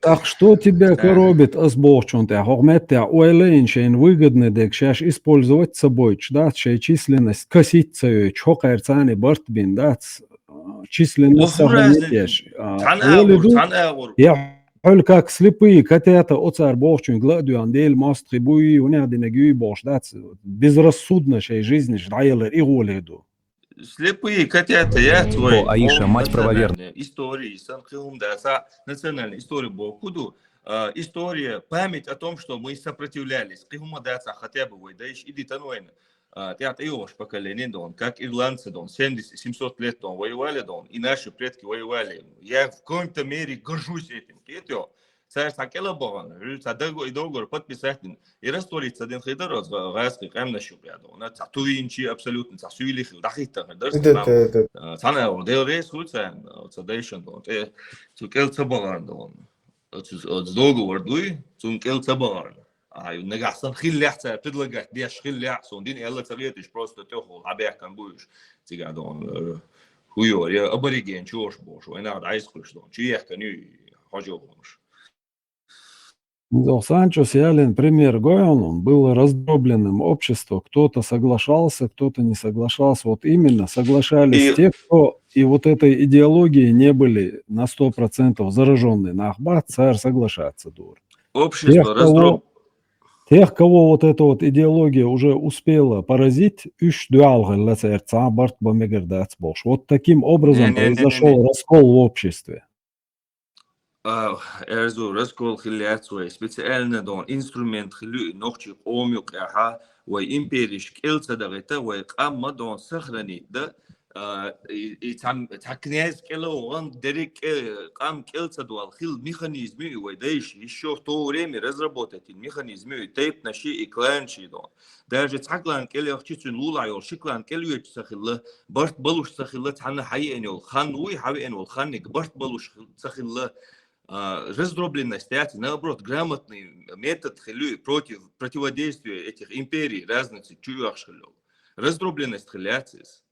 Так что тебя коробит сборчун, ты хогметя уэлэйн шейн выгодны, дек шаш использовать собой, да, шей численность косицей, чокаерцани бартбин, да, численность сохранитеш. Я как слепые котята оцар борчун, гладуан дель мастрибуи, у них денегюи борш, да, безрассудно шей жизни, ждайлер и голеду. Слепые котята, я твой. Аиша, мать правоверная. Истории, национальная история Бокуду. История, память о том, что мы сопротивлялись. Хотя бы, да, иди тануэна. Театр Иош поколение, как ирландцы, 70-700 лет воевали, и наши предки воевали. Я в какой-то мере горжусь этим. Царь Сакела Боган, и долго подписать. И раствориться один хидер, разгазки, камна щупляду. На татуинчи абсолютно, цасуилих, дахита, Тана, делрейс хуца, цадейшн, цукелца Боган, от договор дуй, цукелца Боган. Нагасан хилляхца, предлагать, деш хилляхца, он дин элла царетиш просто тёхол, абех кан будешь, цигадон, хуё, я абориген, чёш бош, война, айскуш, чуех каню, хожё бош. Санчо Сиалин пример Гоян, он был раздробленным обществом, кто-то соглашался, кто-то не соглашался. Вот именно соглашались те, кто и вот этой идеологии не были на 100% зараженные. На Ахбат царь соглашаться дур. Общество раздробленное. Тех, кого вот эта вот идеология уже успела поразить, вот таким образом произошел раскол в обществе. Раскол хиляцуя специально инструмент хилю ногчик омюк аха ва империш келца дагета ва камма дон сохранить да и там князь келоан дерек кам келца дуал хил механизмы ва дайш еще в то время разработать механизмы тейп наши и кланчи дон даже цаглан келех чичун лулайол шиклан келюч сахилла барт балуш сахилла тана хайенол хан уй хайенол ханник барт балуш сахилла раздробленность, наоборот, грамотный метод против противодействия этих империй разных чуяхшелов. Раздробленность хиляцис.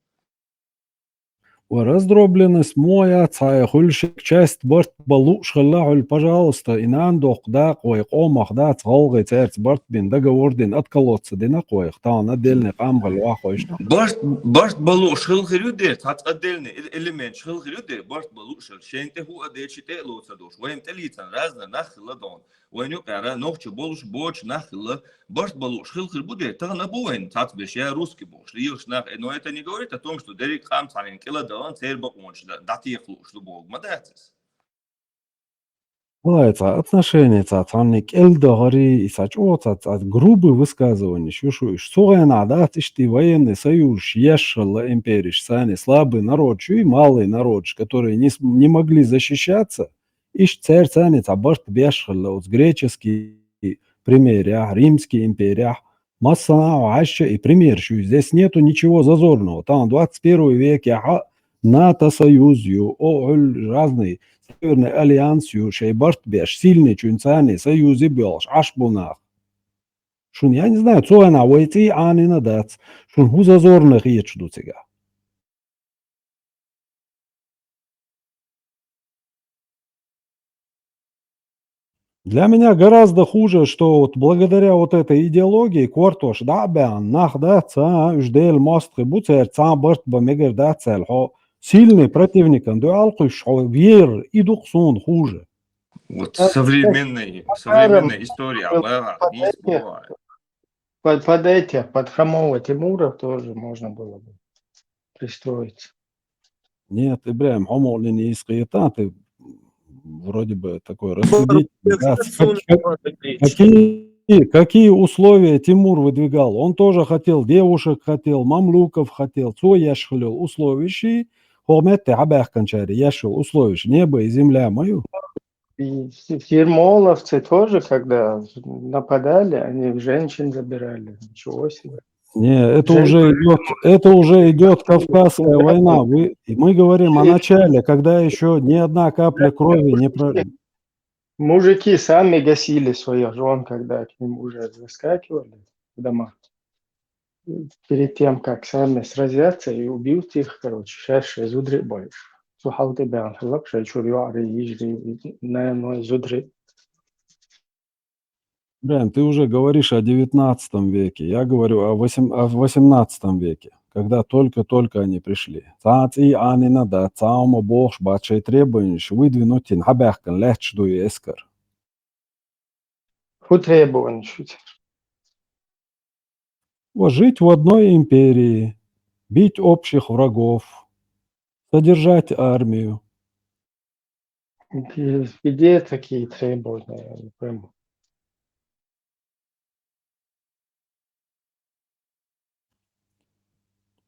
Раздробленность моя цая хульшик часть борт балуш халлахуль, пожалуйста, и нандох да кой комах да цолгай церц борт бин договордин от колодца дина кой хтан отдельный камгал вахойш. Борт балуш хилхирюдер, тат отдельный элемент хилхирюдер, борт балуш шенте ху адечите лоцадуш. Воем телицан разно нахиладон. Военю кара нохчу болуш боч нахила. Борт балуш хилхирюдер, та набуэн тат беш я русский бош. Лиш нах, но это не говорит о том, что Дерек Хам царин киладон цербак монч дати хлуш лубог мадатис. Это отношения цанник эльдогори и сачот от грубые высказывания шушуш сугана да ты военный союз ешала империш сани слабый народ и малый народ которые не могли защищаться иш царь сани табарт бешхала от греческий пример римский империя массана аща и пример что здесь нету ничего зазорного там 21 век НАТО союз разные Северный альянс, шейбарт беш, сильный чунцани, союзы белш, аж бунах. Шун, я не знаю, что она войти, а не надать. Шун, ху зазорных речь до тебя. Для меня гораздо хуже, что вот благодаря вот этой идеологии, квартош, да, бян, нах, да, ца, ждель, мостры, буцер, ца, барт, бамегер, да, цель, сильный противник, вер и духсон хуже. Вот современная история, под хромого Тимура тоже можно было бы пристроиться. Нет, Ибраим, не искрета, ты вроде бы такой рассудительный. Какие условия Тимур выдвигал? Он тоже хотел девушек, хотел мамлуков, хотел. Цо яшхлил условищи, хомет абах канчари, яшхил условищ, небо и земля мою. И ермоловцы тоже, когда нападали, они женщин забирали. Ничего себе. Не, это уже идет Кавказская война. Мы говорим о начале, когда еще ни одна капля крови не пролила. Мужики сами гасили своих жен, когда к ним уже заскакивали в дома. Перед тем, как сами сразятся и убьют их, короче, сейчас изудрить больше. صحوتي بيان خلق شيء شو بيوعري يجري نايم زدري. Брайан, ты уже говоришь о XIX веке, я говорю о XVIII веке, когда только-только они пришли. Цац и анина да цаума бохш батшей требуешь выдвинуть ин хабяхкан лехчду и эскар. Ху требован шуть. Жить в одной империи, бить общих врагов, содержать армию. Где такие требования, я не пойму.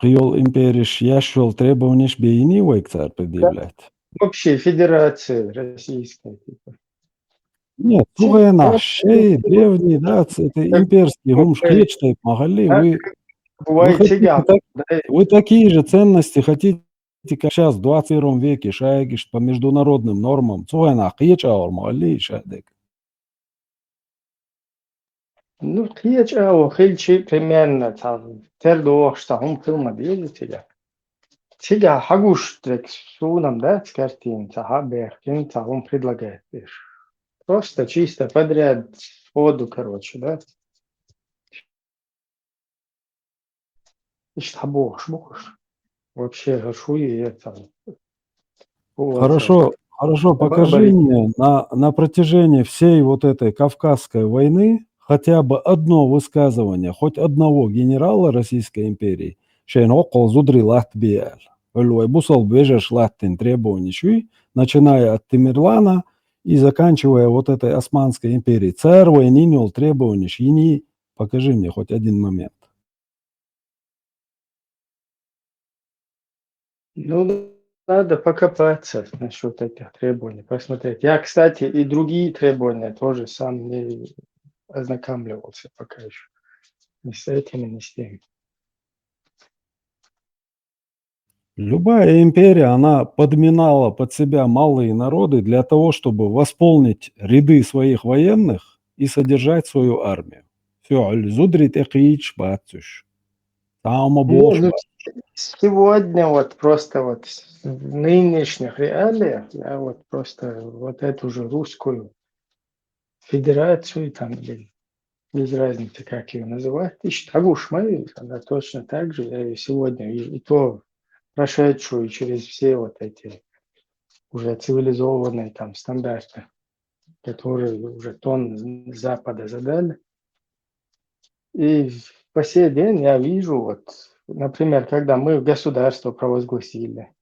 Киол империш яшвел требованиш бейни вейкцар предъявлять. Вообще федерации российской. Типа. Нет, Че- слухай наш, древний, да, это имперский гумш клечтай махали, вы Бывает хотите, тебя. вы такие же ценности хотите, как сейчас, в 21 веке, шаегиш по международным нормам. Слухай на, клечаур махали, шадек. Ну, клеча, хильчи примерно там. Тердох, что он фильма делит тебя. Тебя хагуш трек сунам, да, с картин, цахабех, кинца, он предлагает. Просто чисто подряд воду, короче, да. И что бог, вообще гашу и это. Хорошо, покажи мне на протяжении всей вот этой Кавказской войны хотя бы одно высказывание, хоть одного генерала Российской империи, шейн окол зудри лат биэл. Өлуай бусал бежеш латтин требований шуй, начиная от Тимирлана и заканчивая вот этой Османской империей. Царь войнинил требований шини. Покажи мне хоть один момент. Ну, надо покопаться насчет этих требований, посмотреть. Я, кстати, и другие требования тоже сам не ознакомливался пока еще. Ни с этими, ни с теми. Любая империя, она подминала под себя малые народы для того, чтобы восполнить ряды своих военных и содержать свою армию. Все, зудрит экич бацуш. Таума Не, бош. ну, сегодня вот просто вот в нынешних реалиях я вот просто вот эту же русскую федерацию там, или без разницы, как ее называть, и штагуш мою, она точно так же, я ее сегодня, и то прошедшую через все вот эти уже цивилизованные там стандарты, которые уже тон Запада задали. И по сей день я вижу, вот, например, когда мы государство провозгласили,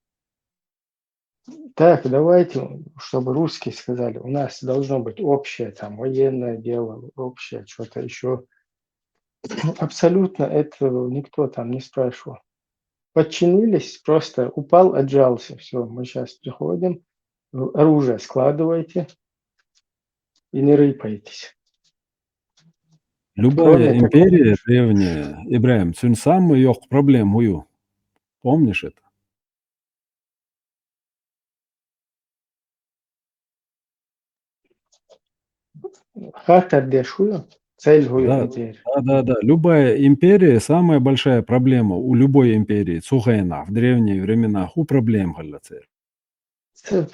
так, давайте, чтобы русские сказали, у нас должно быть общее там военное дело, общее что-то еще. Абсолютно этого никто там не спрашивал. Подчинились, просто упал, отжался. Все, мы сейчас приходим, оружие складывайте и не рыпайтесь. Любая Кроме такого, империя древняя, Ибраим, цюн сам йох проблем хую. Помнишь это? хатар дешую, цель гую Да, теперь. да. Любая империя, самая большая проблема у любой империи, цухайна, в древние времена, ху проблем галлацер.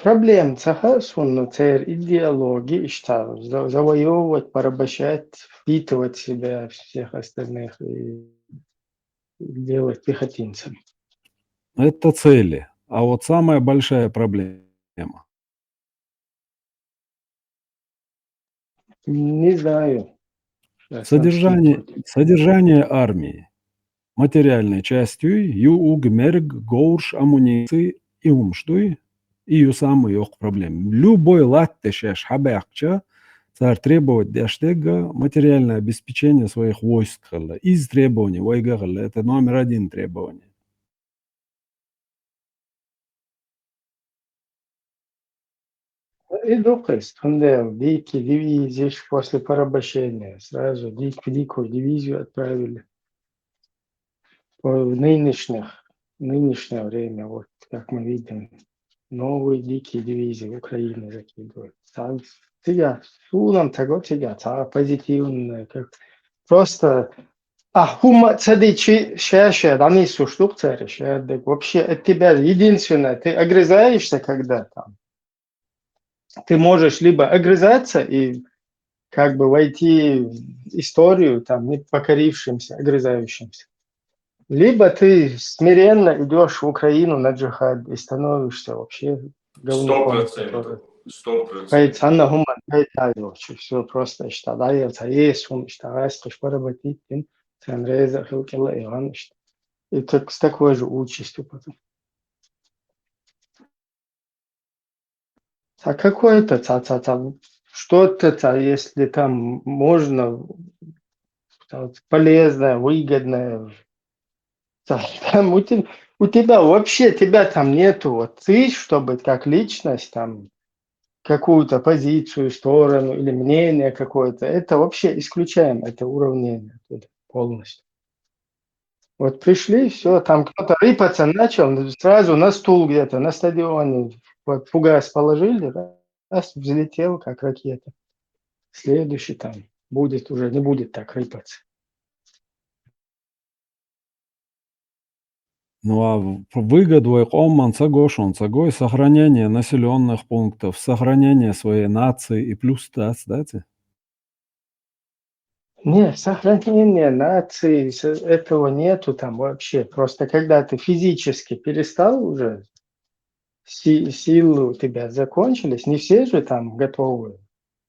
Проблем цахасун, цель идеологии, что завоевывать, порабощать, впитывать в себя всех остальных и делать пехотинцами. Это цели. А вот самая большая проблема. Не знаю. Я сам Содержание, скептик. содержание армии. Материальной частью юг мерг гоурш амуниции и умштуй и ю самый ох проблем. Любой латтешеш хабякча царь требовать дэштега материальное обеспечение своих войск из требований войга это номер один требование. И доказь, дикие дивизии после порабощения сразу дикую дивизию отправили. В нынешнее время, вот как мы видим, новые дикие дивизии Украины закидывают. Сега, сунам того сега, позитивное, как просто Цадичи, ща, они суштук царишь, вообще от тебя единственное, ты огрызаешься, когда там. Ты можешь либо огрызаться и как бы войти в историю там не покорившимся, огрызающимся. Либо ты смиренно идешь в Украину на джихад и становишься вообще говнюком, который 100%. 100%. Кайцанна гуман кайтайо, все просто иштадается, есум иштагайс, кыш поработить, ценреза хилкела иван. И так, с такой же участью потом. А какой это что-то, если там можно полезное, выгодное, там у тебя вообще тебя там нету, вот ты, чтобы как личность там какую-то позицию, сторону или мнение какое-то, это вообще исключаем, это уравнение оттуда полностью. Вот пришли, все, там кто-то рыпаться начал, сразу на стул где-то, на стадионе, вот фугас положили, раз, взлетел, как ракета. Следующий там будет уже, не будет так рыпаться. Ну а выгоду Экоман Цагошон, Цагой сохранение населенных пунктов, сохранение своей нации и плюс дате. Не, сохранение нации, этого нету там вообще. Просто когда ты физически перестал уже, силы у тебя закончились, не все же там готовы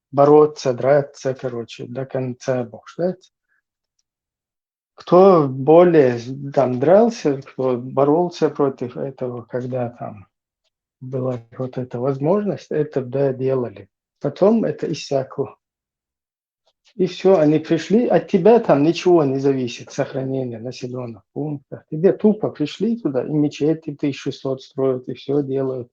бороться, драться, короче, до конца, бог ждать. Кто более там дрался, кто боролся против этого, когда там была вот эта возможность, это да, делали. Потом это иссякло. И все, они пришли, от тебя там ничего не зависит, сохранение населенных пунктов. Тебе тупо пришли туда, и мечети 1600 строят, и все делают.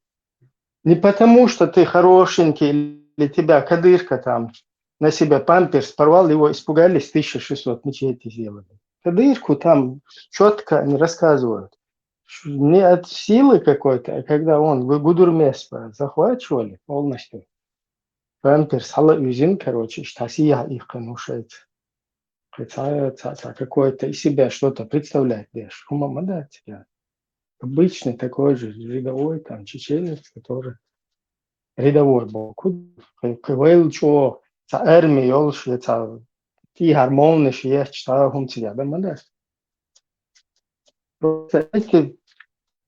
Не потому, что ты хорошенький, или тебя кадырка там на себя памперс порвал, его испугались, 1600 мечети сделали. Кадырку там четко они рассказывают. Не от силы какой-то, а когда он Гудурмес захвачивали полностью. Памперс, хала юзин, короче, штасия их конушает. Какое-то из себя что-то представлять. Шумама, да, тебя. Обычный такой же рядовой там чеченец, который рядовой был. КВЛ, что армия, елши, ти гармониш, есть, что хум тебя, да, да. Просто эти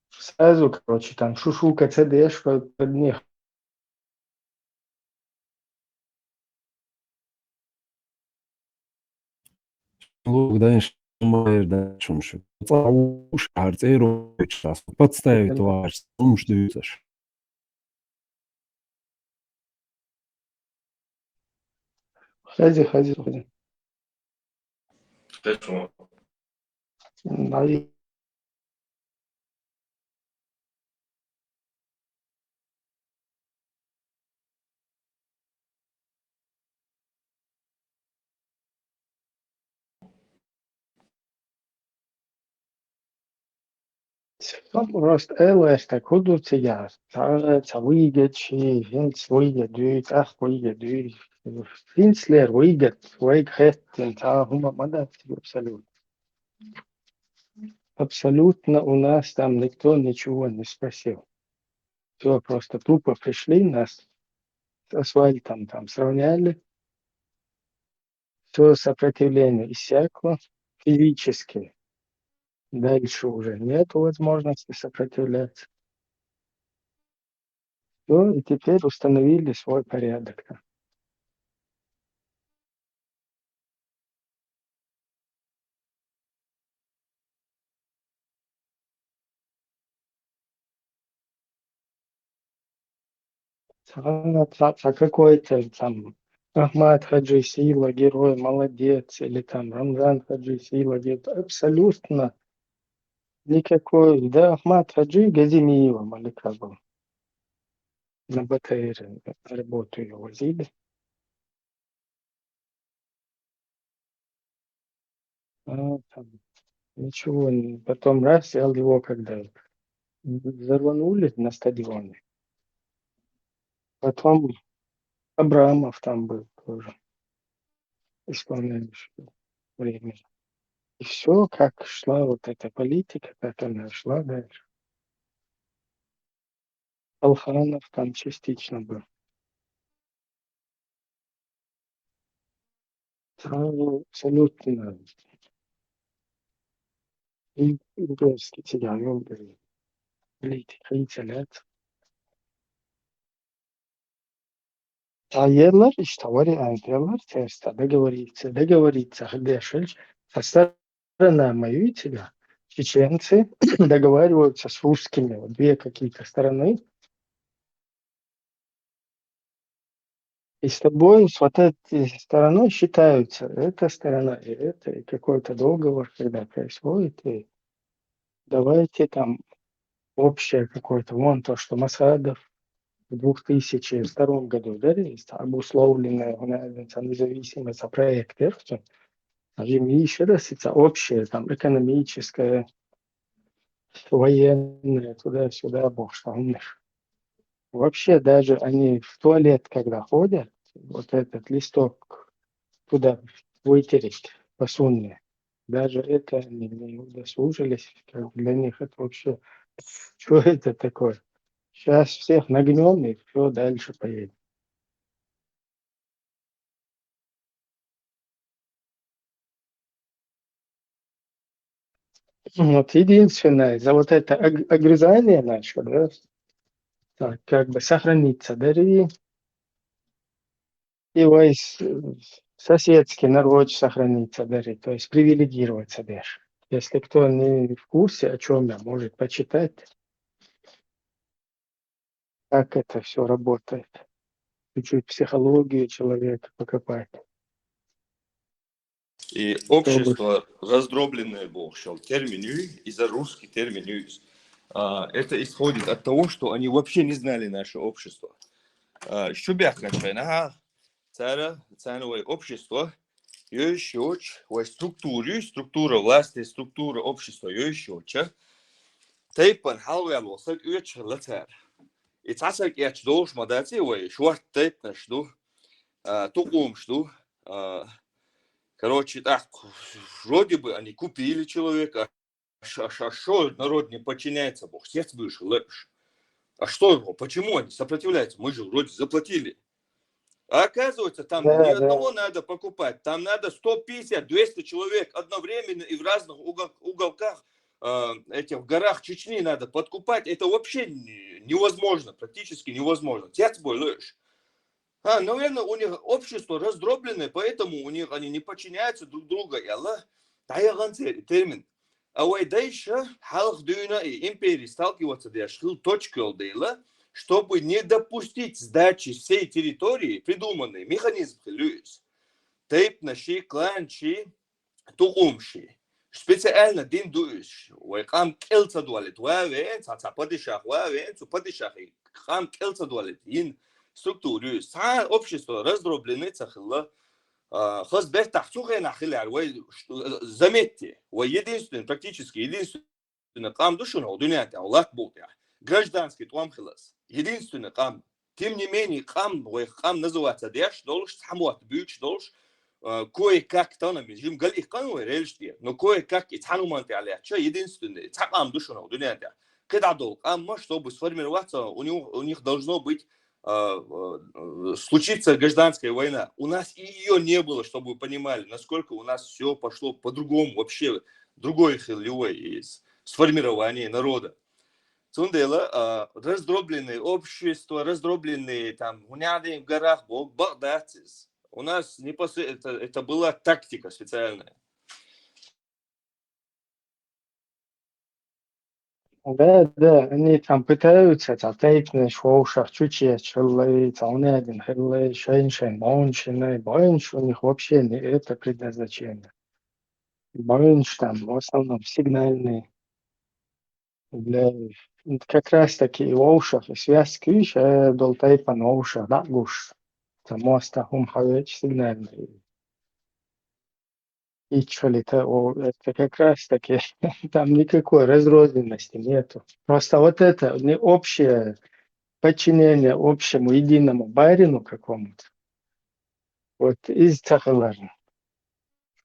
сразу, короче, там шушука, цедешка, под них. Когда да, шумшу. Уж арцеру сейчас подставить ваш сумштуешь. Ходи. Хорошо. Просто älöstä kudutsia, sä võiged, fins võiged nüüd, võiged nüüd. Финцлер выйдет, Вейк Хэттин, абсолютно. Абсолютно у нас там никто ничего не спросил. Все просто тупо пришли, нас с асфальтом там сравняли, все сопротивление иссякло физически. Дальше уже нет возможности сопротивляться. Все, и теперь установили свой порядок. Какой-то там Ахмад Хаджи Сила, герой, молодец, или там Рамзан Хаджи Сила, абсолютно никакой. Да, Ахмад Хаджи Газимиева Малика был. На БТР работу ее возили. Там ничего, потом раз, сел его когда взорванули на стадионе. Потом Абрамов там был тоже исполняющий время. И все, как шла вот эта политика, как она шла дальше. Алханов там частично был. Там абсолютно имперский тягар был. Politik iyiceler. Tayyorlar işte варианты теста договориться, Гдешель со сторонами, видите ли, чеченцы договариваются с русскими, вот две какие-то стороны, и с тобой, с вот этой стороной считаются, эта сторона и это, и какой-то договор, когда происходит, и давайте там общее какое-то, вон то, что Масхадов в 2002 году, да, есть обусловленная независимость проектов, еще раз это общее, там, экономическое, военное, туда-сюда, бог что у них. Вообще даже они в туалет, когда ходят, вот этот листок туда вытереть по сунне, даже это они не удосужились, как для них это вообще, что это такое? Сейчас всех нагнем и все, дальше поедем. Вот единственное, за вот это огрызание наше, да, так, как бы сохраниться, дари, и вось соседский народ сохраниться, дари, то есть привилегироваться даже. Если кто не в курсе, о чем я, может почитать, как это все работает. Чуть-чуть психологию человека покопать. И Чтобы... общество раздробленное был, что термин из-за русский термин. Это исходит от того, что они вообще не знали наше общество. Что бяхначайна, ценовое общество, еще структура власти, структура общества, еще тейпан халвел волсак латер. И цасак я чдош мадати, шварт тейп нашду, тукум шду. Короче, так, вроде бы они купили человека, что народ не подчиняется, Бог, сердце вышел, лепш. А что его, почему они сопротивляются? Мы же вроде заплатили. А оказывается, там ни Да, да. одного надо покупать, там надо 150-200 человек одновременно и в разных уголках, этих в горах Чечни надо подкупать. Это вообще невозможно, практически невозможно. Сердце бой, лепш. Наверное, у них общество раздробленное, поэтому у них они не подчиняются друг другу. И Аллах дает термин. А вот дальше халк дюна и империи сталкиваться с точкой дела, чтобы не допустить сдачи всей территории, придуманный механизм люс. Тейп наши кланчи тугумши. Специально дин душ. Вайкам келца дуалет. Вавен, цаца падишах, вавен, цу падишахи. Хам келца дуалет. Ин структуру. Са общество раздроблены цахилла. Хазбех тахцухе нахиляр. Заметьте, единственный, практически единственный кам душуна, дунята, Аллах Бог. Гражданский туам хилас. Единственный кам. Тем не менее, кам называется деш, долж, самуат бюч, долж. Кое-как там им гал их кануэ рельшти, но кое-как и цануманте аля, что единственное, цакам душуна, дунята. Когда долг, чтобы сформироваться, у них должно быть случится гражданская война. У нас ее не было, чтобы вы понимали, насколько у нас все пошло по-другому, вообще другой хилевой из сформирования народа. Цундела, раздробленные общества, раздробленные там уняды в горах, багдадцис. У нас непосредственно это была тактика специальная. Да, да, они там пытаются, тейпны, шоушах, чуче, челлы, цаунядин, хиллы, шейншен, бауншины, баунш, у них вообще не это предназначение. Баунш там в основном сигнальный для как раз таки и оушах, и связки, еще дол тейпан оушах, да, гуш. Там моста хум хавеч сигнальный. И это как раз таки там никакой разрозненности нету. Просто вот это не общее подчинение общему единому барину какому-то. Вот из Цахаларна.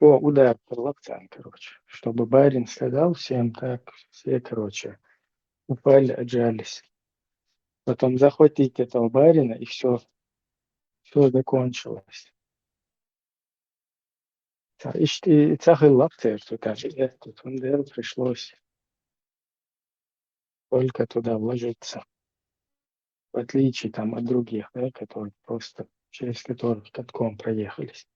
О, удар по локтям, короче. Чтобы барин сказал всем так, все, короче, упали, отжались. Потом захватить этого барина, и все закончилось. И цахай лаптер туда, тут пришлось только туда вложиться. В отличие там от других, да, которые просто через которых катком проехались.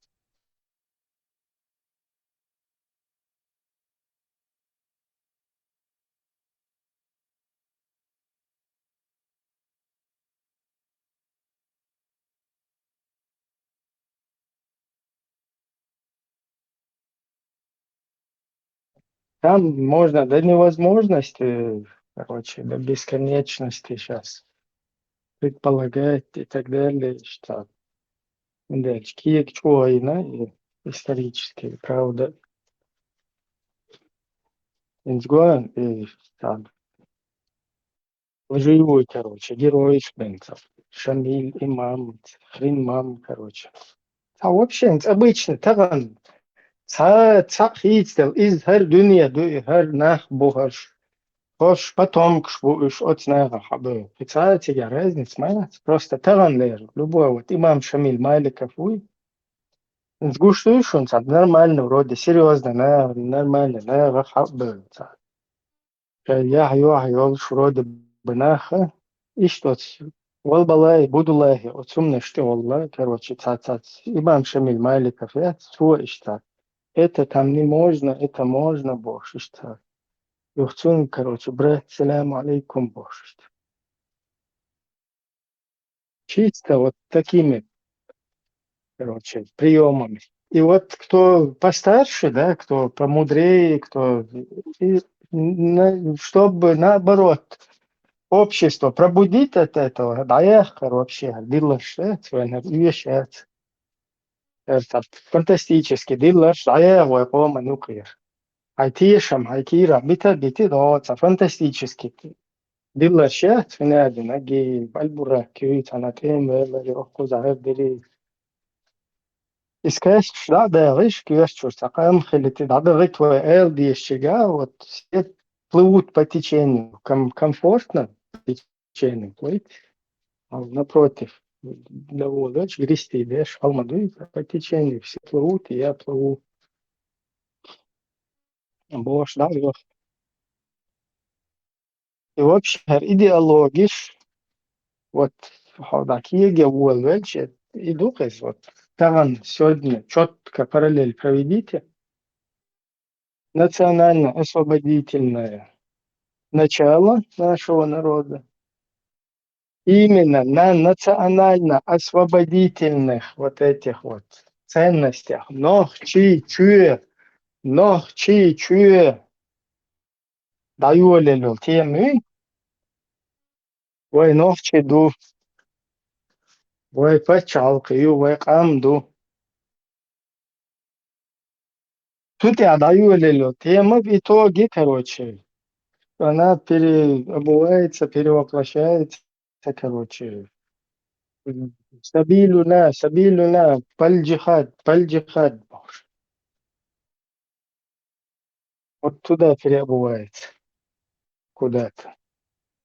Там можно до невозможности, короче, до бесконечности сейчас предполагать и так далее, что да, киек чуайна и исторически, правда, инсгуан и там живой, короче, герой шпенцев. Шамиль, имам, хрин мам, короче. А вообще, обычно, там, хитстел из her dünya, her nach бухаш. Хош, потом кшбуш от снега хабы. Специально разница, моя. Просто таран лер. Любой вот имам Шамиль Маликов, уй. Сгушуешь он, нормально, вроде, серьезно, нормально, хабы. Я يقولش вроде بناخة إيش توتس والله будулахи отсумно что والله короче цац имам Шамиль Маликов я что ишта это там не можно это можно бош ишта юхцун короче брат салам алейкум бош ишта чисто вот такими короче приемами и вот кто постарше да кто помудрее кто и чтобы наоборот общество пробудить от этого, да я вообще диллашет, вещает, это фантастически диллаш, да я его пома нукер. Айтишам, айкира, бита, да, это фантастически. Диллашет, финадин, аги, бальбура, кюит, анатем, вэлэри, охку, захэр, дери. Искать, да, да, риш, кюэс, чурсакам, хилити, да, да, ритва, эл, диещига, вот, все плывут по течению, комфортно по течению плыть. А напротив, довольно грести, да, шалмады по течению, все плывут, и я плыву. Бош, да, и вообще идеологиш, вот, хавдакиеге уэлвэлч, и духес, вот, таран сегодня четко параллель проведите, национально-освободительное начало нашего народа, именно на национально-освободительных вот этих вот ценностях, нох, чи, чуе, Noch chi chue dayuolelo temi, way noch chi du, way pachalqiyu, way qamdu. Тут я дayuolelo тема в итоге, короче, она переобувается, перевоплощается, короче. Сабилюна, паль-джихад. Вот туда переобувается, куда-то.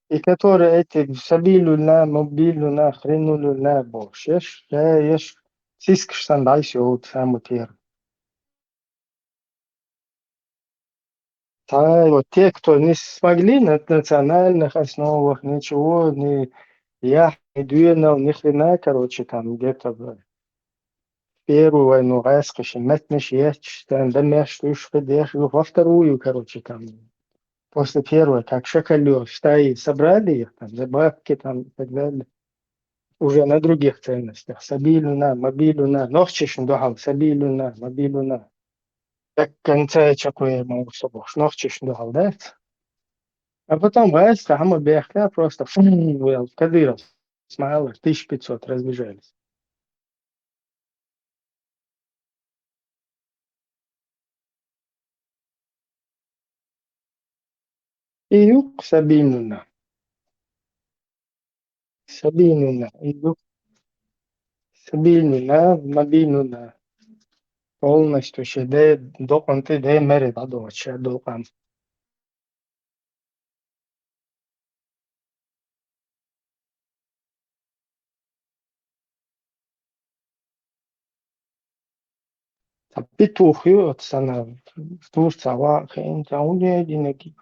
И которые эти сабилюна, мобилюна, хренулюна, бош. Еш, сискштан дальше от самотер. А вот те, кто не смогли на национальных основах ничего, ни я, ни двинул, ни хрена, короче, там где-то в первую войну раскоши, метнешь, есть, там, да между шпедеш, во вторую, короче, там, после первой, как шакалё, стаи собрали их, там, за бабки, там, и так далее. Уже на других ценностях. Сабилюна, мобилюна, нохчишн дохал, сабилюна, мобилюна. Как конца чакуя могу собой, нохчишн дохал, да? А потом вайска, хама бехля просто фу, Кадыров, Смаилов, 1500 разбежались. И юг Сабинуна, и юг Сабинуна, Мабинуна. полностью ще до конца де мере да до ще до кам. Петухи от sana Турция вахин таунединеки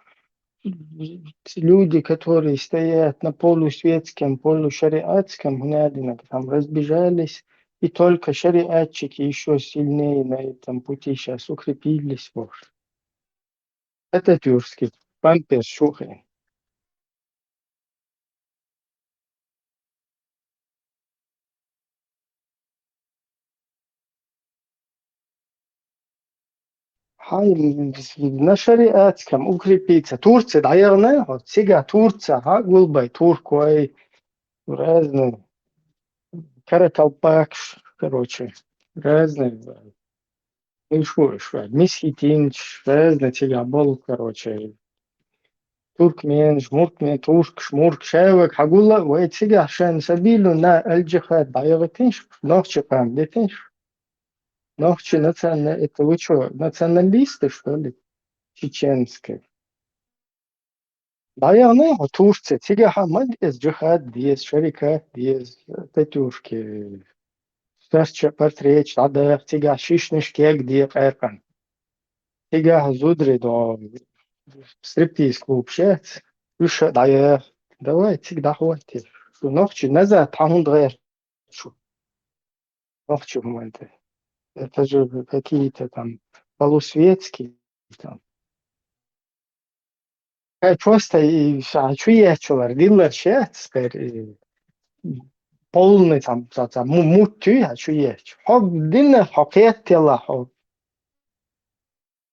люди, которые стоят на полусветском, полушариатском, гнядинок, там разбежались, и только шариатчики еще сильнее на этом пути сейчас укрепились. Вот. Это тюркский, памперс шухи. Хай на шариатском укрепиться. Турция, наверное, вот сега Турция, гулбай, турку, разные, каракалпак, короче, разные. Ну, шо, Мисхитинч, разные сега был, короче, تركمن شمركمن ترك شمرك شاوك حقولا ويتسجع عشان سبيله نا الجهاد بايغتنش نوخش قامدتنش نوخش это вы что, националисты, что ли, чеченские? Наверное, турцы, тига хамад из джихад, без шарикат, без петюшки. Сейчас портрет, надо тига шишнишки, где эркан. Тига зудри до стриптиз клуб шец. Уж да давай всегда хватит. Ночью назад там шо. Ночью моменты. Это же какие-то там полусветские там. Просто и чуячулар, диллар шец, полный там мутю, чуяч. Хог динна хокет тела хог.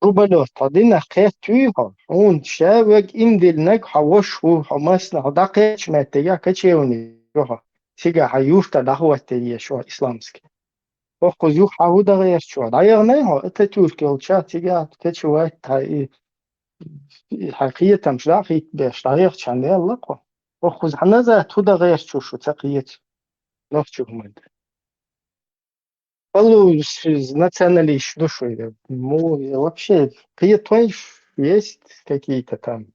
Рубалот, динна хет тюха. Он шавек имдилнак хавошу хамасна хадакеч меттега качеуни. Сига хаюшта дахватте шо исламский. Охуз юх хавуда غير شو ضايع نه это تركي والشات تيجا كشوات هاي حقيقة مش داخل بشتغل شان يلا قو охуз حنازة تودا غير شو تقيت نفسه هم والله националист ну что это вообще какие тоже есть какие-то там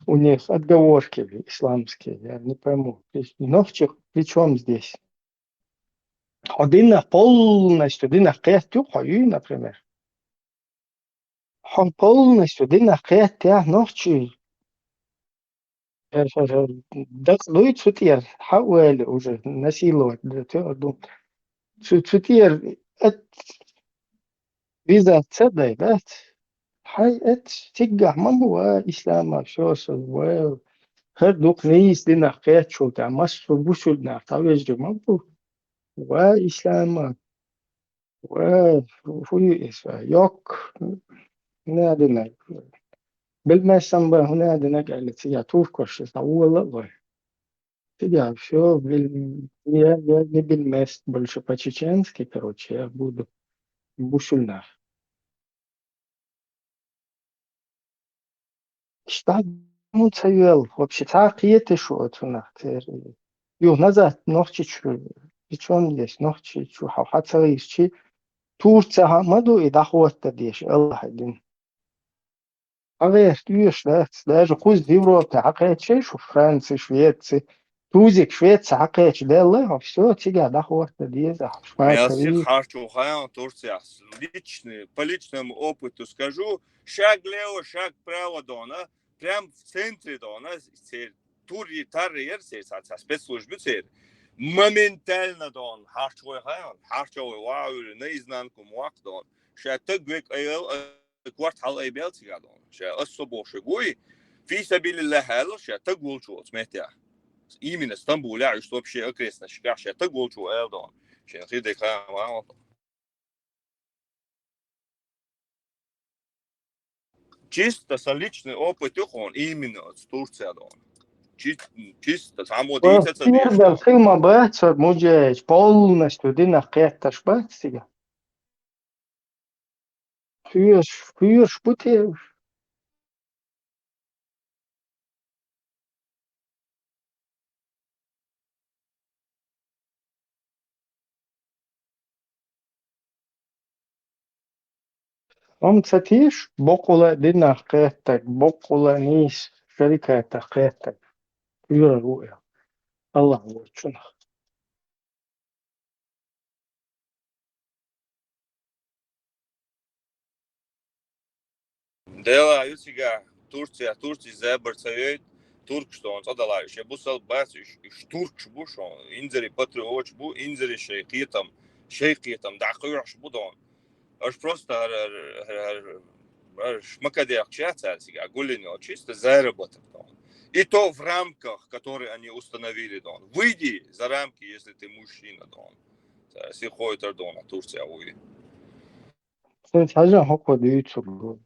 у них отговорки исламские я не пойму ночью при чем здесь один полностью один قيادته حيوي например он полностью один قيادته ночью دخلوا تفطير حول уже насиловать تفطير виза цедай да هاي تجح من هو إسلام شو سوى هردوك نيس دينا قياد شو تعمس بوشل نعتبر جمعه وإسلام وفي يوك نادنا بالمسمى هنا عندنا قالت سيا توفكش طول тебя все я не بالمس больше по-чеченски, короче, я буду бушульна. Штат ну цевел, вообще царкиете шо отсюда. Ю назад нохчи чу. Причем здесь нохчи чу хавхацари чи Турция хамаду и дахватта деш Аллах один. Авеш тюш даже куз в Европе хакает шо Франция, Швеция. Тузик, Швеция, хакает дело, все тебя дахватта деш. Я всех Швейцария. хочу в Турции. По личному опыту скажу, шаг лево, шаг право дона, прям в центре дона, тури тарьер, спецслужбы цер. Моментально дон, харчой вау, наизнанку муак дон. Ша так век айл, квартал айбел тига дон. Ша особо шагуй, في سبيل الله هذا ша так гулчу, смотря. Именно Стамбуле, а что вообще окрестности, ша так гулчу, дон. Чисто со личный опыт он именно с Турцией. Чисто само дитятся Первый дешево. фильм обратно будет полностью динахет ашбатсига. Фьюш пути تيش بقولة دينا قيادتك بقولة نيس شركة قيادتك يورا رؤيا الله هو شنو Dēlā jūtīgā Turcija zēbarcējot, Turkštons atdalājuši, ja būs vēl bēs, iš Turkšu būšu, inzeri patrioči bū, inzeri šeikietam, dākujoši būdon. Aš просто шмакадех чацарсига, гулинё, чисто заработок. И то в рамках, которые они установили. Выйди за рамки, если ты мужчина. Если ходит Эрдоган, Турция уйди. حاجة حقوق يوتيوب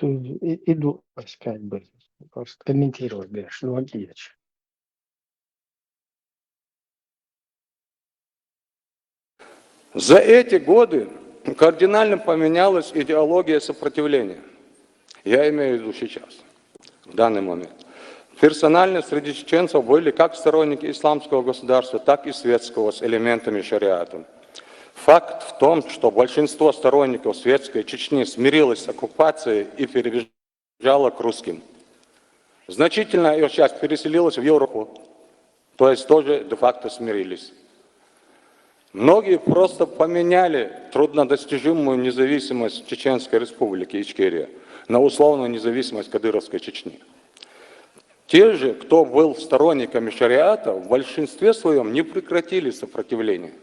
иду искать бы просто комментировать да что делать За эти годы кардинально поменялась идеология сопротивления. Я имею в виду сейчас, в данный момент. Персонально среди чеченцев были как сторонники исламского государства, так и светского с элементами шариата. Факт в том, что большинство сторонников светской Чечни смирилось с оккупацией и перебежало к русским. Значительная ее часть переселилась в Европу, то есть тоже де-факто смирились. Многие просто поменяли труднодостижимую независимость Чеченской республики Ичкерия на условную независимость Кадыровской Чечни. Те же, кто был сторонниками шариата, в большинстве своем не прекратили сопротивление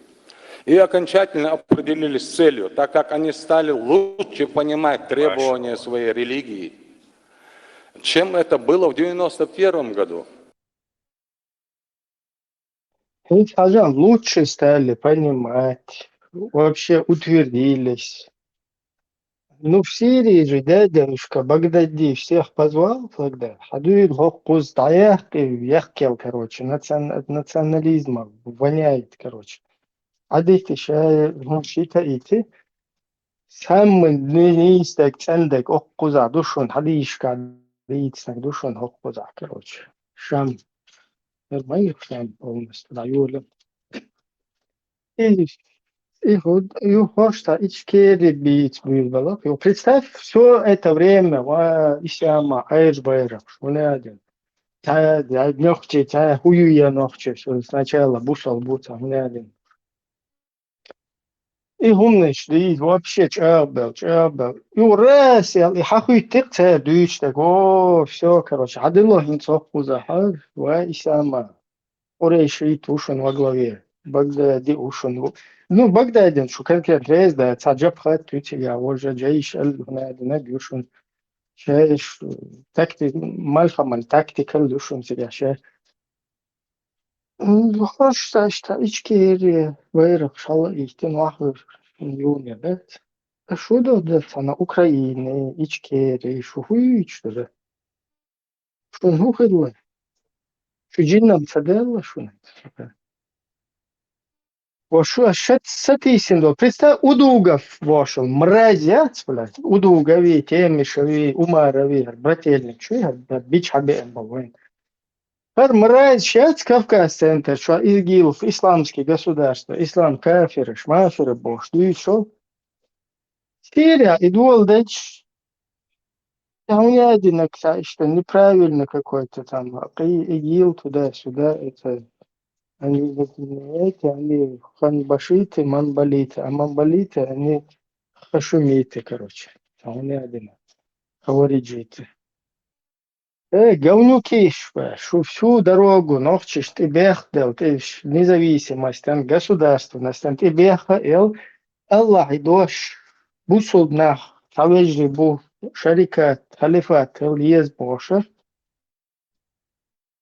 и окончательно определились с целью, так как они стали лучше понимать требования своей религии, чем это было в 1991 году. Ведь хажан лучше стали понимать, вообще утвердились. Ну, в Сирии же дядюшка Багдади всех позвал тогда. Хадуид хоккуз таяхки, яхкел, короче, национализма воняет, короче. عادي شاي مشيتا إيتي سام نيستك عندك أقوزع دوشون حديش قاعد يتسنك دوشون أقوزع كروتش شام ما يخشان أومس العيولة и хочется ичкери бить было. И представь все это время в Исяма Айрбайрах, что не один. Тая нёхче, тая хуюя нёхче, что сначала бушал буца, не один. И هم شديد вообще чабел. И урасил, и хахуй тикта дүйч так, о, все, короче, Адилла хинцов захар, ва Исама. Орейши тушен во главе. Багдади ушен. Ну, Багдадин, что конкретно рейс, да, цаджаб хат, тютига, уже джейш, аль-гунадина, дюшен. Шеш, мальхаман, тактикал, дюшен, сега, шеш. Хочется, ичкери, вайрак, шала, ихтин, вахвыр, юне, да. Что да, на Украине, ичкери, что хуич, да. Что нухидло. Что джиннам цаделла, что нет. Вошу сатисиндо. Представь, Удугов вошел, мразец, блядь, Удугови, Темишеви, Умарови, брательник, что я, бич хабеем был. Мразь, сейчас Кавказ-центр, что ИГИЛ, исламские государства, ислам, кафиры, шмафиры, бог, ну и что? Сирия, и дуал дальше. А у меня один, что неправильно какой-то там, ИГИЛ туда-сюда, это... Они эти, они ханбашиты, манбалиты, а манбалиты, они хашумиты, короче. А они один. Хавариджиты. Говнюки, что всю дорогу ночишь, ты бехдал, ты независимость, там государственность, там ты бехал, Аллах и дождь, бусул нах, тавежли бу, шарикат, халифат, ез бошер.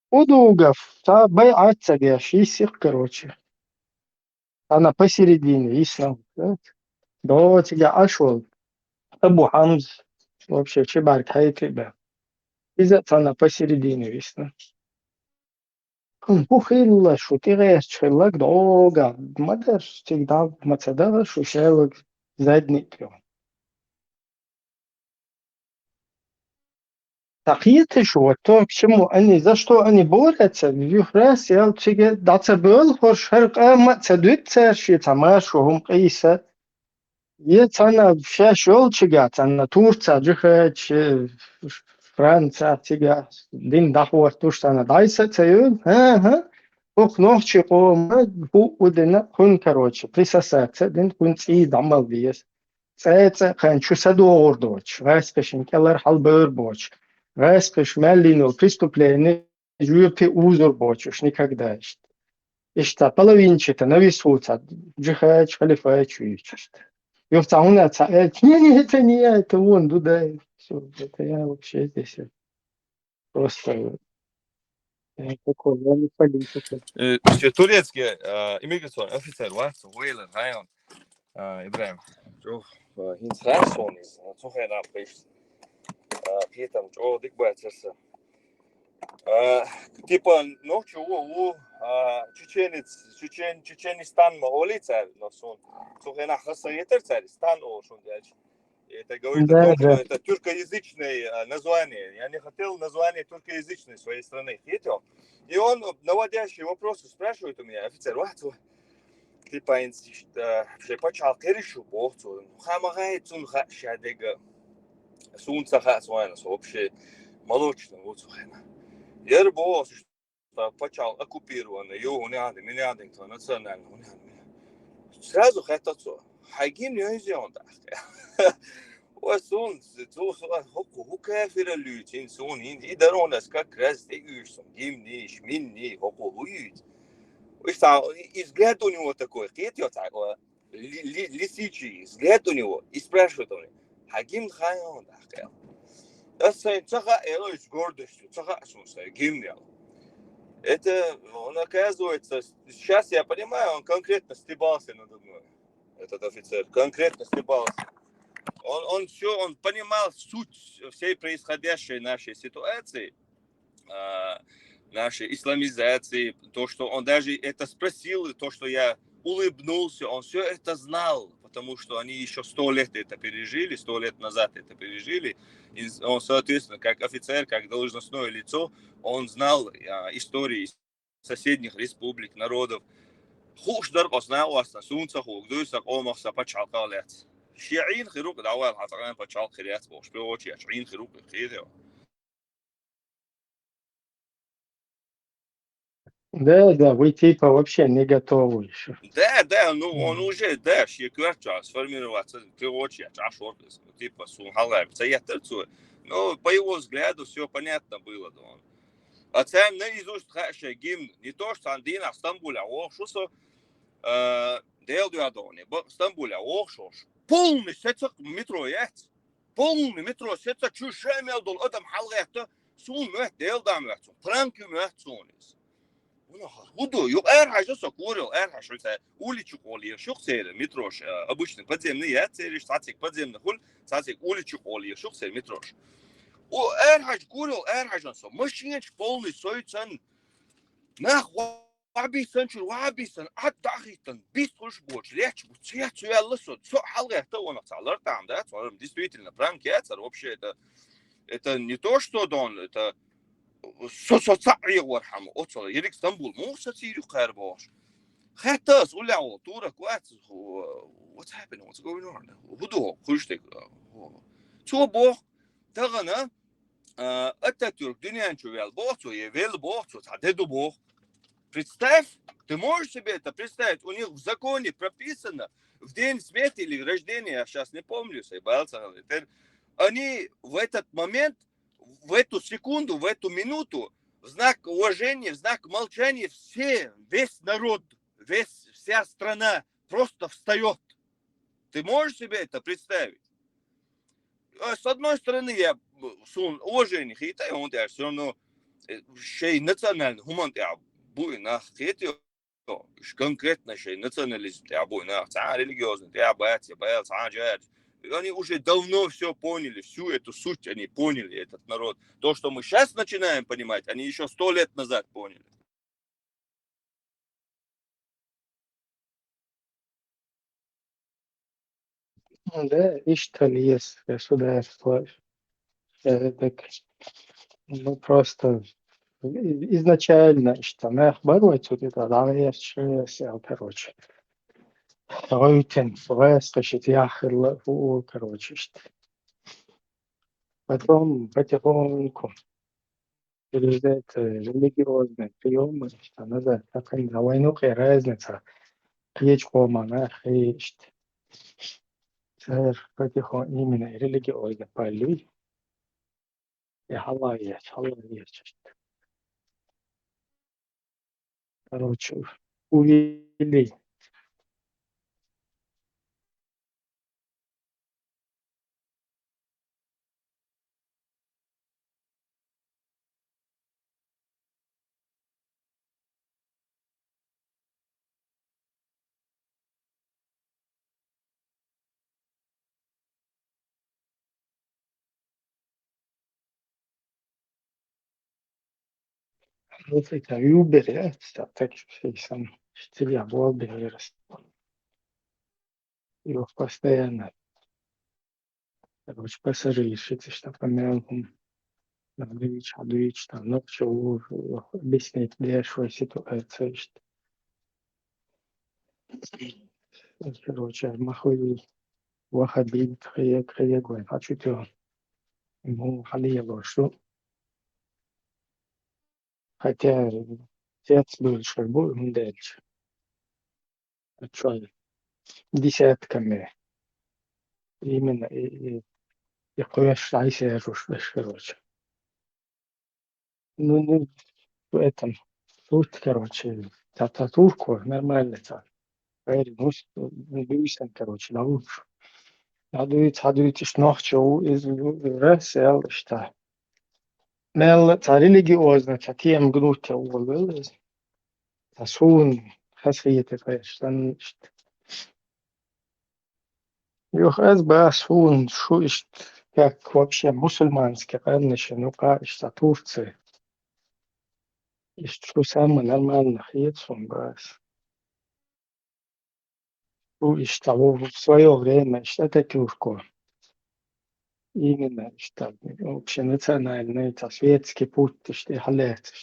Удугов, та байат сагашисих, короче. Она посередине, ислам. Да, тебя ашвал. Абу Хамз, вообще, чебарк, хайты, إذا أنا посередине, весна. Бухилла, что ты речь, шелак, долго. Мадер, всегда, мацадава, что шелак, задник. Такие-то что, то, к чему они, за что они борются, в их раз, я тебе, да, это был, хош, мацадует, церши, тамаш, что он кайса. Есть она вся шелчига, она Турция, Джихач, Франция, тига, дин дахуар Турция, дайса цею, ага. Ох, ночи, бу удена, хун, короче, присосаться, дин хун ци дамал виес. Цеца, хан, чусаду ордоч, вайскашин, келлер халбер боч, вайскаш, меллину, преступление, жюпи узор боч, никогда еще. Ишта, половинчато, нависуца, Джихач, халифач, чувствует. Ёпта, он это не я, это он, Дудаев. Все, это я вообще здесь просто такой, я не политик. Ще турецкий иммиграционный офицер was Wayland Rayon Ibrahim. Jo hins rason is så här där pris. Peter jo dik бачерса. Типа ночью Чеченистан молится, но сон. Сухена хасаетер царь стан шон дальше. Это говорит о Да, том, что да. это тюркоязычное название. Я не хотел название тюркоязычной своей страны. Видел? И он наводящие вопросы спрашивает у меня, офицер, типа, что почал керишу бохцу, хамагает сун шадега, сунца хасвайна, вообще молочно, вот сухена. Я босс, что почал оккупированный, меня то национально, сразу хотел, хагим не сделан так. وسون هو كافر اللوتين سون يدرون اسكا كراز تيجوشون جيمنيش مني هو هيت ويستع изгляд у него такой хит я так лисичий взгляд у него и спрашивает он хагим хайон так да sai цаха элой с гордостью цаха сунса гимнял это он оказывается сейчас я понимаю он конкретно стебался надо мной этот офицер конкретно стебался. Он понимал суть всей происходящей нашей ситуации, нашей исламизации, то, что он даже это спросил, то, что я улыбнулся, он все это знал, потому что они еще 100 лет это пережили, 100 лет назад это пережили. И он, соответственно, как офицер, как должностное лицо, он знал истории соседних республик, народов. خوش در قصنا واسه سون سخوک دوی سق او مخ سپا چالقالات شیعین خیروق دعوال حتقان پا چال خیریات باش بوچی شیعین خیروق خیره. Да, вы типа вообще не готовы еще. Да, ну он уже, да, шикарча сформироваться, бوچی чашор, типа сун халай, цаятельцу, но по его взгляду все понятно было, да он. А цем наизусть хаше гимн, не то что Андина Стамбуля, о, что со Делдуадоне, Стамбуля, Ошош, полный сеток метро есть, полный метро сеток чужой мелдол, адам халгахта, сун мет Делдам мет, Франки мет сунис. Худу, юг эрхаш со курил, эрхаш это уличу коли, шухсер метрош, обычный подземный я, цериш, цацик подземный хуль, цацик уличу коли, шухсер метрош. О эрхаш курил, эрхаш со, машинч полный сойцан, нах وعبيسن شو وعبيسن حتى أخيتن بيسخش بوش ليش بتشيح شو يلصق شو حلقة تونا صار там да صار действительно пранкет صار вообще это не то что дон это соцсети ورحمه أوصل يريك اسطنبول مو ساتيري خير باش خطاس ولا طورة كويس what's happening what's going on هدوء خشتك شو بوخ تغنى أتاتورك دنيا شو يلبوخ يبيلبوخ تعددوا بوخ. Представь, ты можешь себе это представить? У них в законе прописано в день смерти или рождения, я сейчас не помню, они в этот момент, в эту секунду, в эту минуту, в знак уважения, в знак молчания, весь народ, вся страна просто встает. Ты можешь себе это представить? С одной стороны, я уважение, и он все равно шей национальный, гуманитарный. بوينا خيتي конкретно شيء национализм يا بوينا تعال религиозный يا бать я боялся они уже давно все поняли всю эту суть они поняли этот народ то что мы сейчас начинаем понимать они еще 100 лет назад поняли. Да, и что ли есть государство. Так, мы просто изначально, что мы охбаруем, это да, я короче. Reuten, Forest, Яхел, короче, потом потихоньку через это религиозные приемы, что надо как они на войну разница, кличко мана, хесть, потихоньку именно религиозно полюй, и халая есть, короче, увели. Вот это Uber, так что сам, что я был бы, его постоянно, короче, пассажиры, что помянутым. Надыич, там, ночью объяснить дешевую ситуацию, что, короче, махуи, вахабит, хрегой, хочу то, ему халило, что, хотя, отец был шарбу, он дальше, что, десятками, именно, и кое-что, я короче. Ну, в этом, тут, короче, тататурку нормально, так, ну, Люсен, короче, научу. Haduyt ich noch čo iz resel šta. Mel ta religiozna ta tiem gnute uvel. Ta sun хасхиете фэштан. Юхаз ба сун шу ишт как вообще мусульманский раньше, ну ка ишта Турции. Ишт шу самый нормально хиетсун бас. Шу ишта в свое время ишта тюрко. Именно ишта общенациональный, та светский путь ишта халет.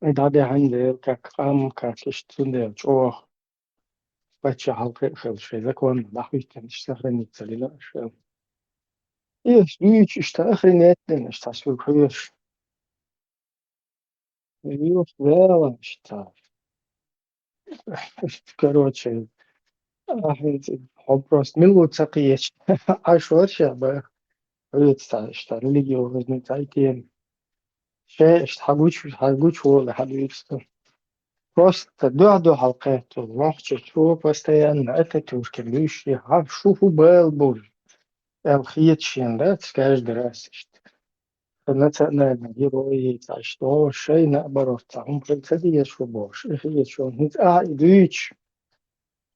Да, عندي كقام كشتون جو بچه halkı خلشه zakon lahüten işte hrenitselila şey. Büyük işte hrenetten işte sürüyor. Yok vela işte. Короче, вопрос милу цакиеч. А что шаба? Что религиозный тайкен. Хагуч вол хадуйста. Просто до حلقات الوحش شو постоянно это тюркелющий шуфу был الخيتشين ده каждый раз национальный герой что шей наоборот هم предсадия шо бош их шо нит дыч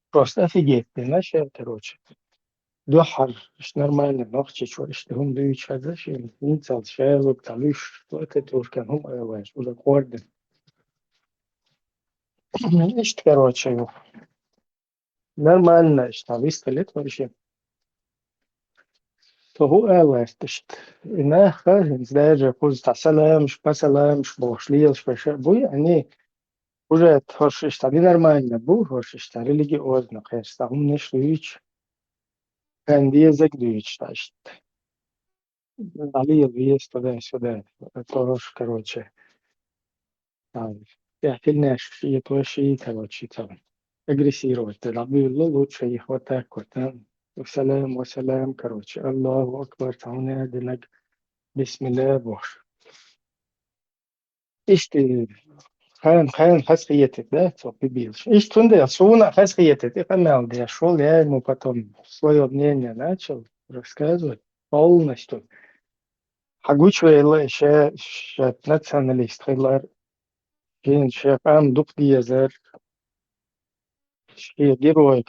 просто офигеть начал короче дохар нормально ногти что هم дыч هذا شيء нит شايل بتعليش это тюркен هم ايوه ولا كوردن ايش короче нормально, что выставит вообще. فهو وقتشت إنها خارج даже пусть мش мш бошлилш бу يعني уже творшишь таби нормально бу творшишь та религиозно конечно умнешь луич канди язык луич ташт дали есть туда-сюда тоже короче я фильнешь и то ши короче там агрессировать ты лучше их вот так вот وسلام وسلام короче الله أكبر تعالى دينك بسم الله بوش إشتي خان خاصيتك да то бибиш и что да суна خاصيتك это мал я шел я ему потом свое мнение начал рассказывать полностью хагучвейла ще националист хайлар ген шефам дуп диезер ще герой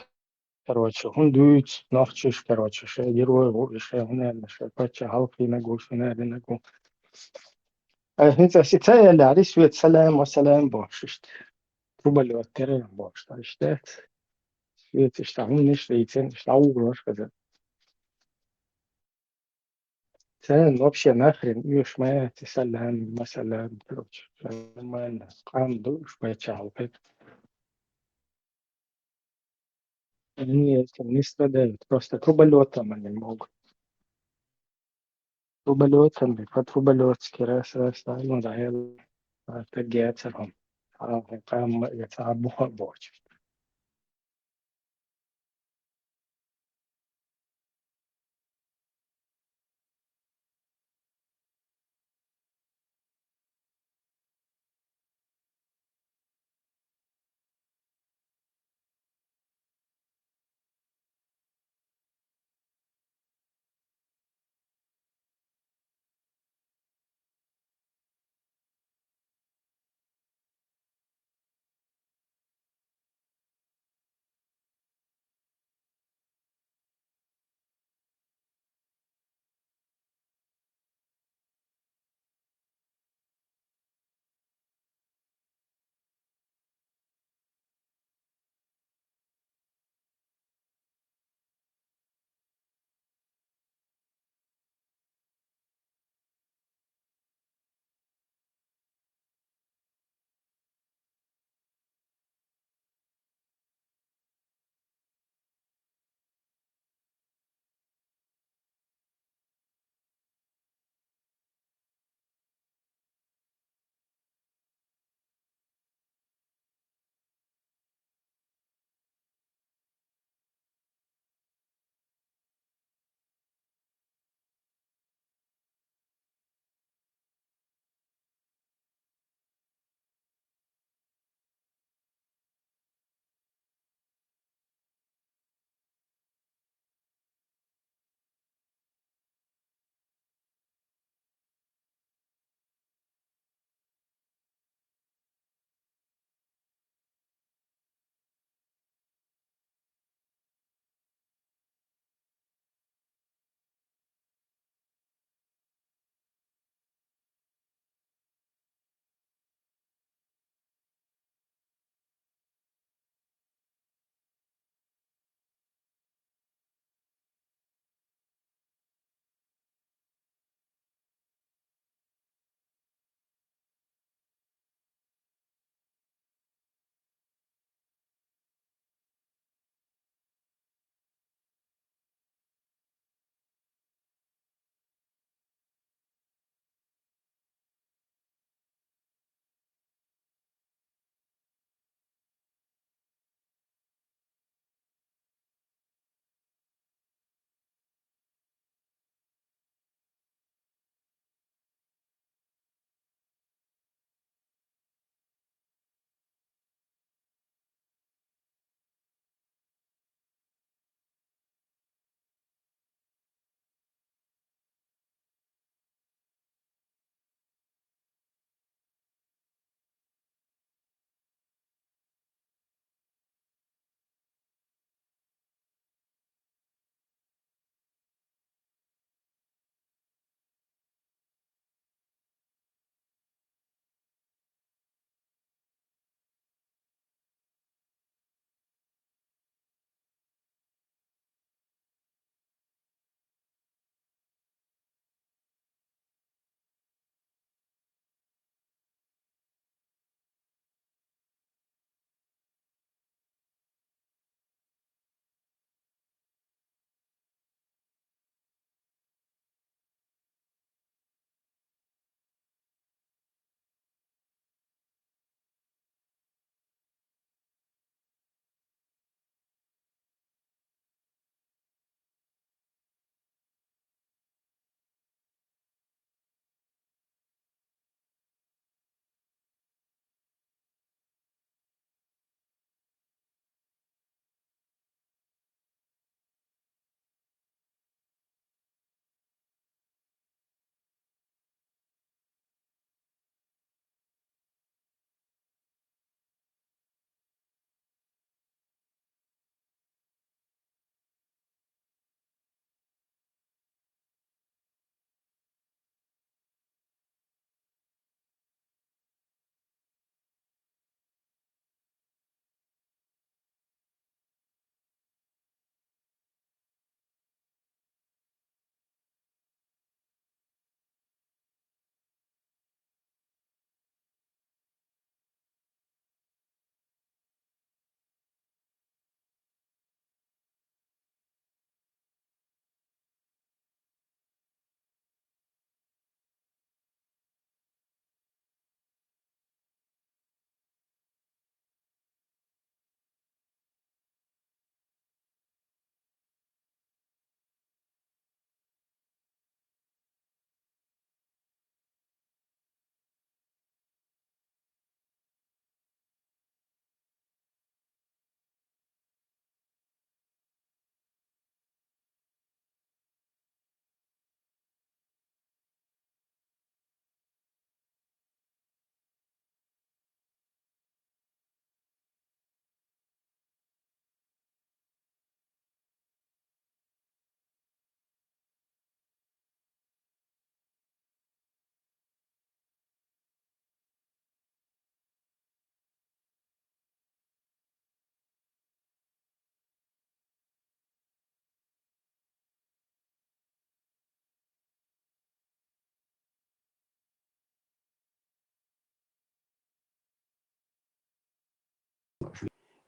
короче он дует нахчиш короче ще герой ше он ше пача халки на гуш на انت سيتايا عريس ويت سلام وسلام boş işte. Rubalı tere boş da işte. Вет işte onun işte için işte угрош когда. Sen вообще нахрен ешь моя салям масалям короче. Нормально. Кам душ почал. Они этим не страдают, просто труболетом они могут. Труболетами, по-труболетски, раз, ну да, это гетером. Там это обухобочь.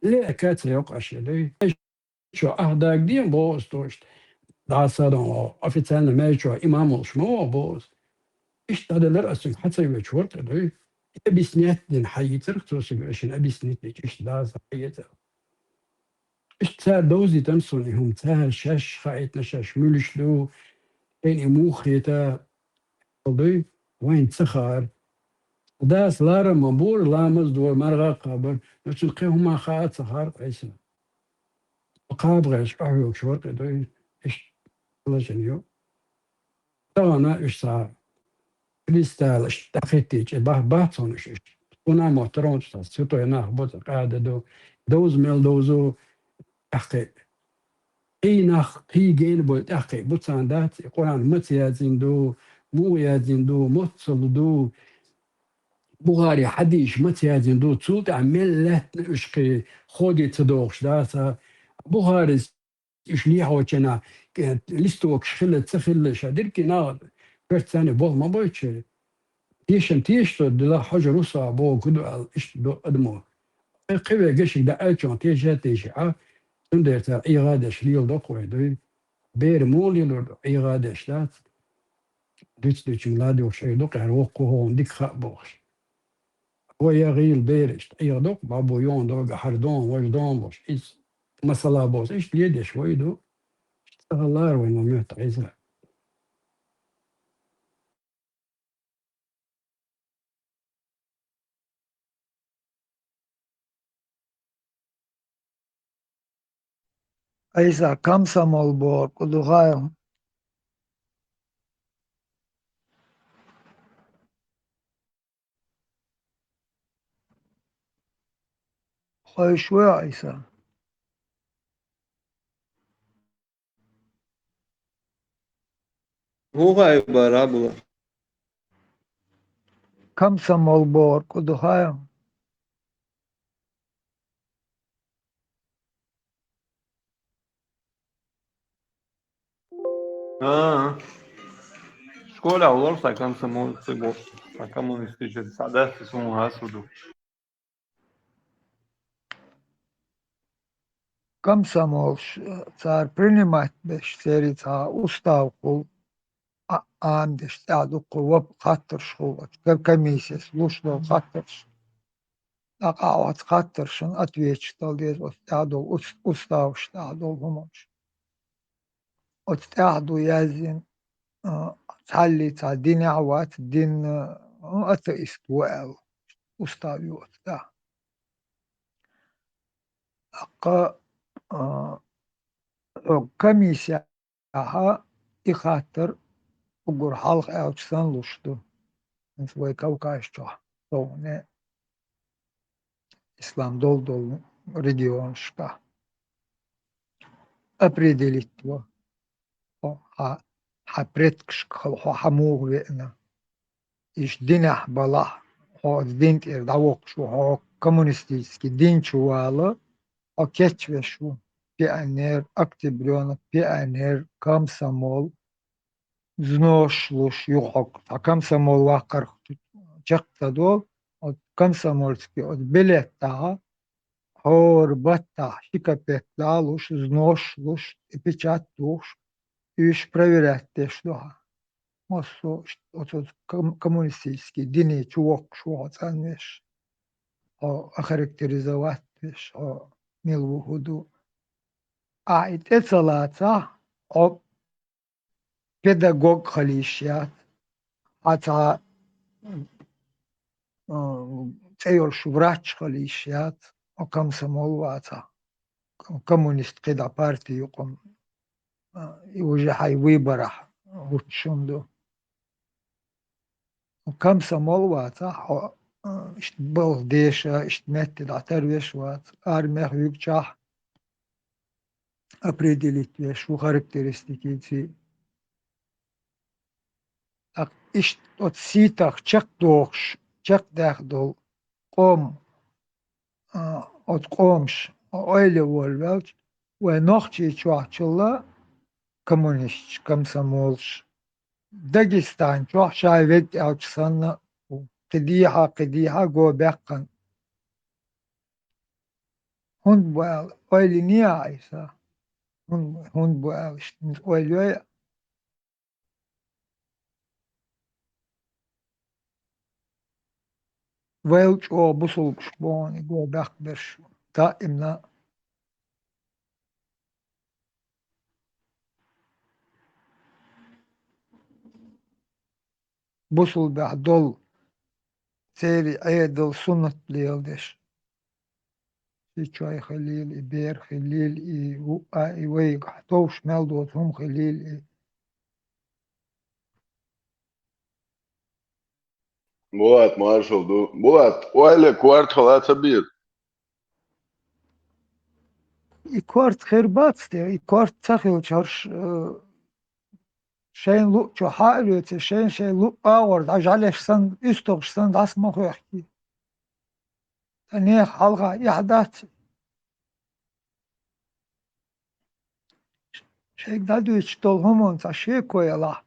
لا كاتل يقعش لي شو أهداك دين بوز توشت دا صادون أفتان ما شو إمام شمو بوز إيش هذا لرأسك حتى يبشورت لي أبي سنيت دين حي تركتوس عشان أبي سنيت ليش إيش دا حيته إيش تار دوزي تمسوني هم تار شاش خايت نشاش ملشلو إني موخيتا قضي وين تسخر داس لارا مبور لامز دور مرغا قابر نتلقيهم ما خاات سخر عيسى قابغش أعيوك شورت لي إيش الله جنيو طبعا إيش صار ليستاش تاخيتيش باتونش كنا محترم سيتو هنا بوت قاعدة دوز ميل دوزو أخي أي نخ هي جين بوت أخي بوتسان دات قرآن مت يازين دو مو يازين دو متصل دو بغاري حديش مت يازين دو تسوت عمل لا إشكي خودي تدوخش داتا بغاري إيش ليها وكنا لستوك شخلت سخلش هديركي نار فرت ثاني بوه ما بويتش تيش دا حاجة روسا بو كدو إيش دو أدمو قوي قشك دا ألشون تيش تندر أي غادش ليل دقوة دوي بير مولي لور أي غادش لات دوتش لادي وشي دق يعني وقو هون ديك خابوش هو يا غيل بيرش أي دق بابو يون دوغ حردون وجدون بوش إيش مسلا بوش إيش ليدي شوي دو الله وين مميت عيزة Isa Kamsomol bor Kulugayo. Khoishwe Isa. هو غايب برابو Kamsomol bor Kulugayo. Škola olursa komsomolci kommunistice sadasi sun hasudu. Kamsomol tsar принимать беш серица уставку андеш таду кулоп хаттершху комиссия слушал хаттерш. Тaqawat хаттершин ответчитал дез таду устав штаду гумош. От таду язин تعلي دين عوات دين أتيست وعل أستاذيوت دا أقا كميسيا ها إخاتر أقول حلق أوتسان لشتو نسوي كوكاش جوه صوني إسلام دول ريجيون شكا أبريدليتوا ها حبرتكش حموه وإنا إيش دينح بلا هو دين دعوق شو هو كومونستيسكي دين شوالا أو كتشوي شو بيانير أكتبريون بيانير كامسامول زنوشلوش يوحك كامسامول واقر جقتا دول كامسامولسكي بلت تاها هور بطا شيكا بيتلالوش زنوشلوش печатуш إيش проверять доха Моссо коммунистический дини чувак шуацанеш охарактеризовать милу худу эцалаца о педагог халишят аца цейор врач халишят о комсомол ваца коммунист кеда партию ком и уже хай выборах учунду комсомол ваца был деша иштметти да тервеш вац армех югчах определить вешу характеристики إيش أتسيتك شق دوخش شق داخل قوم أتقومش أيلي والوالج ونخشي شوحشلا كومونيست كمسمولش داغستان شوح شايفت أوتسانا قديحة جو بقن hund boal öyle niye aysa hund boal işte öyle welch o busulmuş boni go bakmış daimle busul dol سيري عيدل سنة ليلدش في شوي خليل إبير خليل إي وقا إي ويق حتوش مالدوت هم خليل إي Boat, Marshall, Boat, öyle kuart halata bir. إي كورت خربات دي إي كورت تخيل شرش شين لو شو حائلوت شين لو آورد عجالش سن استوغش سن داس مخو يحكي تنيخ حلقة يحدات شيك دادو يشتول همون تشيك كويلا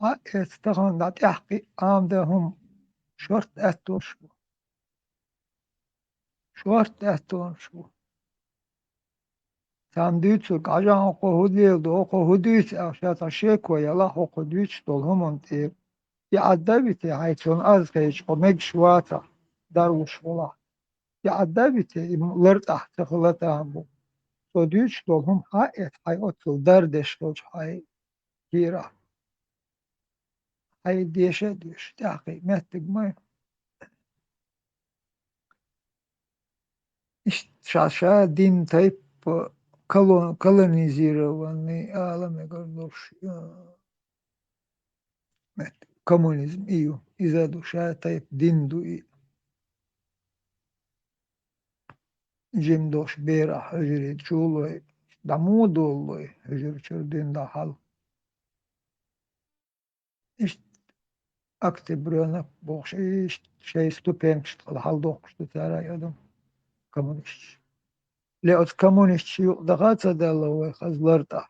ها يستخون دات يحكي آم ده هم شورت أتوش شورت أتوش Tam düçük ajan oku değildi oku düç aşağıda şey koyala oku düç dolhumon diye ya adda biti haytun az geç o meg şuata darvuş ola ya adda biti lar tahta kılata bu so düç dolhum ha et hay otul derdeş dolç hay gira hay deşe düş daqi mettik mi işte şaşa din tayip kolonizirованный алами гордош коммунизм ию иза душа тайп динду и جيمدوش بيرا هجري تشولوي دامودولوي هجري تشردين دا حال إيش أكتبرنا بوخش إيش شيء ستوبينش الحال دوخش تتارا يدم كومونيست لأوت كومونيست شيو دغاتا دالوي خزلرتا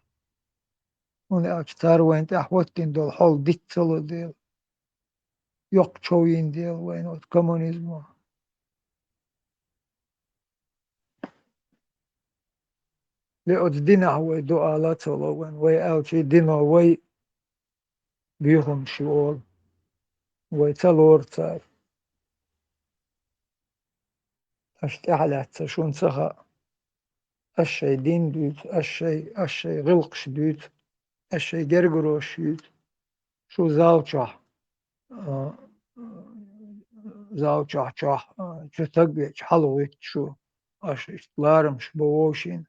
وني أكتار وين تحوتين دول حول ديتسلو ديل يوق تشوين ديل وين أوت كومونيزمو لأوت دينا هو دو آلاتولو وين وي أوتشي دينا وي بيهم شوول ويتلورتا أشتعلت شون سخا الشي دين دوت الشي غلقش دوت الشي جرجروش دوت شو زاوچح زاوچح چح شو تقبيش حلويت شو أش لارمش بووشين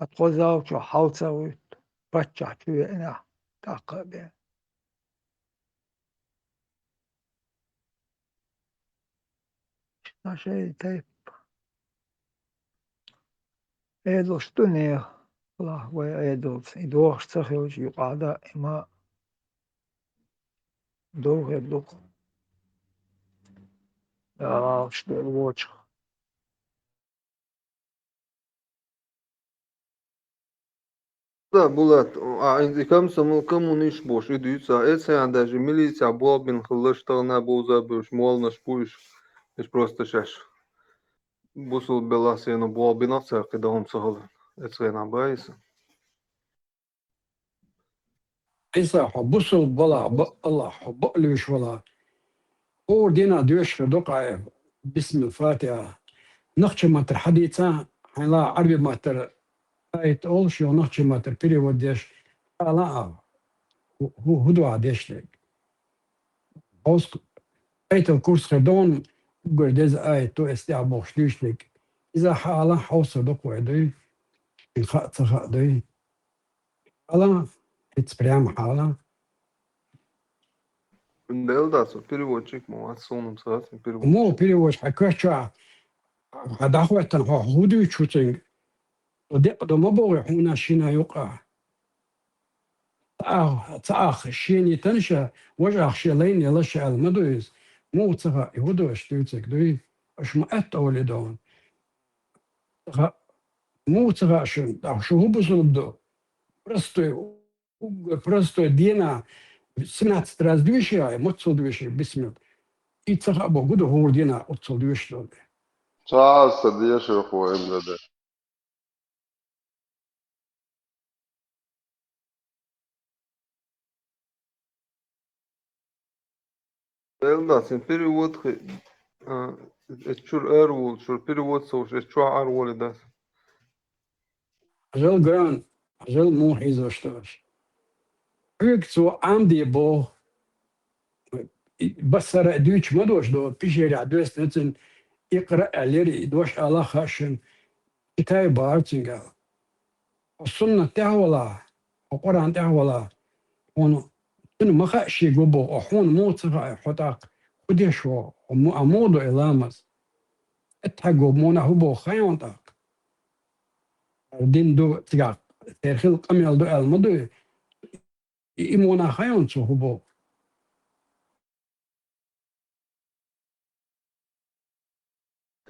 أتقو زاوچح حلسويت بچح شو يأنا تقبين شيء تيب إيدوش دنيا الله وإيدوش إدوش تخيوش يقعد إما دوغ يدوغ شو الوجه Da, Bulat, indikam samul komunish bosh i dyca, e se janë dashi milicja bobin khllështëna boza bësh mollna shpush, është просто шаш. Busul belasi no bobin atsa qidahum sahal. Etsena baysa. إيسا حبوسو بلا الله حب ليش ولا هو دينا دوش دقع باسم الفاتحة نخش ماتر حديثا حلا عربي ماتر آيت أول شيء نخش ماتر بيري وديش لا هو هدو عديش لك أوس آيت الكورس خدون قردز آيت تو استعبوش ليش لك إذا حالا حوصة دقوع دي الخاء تخاء دي حالا اتسبريام حالا Delda so переводчик, му атсунum саатин مو переводчик. بيري وش حكوشا هداخوة هو هدو تشوتين ودق ما بوي حونا شينا يقع تاخ شيني تنشا وجه شيلين يلش على المدويز مو تغا يهودو اشتوتك دوي اش ما اتولي دون مو تغا شو هو بزلدو просто دينا سمعت ستراز دويشي متصل دويشي بسمت и تغا بوغدو هو دينا اتصل دويش Sağ diye şey koyayım dedi. Elda sen перевод şur erwol şur перевод soş şu erwol das. Ажал гран, ажал му хизошташ. Öykü amdi bu بسر دوش مدوش دو بيشير عدوس نتن يقرأ ليري دوش الله خاشن كتاب بارتنجا السنة تهولا القرآن تهولا هون تن مخاشي جبو أحون موتها حتى قديشو أمودو إلامس اتحقو مونا هبو خيون تاك دين دو تيغا تاريخ قميل دو المدو إيمونا خيون سو هبو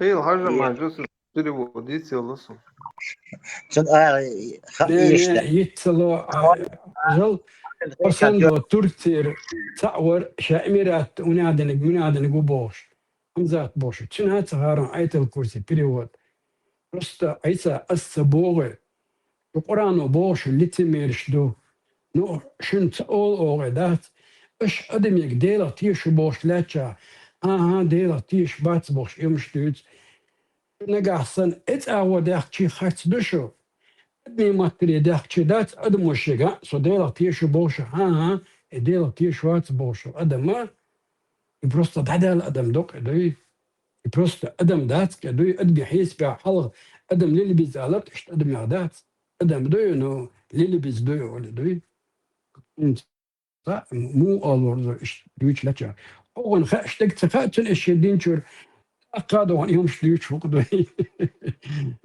Hey haja majus перевод дите лосо. Sen دين işte. يتسلو أجل وصندو ترتير تصور شاميرات ونادن قبوش همزات بوش تشنها تغارن آية الكرسي بريود رستا عيسى السبوغي القرآن بوش اللي تميرش دو نو شن تقول أوغي دات اش أدم يك ديلا تيش بوش لاتشا ديلا تيش باتس بوش يمشتوت نقاحسن اتعوى داخل شي خاتس بشو ادني ما تري داخل شي دات أدم وشيغا سو ديلا تيش بوش ديلا تيش واتس بوش أدم ما просто دعدا الأدم دوك دوي просто أدم دات كدوي أدبي حيس بها حلغ أدم للي بيزالت اشت أدم يغدات أدم دوي نو للي بيزدوي ولا دوي انت مو أولور اش دويش لاتشا أوغن اشتقت خاتن اش يدين شور أقادوا عن يوم شليوش فوق دوي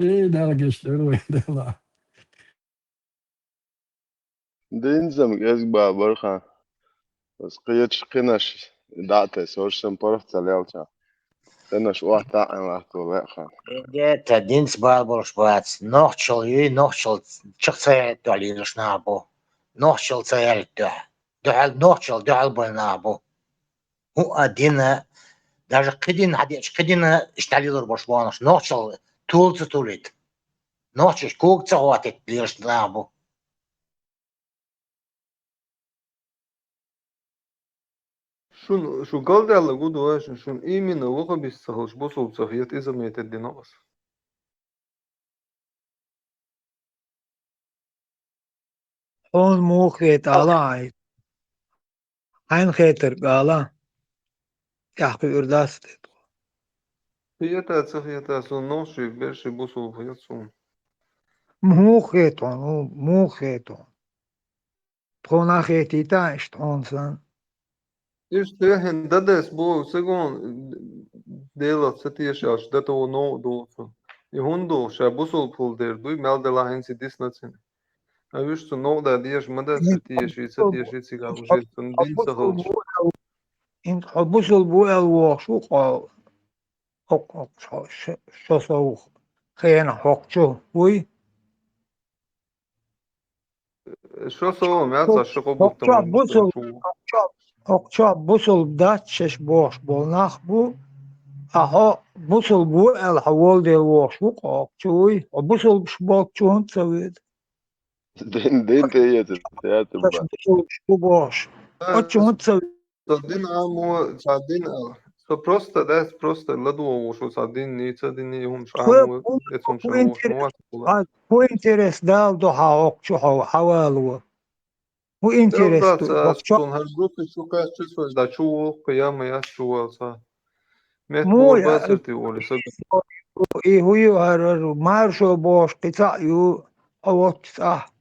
إيه دالك دوي دالا Dinzem gezba barxa. Sqiyach qinash da'te sorsan porft salelcha. Qinash wahta an wahto leqa. Inge tedins balboş bats. Nohçul çıksa doliş nabu. Nohçul sayar dö. Döhal nohçul döhal bu nabu. Hu adina даже кидин hadis kidina iştaliyor boş boğanış. Nohçul tulcu tulit. Nohçul kuk çawatet liş nabu. Şu galdalı gudu aşın şun imini oğa bis sahış bosol sahiyet izamiyet eddinas. حون مو خيط على عين خيتر قالا يحكي إرداس Hiyata son noşi berşi bosol hayat son. مو خيطون مو خيطون تخونا خيتي تاش تخون İşte hen dades bu segon dela setiešās dato no dolsu. I hundo šā bosol pul der duy meldela hen si disnacin. A viš su no da dieš madas setieši cigā užiet un din sahalš. انت حبوس البوء الوخ شو قال حق شو صوخ خينا حق شو وي Šo savu mēcā šako buktam حق un بوسل šo. حق بوسل بدات شش بوش بولناخ بو اهو بوسل بو الحوال ديال وخ شو قال شوي بوسل بش بوك شو انت سويت Din teyet teatim باش ba. بوسل شو بوش شو انت سويت Din amo sadin so prosta das prosta ladovo šo sadin nica din hum šamo ecum šamo šamo atpula. هو انترست دال دو حق شو حوالو هو Del da انترست sa بوك son har grupi šo kā čisvai da čuvo, ka jama jas čuvo sa. Met مو bor basirti oli sa. إيه هو هرر مارشو بوش قطع يو أوت صح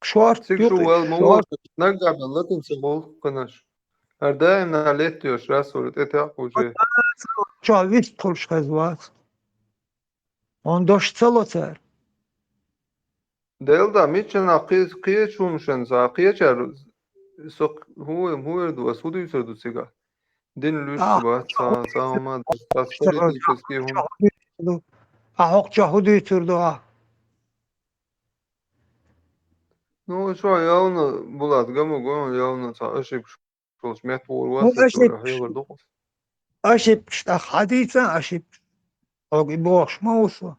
شورت Cik šo يوقي vēl mūs شورت nagāda latin sa bol kanaš. Ar daim na lietioš rasorit et jākuži. شو عويت تخلش خزوات on doš celocer Del da mičana qiečumšan sa qiečar so huir du asudīsar du cigā. Din lyš آه va sa ma tas politiski hum. أحق جهودي تردو Nu, šo jauna bulāt gamu jauna sa ašīp šos met bor مو vasat أشي jo hevar dos. أشبشتا حديثا أشب أوكي بوش موسو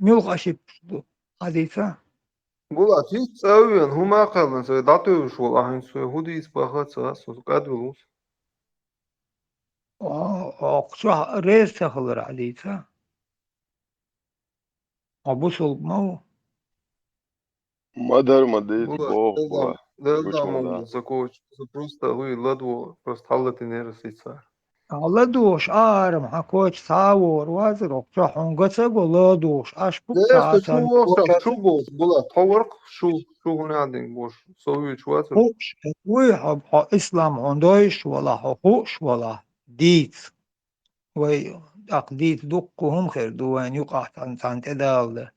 ميلخ أشبشتو حديثا Bulat, hiç seviyorsun. Huma kaldın. Sen datıyormuş ol. Ahın suyu. Hudi ispahat sığas. Kadvulus. أقصى ريس تخلر عليتا أبوصل مو Мадер мадит Bulat, бог Deldam. була. Deldam Гучмада. oldu. Zakoç. Просто huy ладво. Просто халлат инерс ица. الله دوش آرم حكوش ثاور وازر أقصى حنقصة ولا دوش أشبك Neyse şu ساعة olsa şu boz. Bulat. Tavark şu hunadin boş. Soğuyu çuvatır. خوش ويحب إسلام عندوش ولا حقوش ولا ديت وي أقديت دقهم خير دوان يقع تان تدال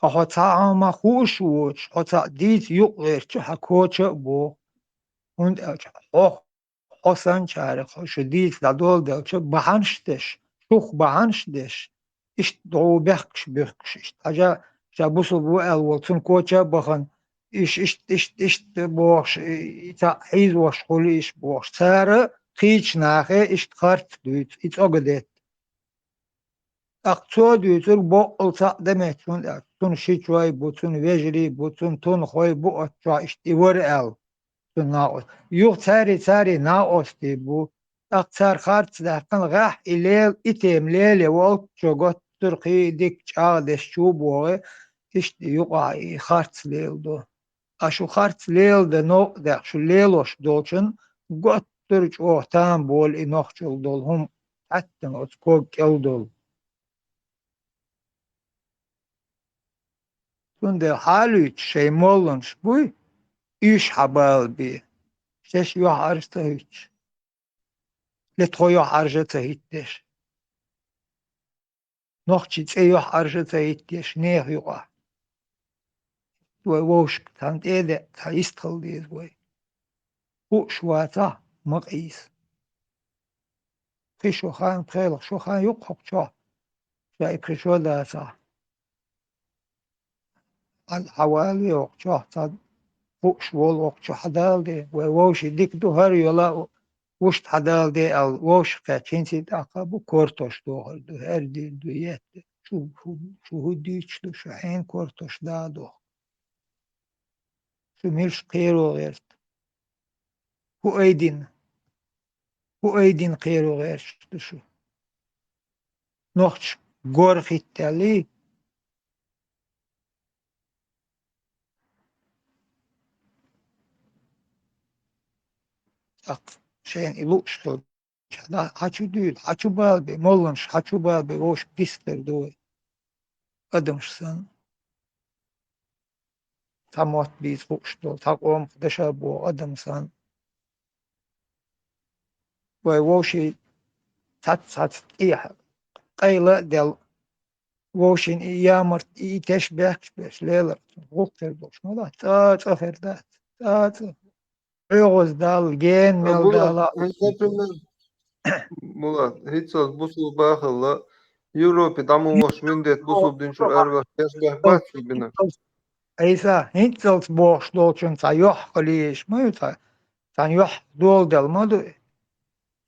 أحطا ما خوش وش حطا ديت يقغير حكوش بو und auch حسن شارع خوش ديت لدول دل شو بحنشتش شوخ بحنشتش إش دو بخش إش حاجة جابوسو بو الولتون كوشا بخن إش بوش إتا حيز وش خولي إش بوش سارة خيش ناخي إش تخارت دويت إتس أقدت أقصو دويتر بو ألتا دمت تون شيشوي بوتون ويجري بوتون تون خوي بو أتشا إش تيور naos. Yok tari naos bu. Aktar kart dahkan gah ilel itemlele wol çogot Türkiye dik çağdeş çubuğu işte yok ay kart leldo. Aşu kart lelde no da şu leloş dolçun got Türk ohtan bol inohçul dolhum hatta ot kok eldol. Tunde halü şey mollunç bu iş habal bir. Şeş yo harsta hiç. لتويو حرجة هيتش نوخشي تسيو حرجة هيتش نيه يقع ووش تانت إيدا تايستخل ديز وي هو شواتا مقيس في شوخان تخيلق شوخان يقحق شو شاي كريشو داتا الحوالي وقشو تاد فوق شوال وقشو حدال دي ووش ديك دو هر يلا وش حدال دي أو وش كاتشينسي تاقابو كورتوش دو هر دو هر دي دويات شو هديش دو شو حين كورتوش دادو شو ميلش قيرو غيرت هو أيدين قيرو غيرش دو شو نوخش غورخي التالي أق شين إلوش خل حاچو ديل حاچو بالبي مولنش حاچو بالبي وش بيستر دوي أدمش سن تموت بيز وش دول تقوم دشابو أدم سن ووشي تات إيه قيلة دل ووشين إيامرت إيتش بيش ليلر غوكتر دوش مالا تات أفردات تات عوز دال جين ميل Bulat. دالا Bulat. Hiç söz bu su bakılla. Европе там у вас миндет bu su dinçur erva. Yaşbah bat şu bina. إيسا هنتلت بوش دولشن تا يوح قليش ما يتا تا يوح دول دل ما دو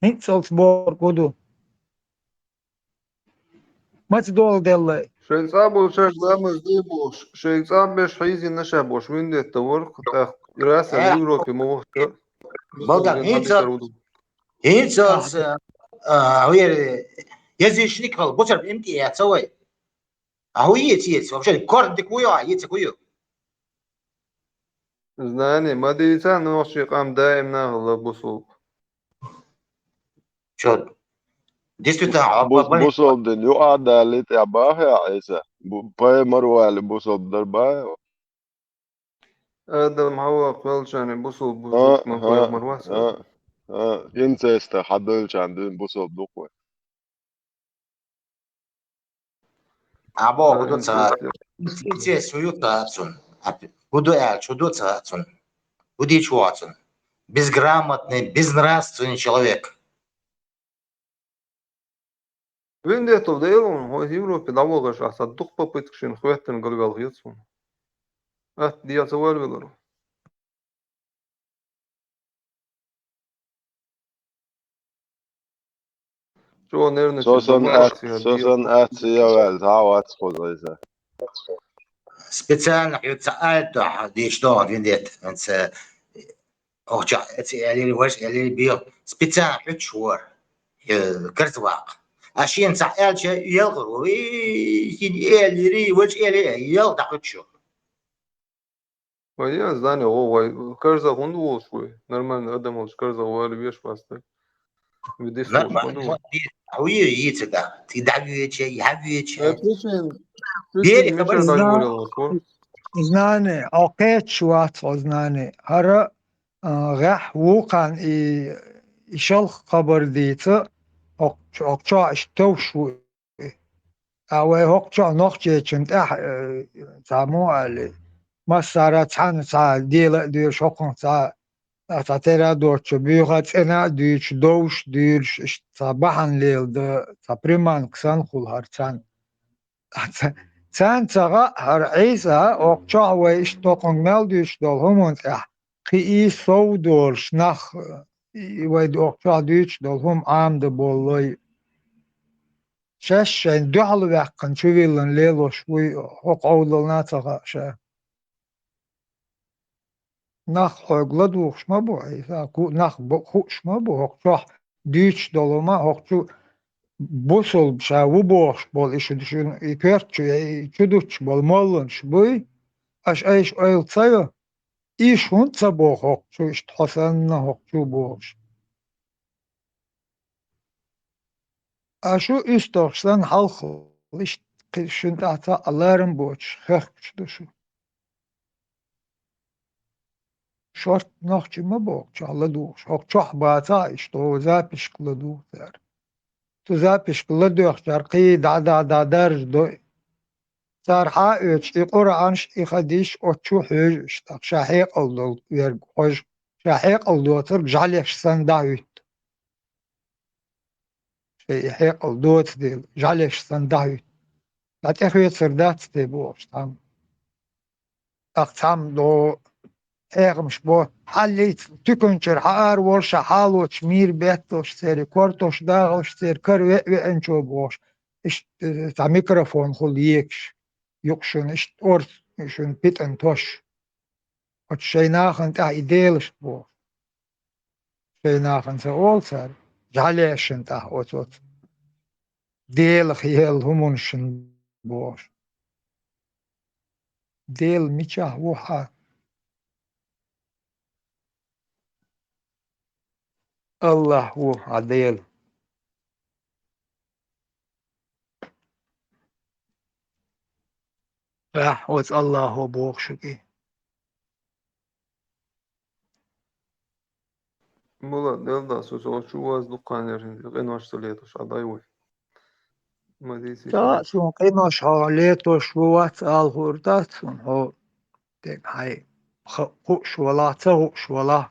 هنتلت بور قدو ما تدول دل Şeytan bu şartlarımız değil boş. Şeytan beş hayzi neşe boş. Mindet tavır kıtak. İrasel Европе mu vakti. Bu su Болгар din hadikar udu. هينسلز هو يزيشنيك هال بوتر امتى يا تسوي هو يتيت вообще كورد كويو يتكويو Знание. Мадица ноши кам даим нахла bu su. شو действительно Busol den jo adalit ya bahya isa. Bu pay marwali busol darbaya. Adam hava kvelşani bu su bu Ha duş man ha koyak marvasa. ha ha. İnseste hadıl çandın busol dukwe. abo gudu sa İnseste. инте свою тацун gudu el чуду тацун guди чуацун безграмотный безнравственный человек Миндетов değil onun. O Европе davulgaş asa duk papıtkışın hüvetten gılgal gıyatsun. Diya seval velir. Şu nerede Sosan babasya diye. etsiyel davat kolaysa. Специально يتسأل ديش دين ديت انت اوجع اللي وش اللي بيو سبيتال حد شهور كرت واق عشان سأل شيء يلغو اللي ري وش اللي يلغو حد شهور Я знаю, кажется, он волшебный. Нормально, адам он кажется, он вещь просто. Видишь, نورمال волшебный. هوية يتدا تدعي شيء يحبي شيء Причин, بيري خبر меча так говорил, волшебный. Знание, окей, шват, знание. Ара غح وقعن إشال خبر ديتا أقطع إشتوشو أو أقطع نقطة كنت تعمو على ما صارت عن تاع دير شوكون تاع ترى دور تبيغات أنا ديش دوش دير صباحا ليل تا بريمان كسان خل هرتان تان تغا هرعيسا أقطع ويش توقن مال ديش دول همون قي سو دورش نخ ويد أقطع ديش دول هم عام دبولي شش دحل وقن شويلن ليلوش وي أقعودلنا تغا شا نخ حقلد وخش ما بو عيسا نخ بخش ما بو أقطع ديش دولما أقطع بوصل بشا وبوش بول إيش دشون يكرت يشدوش بول مولنش بوي أش أيش أيل تايو إيش هون تبوخ شو إيش تحسن هوك شو بوش أشو إستوكسن حلخ إيش قشن تحت ألارم بوش خخ شو شورت نخش ما بوك شالا دوش هوك شح باتا إيش تو زابش كلا دار تو زابش كلا دوخ شرقي دا درج دو صار حائج القرآنش إخديش أتشو حيج شاحيق الدول يرجوج شاحيق الدول ترجع ليش سنداويت شاحيق الدول ديل جعليش سنداويت لا تخوي سردات تبوش تام أقسام دو مش بو حليت تكنشر حار ورش حالو تشمير بيتوش سيري كورتوش داغوش سير كروي وإنشو بوش إش تا ميكروفون خليكش يقشن إش أورت إشن بيت انتوش وت شيناخن تا إيديلش بو شيناخن سأول سار جعليشن تا وت ديل خيال همونشن بوش ديل ميشا وحا الله هو عديل راح وت الله هو بوخ شكي Была, да, слушай, вот что у вас дукан ярин, энош лето, шадай вы. Мадиси تا шо. سون قيمش حاليتو شوات الهوردات سون هو ديك هاي خوش ولا تهوش ولا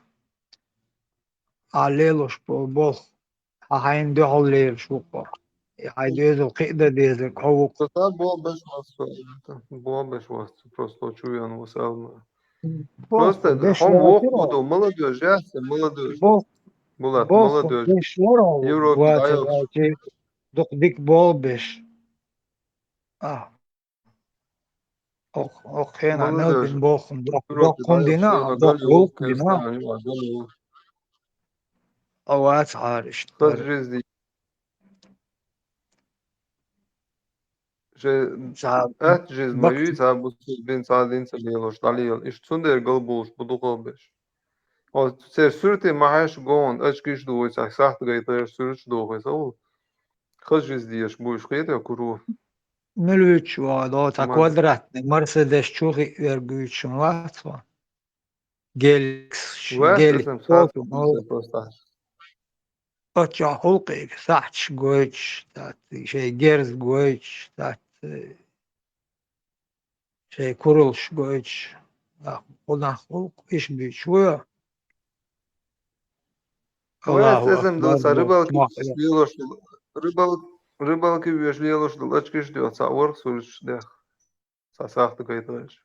عليلوش بوخ هاين دو هوليل شوكو هاي ديزل قيدة ديزل كوك Просто было без вас, было без вас, просто чую, он высал. بوخ Просто ديش он вок واترو буду, молодежь, ясно, молодежь. بوخ Булат, بوخ молодежь. ديش ورو Европе واتر даешь, هاي دوك ديك بولبش اوخ هنا молодежь. نلبن بوخم دوك Европе даешь, كوندينا я دوك галю, غلقنا Кыргызстан, я галю. اوات عارش Ход жизни. Же, жизнь بكت мою, bu bin sadin saliyosh, daliyol. İş tsunder galbuş, budu galbeş. O ser sürte maaş gon, açkış doğuysa, saht gaytar sürüş doğuysa o. Ход жизни еш, bu iş kıyıda kuru. ملوش وادو تا Mad. كوادرات مرسيدس شوخي يرجوش واتوا Vas جيلك esam saat فوتو kıbrısa prosta. اتشا حلقي ساعتش جويتش تات شي جيرز جويتش تات شي كورلش جويتش قلنا خلق ايش بيشوية Vas الله esam اكبر dosa بو rıbalki ما liyosh, rıbalki viyosh liyosh dıl açkış diyor. Sa ork sürüş de. Sa saht gaytar.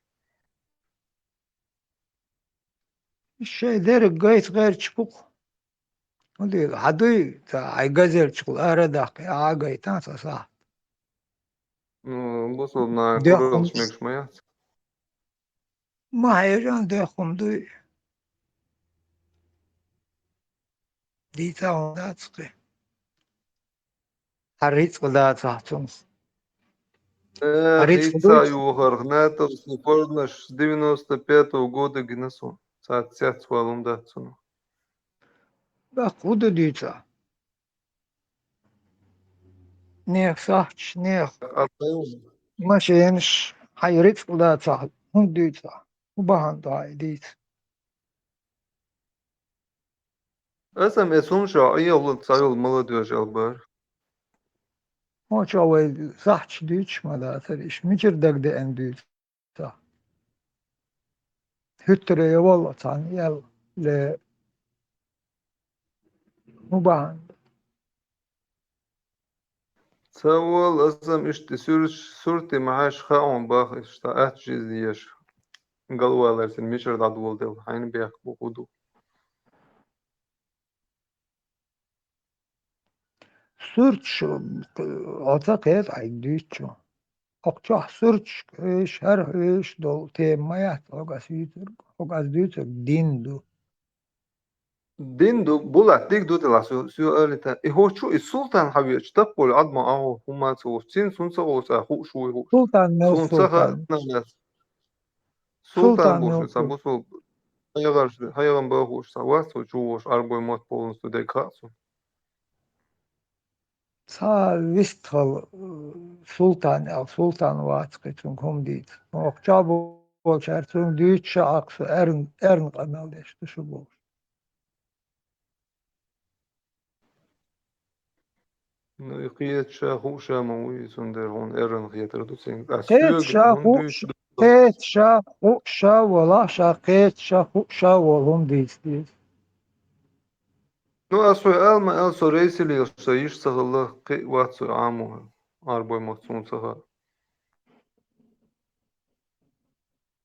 الشي دير جايت غير تشبوك ودي حدوي تا أي جزر شغل أرداق أعجي تانسا صح بصوا na ده kurals خمس mėgšmais. ما هيجان ده خمدوي دي تاون داتسقي حريت قدا تحتونس حريت Рейца قدوش Юхаргнетов, Снепорнаш, 95-го года Гинесу. Цят свалом датсуну. بقود ديتا نيخ صحش نيخ Атайун. ماشينش حيريت قدا تحت هم ديتا وبهان داي ديت Esam esunša ielu cajul молодежь albar. ما شاوي صحش ديتش ما دا تريش ميجر دق دي ان ديتا هتري والله تاني يلا ل وبهان Цавал esam işte sürti maaş xaun bak işte atçiz diyeş. Galvalarsin mişer da duval aynı bir bu kudu. سورتش أعتقد عيديتشو أقطع سورتش إيش هر إيش دول تيمايات أوغاس يتر أوغاس ديتر ديندو Dindu bulat dik dutela su öyle e hoçu sultan havi çtapol adma aho huma su sin sunsa osa hu şu hu سلطان نو sunsa ha سلطان nas sultan سلطان boş نو sa bu su hayagan ba hoş sa was su chu arboy mot polun su de kasu سا ويستخل سلطان أو سلطان واتقتون كم ديت أقطع بول شارتون ديتش أقصى أرن قنال ديش تشبوش no qiyet sha hu sha mawi sunder hon eran qiyet du sin قيت asug شا hon خوش du قيت شا خوشا ولا شا قيت شا خوشا ولهم ديت no asu alma also reisili sa ish sagalla qi watsu amu arboy mot sunsa ha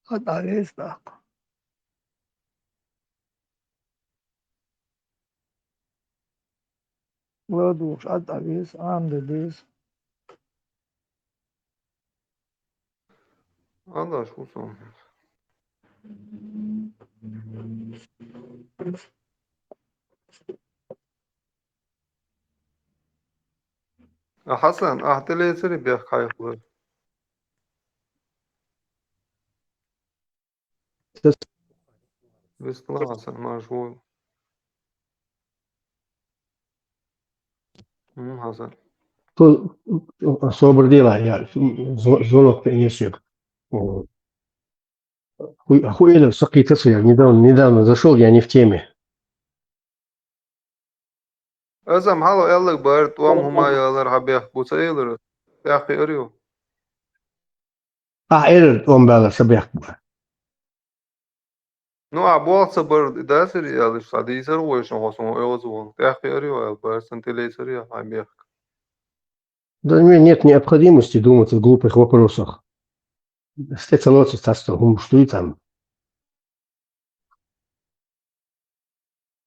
قد عليه داق ولدوش قد عليه عام ديس Allah şu son Hasan ahtele seri bir kayıklı Весла Hasan majvul Hasan То особое дело, я звонок принесу. Охуели, сакитасы, я недавно зашел, я не в теме. Özüm halo ellik bar tuam humayalar habiyah bu sayılır. Yahi arıyor. Он был собак. No abol sabır da seri alış sadi ser o işin olsun o yazı. Yahi arıyor bar sen tele seri habiyah. Да у меня нет необходимости думать о глупых вопросах. Стеца лоци стаста гумштуй там.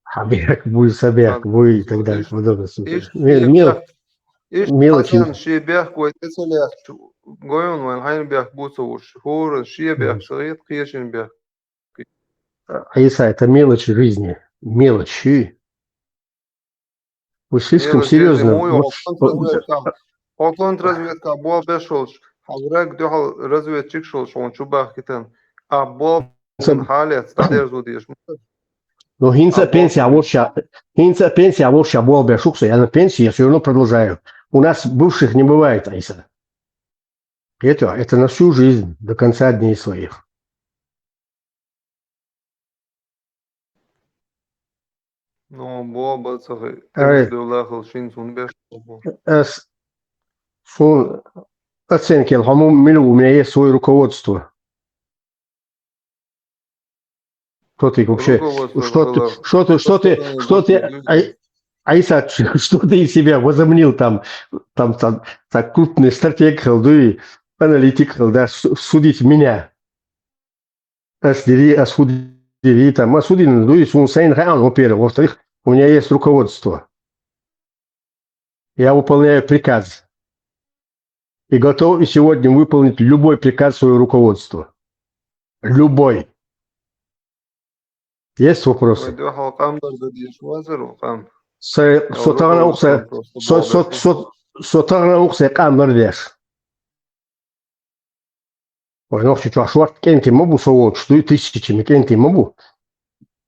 Хабек, буй собак, буй и так далее. Подобное. Мелочи. Hasan şibiyah koyte seliyah goyun var hayır biyah bu soğuş. Hor şibiyah şayet kıyışın biyah. Аиса, это мелочи жизни. Мелочи. Вы слишком серьезно. Oklahoma разведка bu beş olmuş. Hazrak doğal разведчик olmuş. On şu bakıtan. Bu halet stader zodiş. Но пенсия вообще была бы шукса, я на пенсии, я все равно продолжаю. У нас бывших не бывает, Аиса. Это на всю жизнь, до конца дней своих. No, bu bazı temizliyorlar şin sun beş. Оценки, у меня есть свое руководство. Что ты вообще, что ты, Аиса, что ты из себя возомнил там так крупный стратег, да, аналитик, да, судить меня. Осудить, там, осудить, ну, и Сун Сайн Хан, во-первых. Во-вторых, У меня есть руководство. Я выполняю приказ. И готов и сегодня выполнить любой приказ своего руководства. Любой. Есть вопросы? Войду халкам да диш вазеру хам. Сотарна ухсе камер деш. Возможно, что шварт кенти мобу совод, что и тысячами кенти мобу.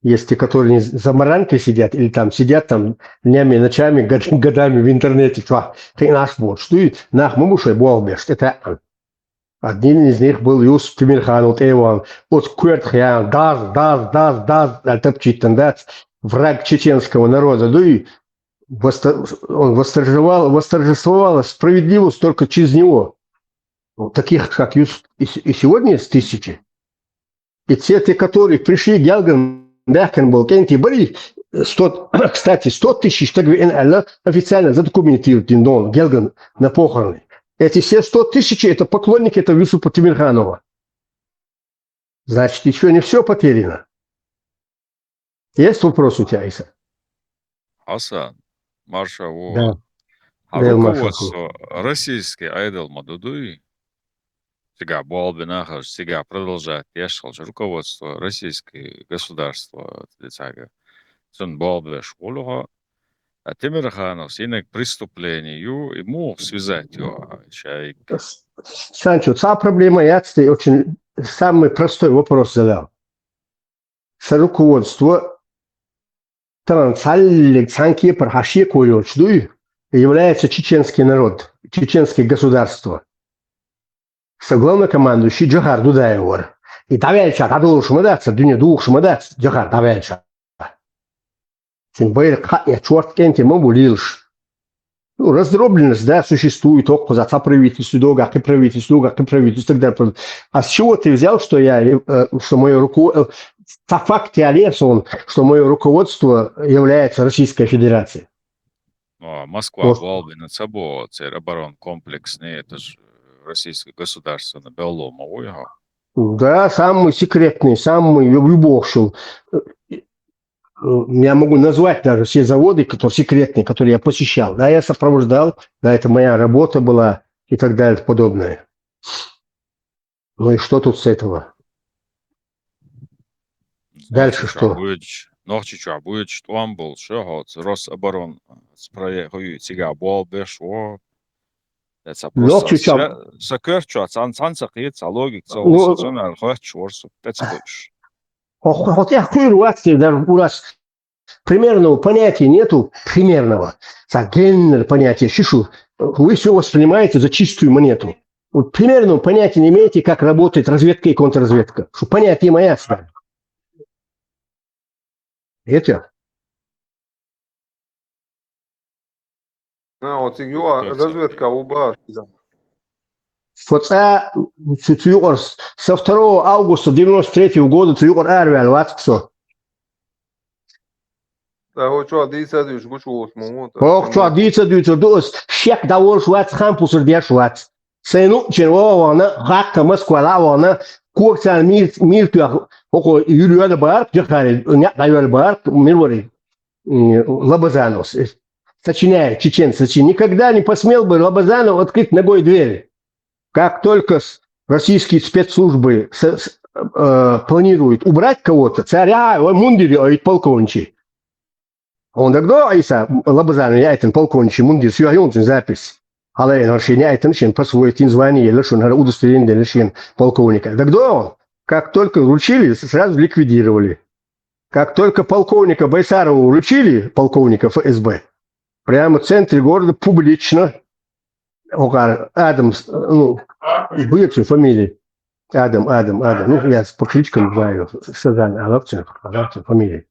Есть те, которые за маранкой сидят, или там сидят там днями, ночами, годами в интернете, что ты наш вот, что и нах мобу шей болбеш, это один из них был Юсуф Тимирхан, вот Эван, вот Куэртхян, даз, альтапчиттандат, враг чеченского народа, да и он восторжествовала справедливость только через него. Вот таких, как Юсуф, и сегодня есть тысячи. И те, которые пришли, Гелган, Бяхкен был, Кенти, были 100, кстати, 100 тысяч, так официально задокументирован Гелган на похороны. Эти все 100 тысяч – это поклонники этого Юсупа Тимирханова. Значит, еще не все потеряно. Есть вопрос у тебя, Иса? Асан, Марша, Да. а руководство российский айдол Мадудуи, сега Болбинахаш, сега продолжает яшкалж руководство российское государство, сон Болбе школуга, а Тимирханов синек преступлению и мог связать его. Санчо, та проблема, я тебе очень самый простой вопрос задал. Руководство Санкие Пархаши Куйочдуй является чеченский народ, чеченское государство. Главнокомандующий Джохар Дудаевор. И давельча, та должен мадаться, дюня должен мадаться, Джохар давельча. Тем более, я черт кенте могу лишь. Ну, раздробленность, да, существует около за правительство, долго, как правительство, и так далее. А с чего ты взял, что что мое руководство, по факту Олесон, что мое руководство является Российской Федерацией? Москва, Волга, над собой, оборонкомплекс, это же российское государство на Беломову. Да, самый секретный, самый любовший. Я могу назвать даже все заводы, которые секретные, которые я посещал. Да, я сопровождал, да, это моя работа была и так далее, подобное. Ну и что тут с этого? Дальше что? Ночью будет, что он был, что Рособорон спроектует себя Болбешо. Это просто сокерчу, сансакит, логик, социальный хватчорс, это больше. Хотя хуйруации даже у нас примерного понятия нету, примерного. Генеральное понятие, шишу. Вы все воспринимаете за чистую монету. Вот примерного понятия не имеете, как работает разведка и контрразведка. Что понятие моя стали. Это? Вот разведка уба. Вот со 2 августа 93 года Цюгор Арвел, вот все. Да, что, дийся дюш, гушу осму. Ох, что, дийся дюш, шек давор швац, хампусер дер швац. Сыну, червона, хакка, Москва, курсан мир, около Юрия Барк, Джахари, Юрия Барк, Мирвори, Лабазанов. Сочиняет, чеченцы, никогда не посмел бы Лабазанов открыть ногой двери. Как только российские спецслужбы планируют убрать кого-то, царя, мундире, а ведь полковничий. Он тогда, Иса, Лабазан, я это полковничий мундир, съемочная запись. Але нарушение, это начинает просвоить звание, лишен удостоверение, лишен полковника. Тогда он, как только вручили, сразу ликвидировали. Как только полковника Байсарова вручили, полковника ФСБ, прямо в центре города публично, Адамс, ну, бывшая фамилия. Адам. Ну, я по кличкам знаю. Сазан, Алапцин, фамилия.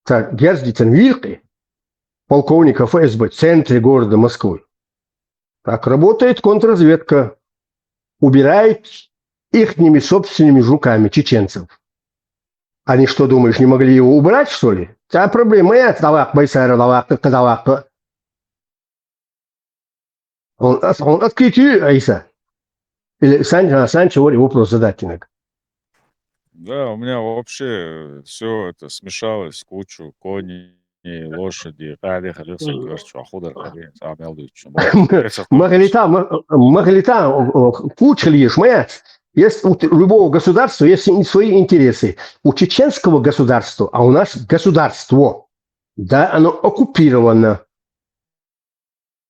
Так, Герздитен Вилки, полковника ФСБ в центре города Москвы. Так работает контрразведка. Убирает ихними собственными жуками чеченцев. Они что, думаешь, не могли его убрать, что ли? Та проблема, я Тавак, Байсара, Тавак. Он открытый, Айса. Или Санчо, вопрос задать иногда. Да, у меня вообще все это смешалось в кучу. Кони, лошади, قاعد يخلص الكرش وخضر خليه عمل لي Магалита, куча лишь, моя. Есть у любого государства есть свои интересы. У чеченского государства, а у нас государство, да, оно оккупировано.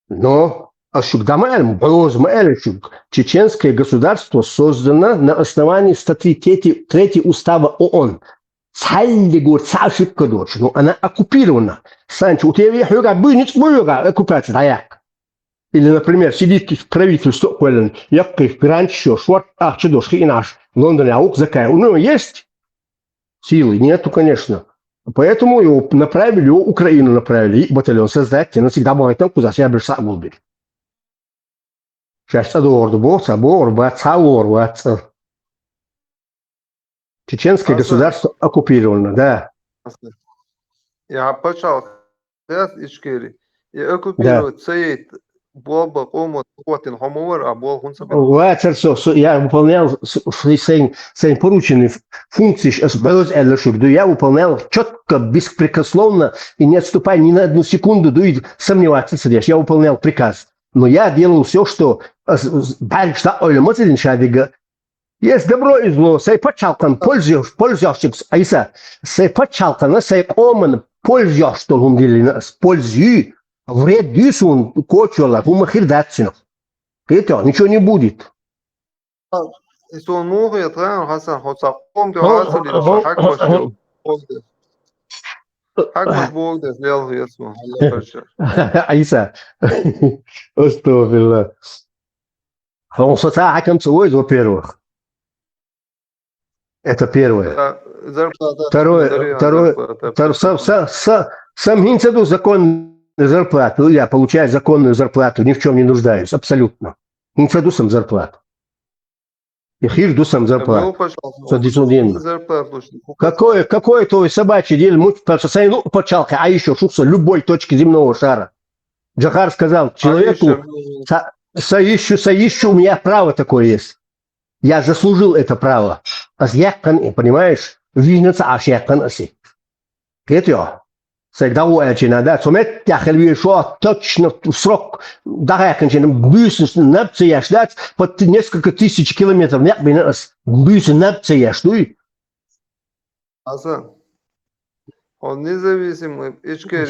Но чеченское государство создано на основании статьи 3 Устава ООН. Но она оккупирована. Санчо, у тебя будет оккупация. Или, например, сидит правительство Стокгольм, яких раньше, шварт, чедошки и наш, в Лондоне, аук закай. У него есть силы? Нету, конечно. Поэтому его направили, его Украину направили, и батальон создать, и навсегда будет там, куда себя бежать будет. Сейчас адорду, баца. Чеченское государство оккупировано, да. Я почал ишкери. Я Да. оккупирую цейт Боба, Комо, Котин, Хомовар, а Бол Хунсаб. Я выполнял свои порученные функции, я выполнял четко, беспрекословно и не отступая ни на одну секунду, да и сомневаться сидишь. Я выполнял приказ. Но я делал все, что есть добро и зло, сей почалкан пользуешься, Айса, сей почалкан, сей омен пользуешься, что он делает, пользуй. Вред дюсун кочула, умахирдатсину. Это ничего не будет. Если он много, я тренер Хасан, хотя помню, Хасан или Хак Башил. Хак Баш Бог, да, сделал весну. Айса. Остовилла. Он соца хакам свой, во-первых. Это первое. Второе. Сам Гинцеду закон зарплату. Я получаю законную зарплату, ни в чем не нуждаюсь. Абсолютно. Гинцеду сам зарплату. И хижду сам зарплату. Какое твое собачье дело? Почалка, а еще шукса любой точки земного шара. Джахар сказал человеку, соищу, у меня право такое есть. Я заслужил это право. Понимаешь? Винется аж якан аси. Это всегда уэчина, да, сумет тяхелви шо точно в срок, да, яканчина, бюсен напция ждать под несколько тысяч километров, не бинас, бюсен напция ждуй. Асан, он независимый, ичкерин,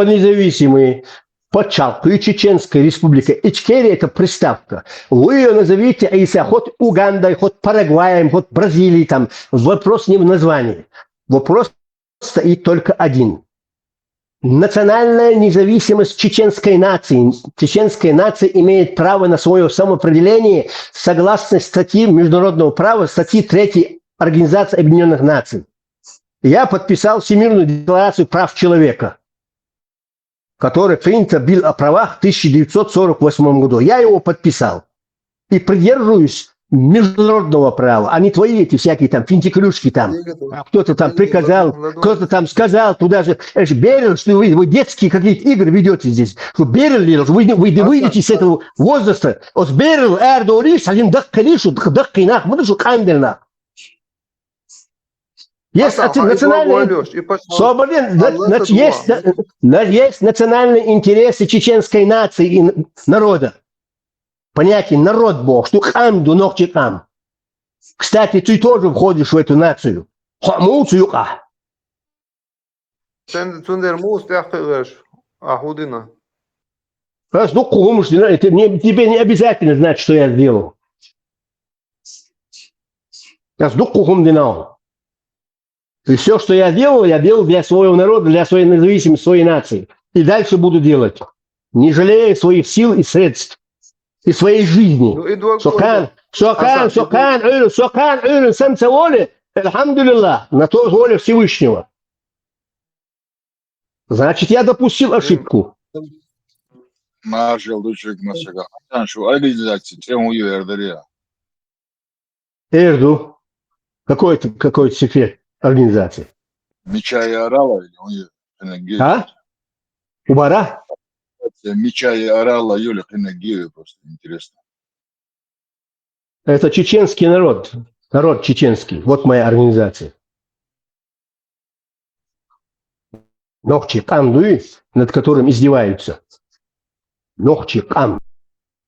независимый. Почалку и Чеченская республика. Ичкерия – это приставка. Вы ее назовите, если хоть Угандой, хоть Парагваем, хоть Бразилией, там, вопрос не в названии. Вопрос стоит только один. Национальная независимость чеченской нации. Чеченская нация имеет право на свое самоопределение согласно статье международного права, статьи 3 Организации Объединенных Наций. Я подписал Всемирную декларацию прав человека, который принят был о правах в 1948 году. Я его подписал. И придерживаюсь международного права, а не твои эти всякие там финтиклюшки там. Кто-то там приказал, кто-то там сказал, туда же. Берил, что вы детские какие-то игры ведете здесь. Что берил, вы выйдете с этого возраста. Ос берил, эрдорис, один даккалишу, даккинах, мы даже кандельнах. Есть национальные, есть национальные интересы чеченской нации и народа. Понятие народ Бог, что хамду ногчикам. Кстати, ты тоже входишь в эту нацию. Хамуцуюка. Тебе не обязательно знать, что я сделал. Я И все, что я делал для своего народа, для своей независимости, своей нации. И дальше буду делать, не жалея своих сил и средств, и своей жизни. Альхамдулилlah, на то воля Всевышнего. Значит, я допустил ошибку. Эрду. Какой секрет организации? Меча и орала или А? Убара? Меча и орала Юля Хенегиеве, просто интересно. Это чеченский народ. Народ чеченский. Вот моя организация. Нохчикан, над которым издеваются. Нохчикан.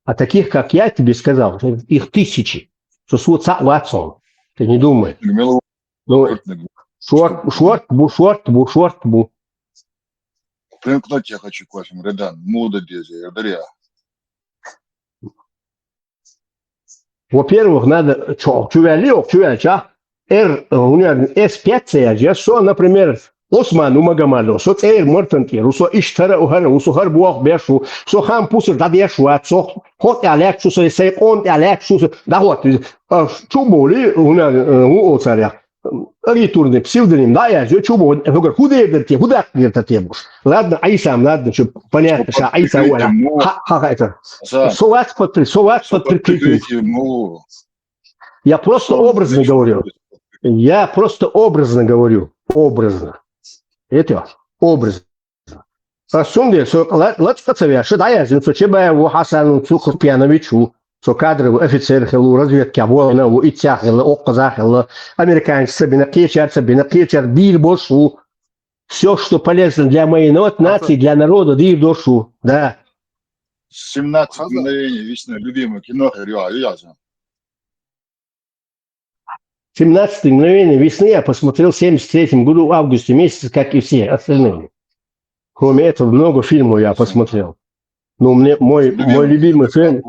А таких, как я тебе сказал, их тысячи. Ты не думай. Ну, шорт бу. Примкнуть я хочу к вашим рядам. Молодец, я. Во-первых, надо... С5, например, Осман Умагамаду, со Мортанкир, со Иштара Ухара, со Харбуах Бешу, со Хам Пусер Дадешуат, со Хот Алексу, со Сейкон Алексу, да вот, Чуболи, у царя. Ритурный псевдоним, да, я чубо, я говорю, куда где-то тему. Ладно, Айсам, ладно, чтобы понятно, что Айса Уэла. Это. Соват под прикрытием. Я просто образно говорю. Образно. Это образно. Сунде, латскацавя, шедая, Чебаеву, Хасану, Цукурпьяновичу, кадровый офицер, разведки, воина, итях, оказах, американцы, Сабина, бирбошу. Все, что полезно для моей нации, для народа, дирдошу, да. 17 мгновений весны, любимое кино, я 17 мгновений весны я посмотрел в 73 году в августе месяце, как и все остальные. Кроме этого, много фильмов я посмотрел. Но мне мой любимый фильм...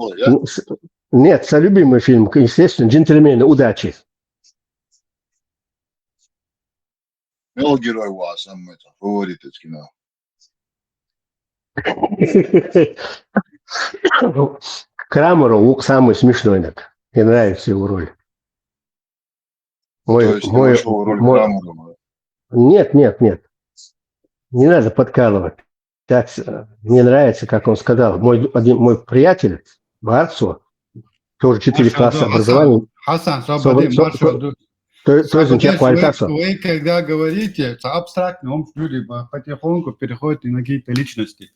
Нет, любимый фильм, естественно, «Джентльмены удачи». Герой у вас, фаворит из кино. Крамеру самый смешной. Мне нравится его роль. Нет. Не надо подкалывать. Так, мне нравится, как он сказал. Мой приятель, Барцо, тоже 4 класса образования. Хасан, вы когда говорите, это абстрактно, люди потихоньку переходят на какие-то личности.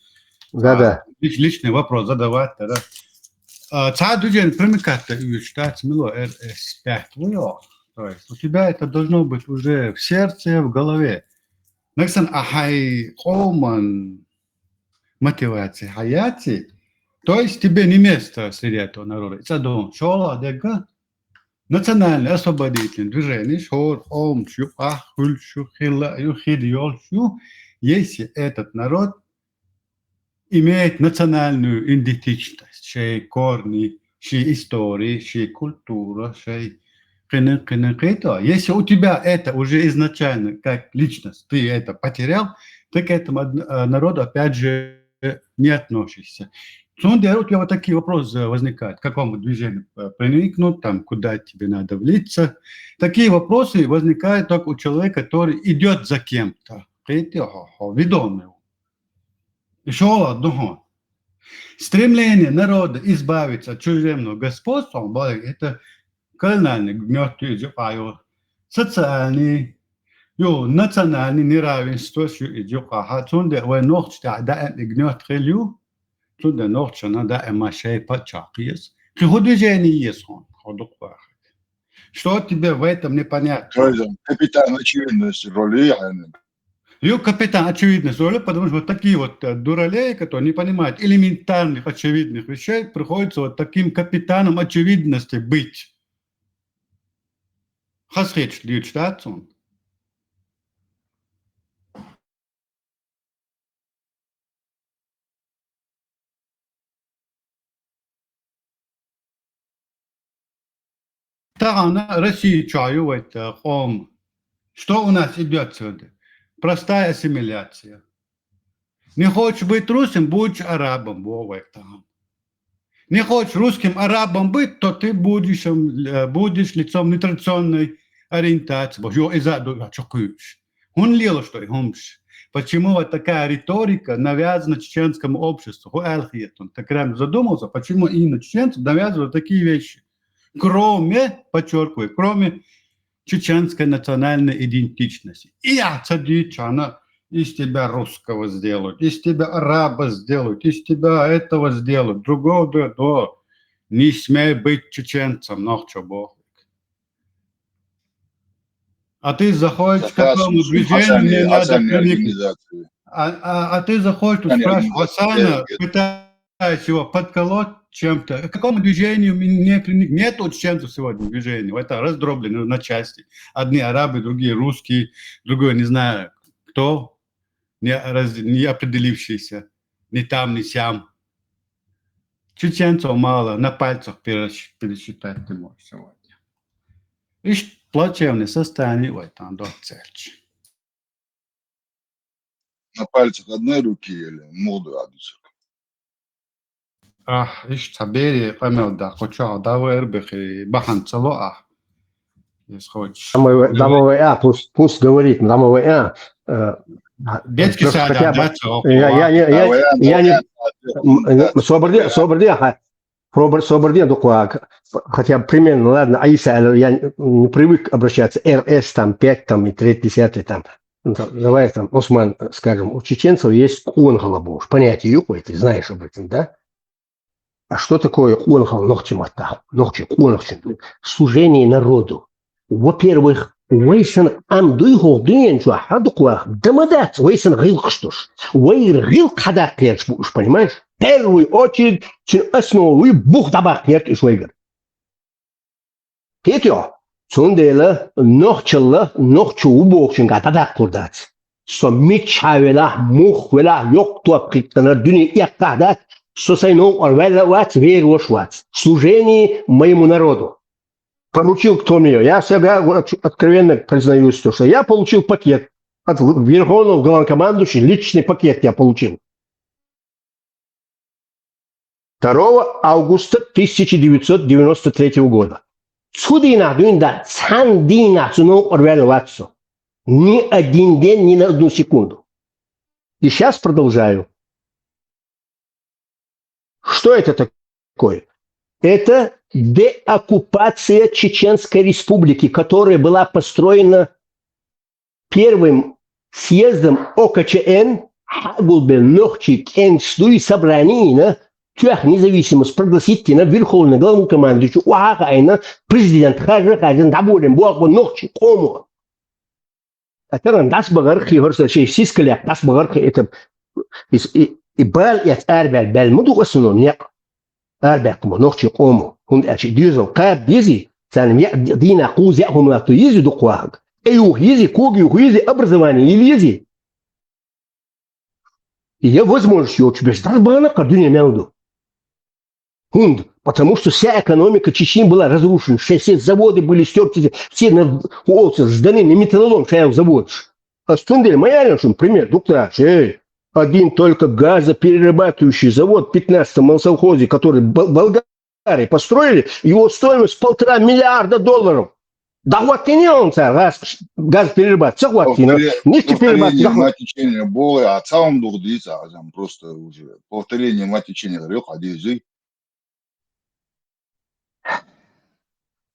Да. Личный вопрос задавать. То есть у тебя это должно быть уже в сердце, в голове. Мотивация хаяти, то есть тебе не место среди этого народа. Это дом. Шола дега национальное освободительное движение. Шор, ом, шу, ах, хуль, шу, хилла, юхид, йол, шу. Если этот народ имеет национальную идентичность, чей корни, чей истории, чей культура, чей если у тебя это уже изначально как личность, ты это потерял, ты к этому народу опять же не относишься. У тебя вот такие вопросы возникают. К какому движению проникнуть, там, куда тебе надо влиться. Такие вопросы возникают только у человека, который идет за кем-то. Ведомый. Еще одно. Стремление народа избавиться от чужеземного господства, это колониальный гнет, социальный, национальный неравенство, Цунде ночта да гнет хелю, цунде ночта да эмашей подчакиес. Движение есть он, что тебе в этом непонятно? Капитан очевидности роли. Капитан очевидности роли, потому что вот такие вот дуралеи, которые не понимают элементарных очевидных вещей, приходится вот таким капитаном очевидности быть. Хасрич Льюдштадтсон. Тарана Россия чаюет хом. Что у нас идет сюда? Простая ассимиляция. Не хочешь быть русским, будь арабом. Не хочешь русским арабом быть, то ты будешь лицом нетрадиционной ориентации. Почему вот такая риторика навязана чеченскому обществу? Так прям задумался, почему именно чеченцам навязывают такие вещи? Кроме чеченской национальной идентичности. И она из тебя русского сделают, из тебя араба сделают, из тебя этого сделают, другого. Не смей быть чеченцем, нохчо бог. А ты заходишь к какому движению, мне надо проникнуть. А ты заходишь, тут спрашиваешь Хасана, пытаешь его подколоть чем-то. К какому движению мне проникнуть? Нету чеченцев сегодня движения. Это раздроблено на части. Одни арабы, другие русские, другой не знаю кто, не определившийся. Ни там, ни сям. Чеченцев мало, на пальцах пересчитать ты можешь сегодня. И плачевное состояние в этом до церкви. На пальцах одной руки или моду адусок? Иш табери поймел, да, хочу, да, вербехи, бахан цело, если хочешь. Домовая, пусть говорит, домовая. Детский сад, хотя бы, я не Соборден такой, хотя бы примерно, ладно, Аиса, я не привык обращаться, РС там 5 там и 3, 10 там. Давай там, Осман, скажем, у чеченцев есть кунгала-буш, понятие юкой, ты знаешь об этом, да? А что такое кунгал, нохчимата, кунгал, служение народу? Во-первых, ويسن أم دويه دين شو حدقوا دمدات ويسن غيل قشتوش ويرغيل قدا قيرش بوش понимаешь? В первую очередь, основу бух табак пьет и швейгер. Петё, цундела, нохчела, нохчу убокшин гатада курдат. Со мичавела, мухвела, ёктуа криктана, дюни яктадат, со сайну орвела ват, веруш ват. Служение моему народу. Получил кто меня. Я себя откровенно признаюсь, что я получил пакет от Верховного главнокомандующего, личный пакет я получил. 2 августа 1993 года. Судина дуинда сандина суну орвелватсо. Ни один день, ни на одну секунду. И сейчас продолжаю. Что это такое? Это деоккупация Чеченской Республики, которая была построена первым съездом ОКЧН, собрание, независимость прогласить на Верховный главнокомандующий, президент Хажахазин, Дабурин, Богу, Нохчи, Кому. А там дас багархи, горсачей, сискаля, дас багархи, это и бал, и арбел, бел, муду осуну, нет. Арбекому, Нохчи, Кому. Hun er dizem qab yizi san dina quz yahum la yizi duqwag ayu yizi kogi yizi образование yizi я возможность ее тебе старбана кадуня мяуду хунд потому что вся экономика Чечни была разрушена все заводы были стерты все на улице сданы на металлолом шаял завод а стундель моя пример доктор один только газоперерабатывающий завод в 15-м совхозе который Болгария построили, его стоимость $1,5 миллиарда. Да вот и не он, газ перерабатывает. Повторение матичения было, а целом дурдится, просто уже повторение матичения язык.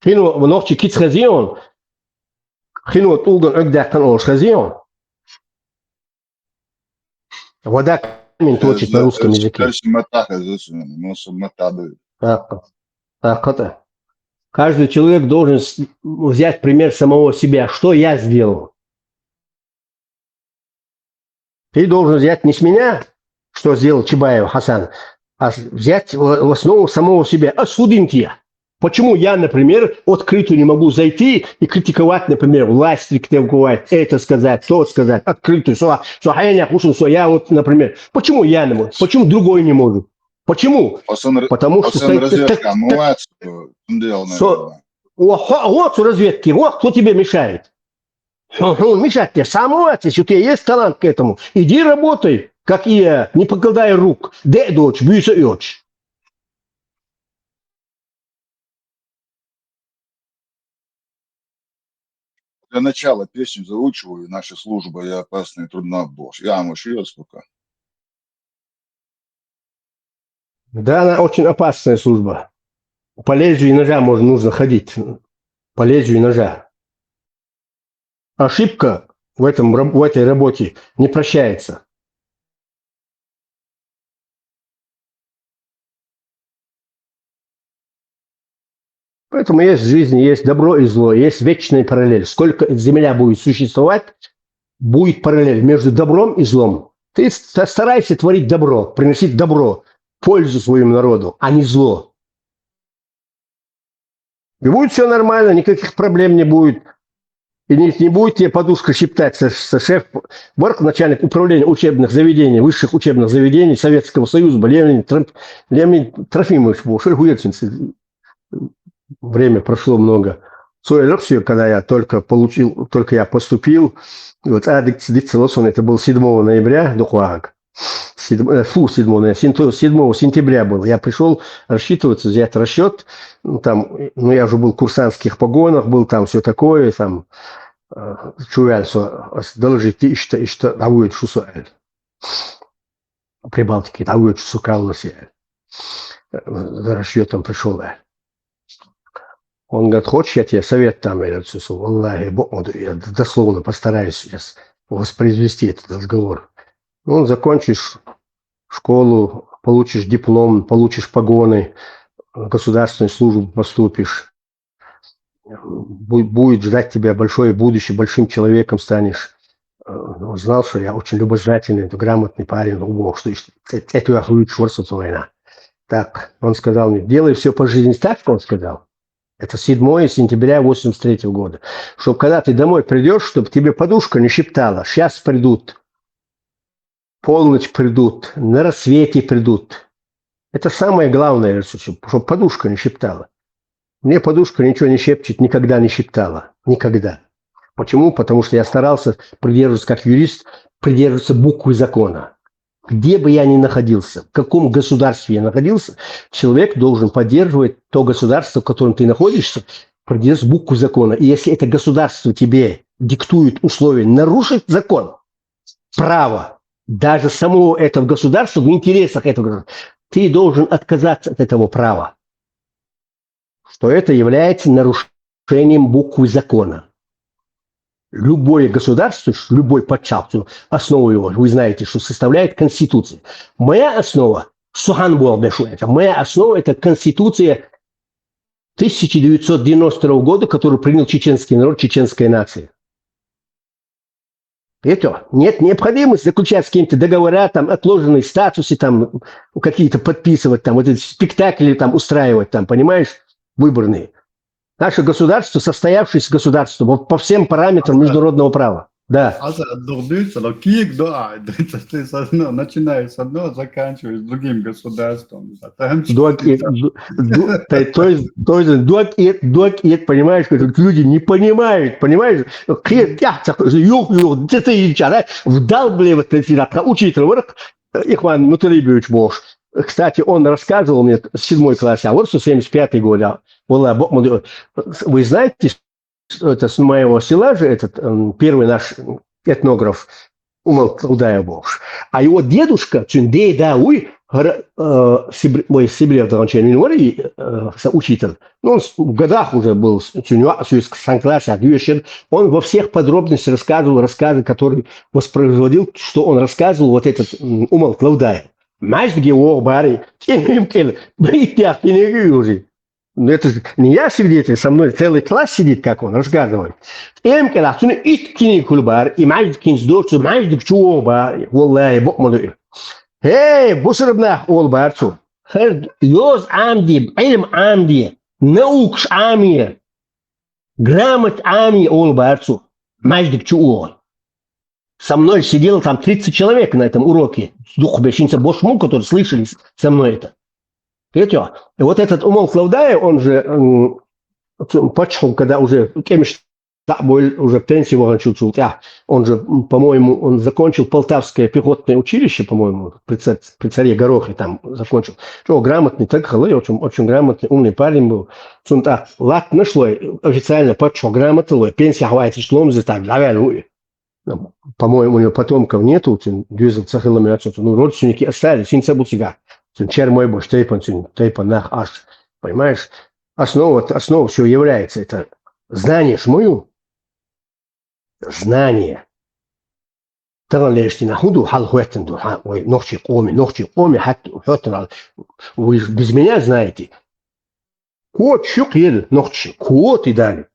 Хину ночи киц хазион, хину туган эгдакан ош хазион. Вода камень точит на русском языке. Каждый человек должен взять пример самого себя. Что я сделал? Ты должен взять не с меня, что сделал Чебаев Хасан, а взять в основу самого себя. Осудить я. Почему я, например, открыто не могу зайти и критиковать, например, власть, критиковать, это сказать, то сказать, открыто, я вот, например. Почему я не могу? Почему другой не может? Почему? Потому что вот разведки, вот кто тебе мешает. Мешать тебе сам, если у тебя есть талант к этому, иди работай, как и я, не покладай рук. Де дочь, бьюся и очь. Для начала песню заучиваю, наша служба, я опасный трудно бож. Я мышь пока. Да, она очень опасная служба. По лезвию ножа нужно ходить. По лезвию ножа. Ошибка в этой работе не прощается. Поэтому есть в жизни, есть добро и зло, есть вечная параллель. Сколько Земля будет существовать, будет параллель между добром и злом. Ты старайся творить добро, приносить добро, пользу своему народу, а не зло. И будет все нормально, никаких проблем не будет. И не будет тебе подушка шептать со шеф, начальник управления учебных заведений, высших учебных заведений Советского Союза, Леонид Трофимович был, время прошло много. Свою лекцию, когда я только я поступил, вот это был 7 ноября, 7 сентября был. Я пришел рассчитываться, взять расчет. Я уже был в курсантских погонах, был там все такое, там, доложить, и что, давают шусуэль. Прибалтики, давают шусукалносиэль. За расчетом пришел я. Он говорит, хочешь, я тебе совет там, я дословно постараюсь сейчас воспроизвести этот разговор. Закончишь школу, получишь диплом, получишь погоны, в государственную службу поступишь, будет ждать тебя большое будущее, большим человеком станешь. Он знал, что я очень любознательный, грамотный парень, что это я лучше война. Так, он сказал мне, делай все по жизни так, он сказал. Это 7 сентября 1983 года. Чтобы когда ты домой придешь, чтобы тебе подушка не шептала. Сейчас придут. Полночь придут. На рассвете придут. Это самое главное, чтобы подушка не шептала. Мне подушка ничего не шепчет, никогда не шептала. Никогда. Почему? Потому что я старался придерживаться, как юрист, придерживаться буквы закона. Где бы я ни находился, в каком государстве я находился, человек должен поддерживать то государство, в котором ты находишься, придерживаться букву закона. И если это государство тебе диктует условия нарушить закон, право, даже самого этого государства, в интересах этого государства, ты должен отказаться от этого права. Что это является нарушением буквы закона. Любое государство, любой подчалк, основу его, вы знаете, что составляет Конституция. Моя основа, моя основа – это Конституция 1990 года, которую принял чеченский народ, чеченская нация. Это нет необходимости заключать с кем-то договора, там, отложенные статусы, там, какие-то подписывать, там, вот эти спектакли там, устраивать, там, понимаешь, выборные. Наше государство, состоявшееся государство, вот по всем параметрам международного права. Да. Начиная с одного, заканчивая с другим государством. Понимаешь, люди не понимают, понимаешь? Вдалбливает учитель, Ихван Муталибович Бош. Кстати, он рассказывал мне в 7 классе, а вот 75-й год. Вы знаете, это с моего села же, этот первый наш этнограф Умал Клаудаев был. А его дедушка, мой учитель, он в годах уже был, он во всех подробностях рассказывал рассказы, которые воспроизводил, что он рассказывал, вот этот Умал Клаудаев. Это же не я свидетель, со мной целый класс сидит, как он рассказывает. Эй, бусырбнах олбарцу. Йоз амди, илм амди, наукш амия, грамот амия олбарцу. Маjdик чуол. Со мной сидело там 30 человек на этом уроке. Духбешинца Бошму, которые слышали со мной это. Видите? И вот этот Умал Клаудаев, он же почему, когда уже уже в пенсию он же, по-моему, он закончил Полтавское пехотное училище, по-моему, при царе Горохе там закончил. Что, грамотный, так очень грамотный, умный парень был. Лат нашло официально почему грамотный, пенсия хватит шлом за так, по-моему, у него потомков нету, родственники остались, инца бутига. Чер мой бош, тейпан нах аш. Понимаешь? Основа всего является это знание шмою. Знание. Вы без меня знаете. Кот щук ел, ногчи. Кот и дали.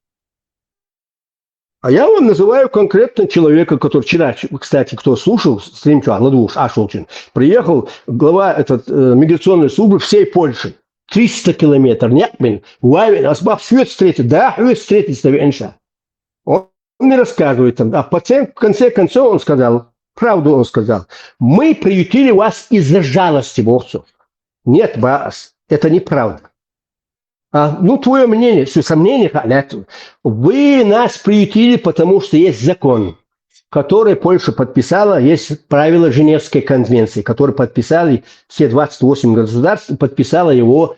А я вам называю конкретно человека, который вчера, кстати, кто слушал, стримчу Ладуш Ашолчин, приехал глава миграционной службы всей Польши. 300 километров. Некмен, Уайвен, Асбаб Свет встретит, да, Свет встретит с Тавенша. Он мне рассказывает там, а в конце концов он сказал, правду он сказал, мы приютили вас из-за жалости, богцов. Нет, Баас, это неправда. Ну, твое мнение, все сомнения, вы нас приютили, потому что есть закон, который Польша подписала, есть правила Женевской конвенции, которые подписали все 28 государств, подписала его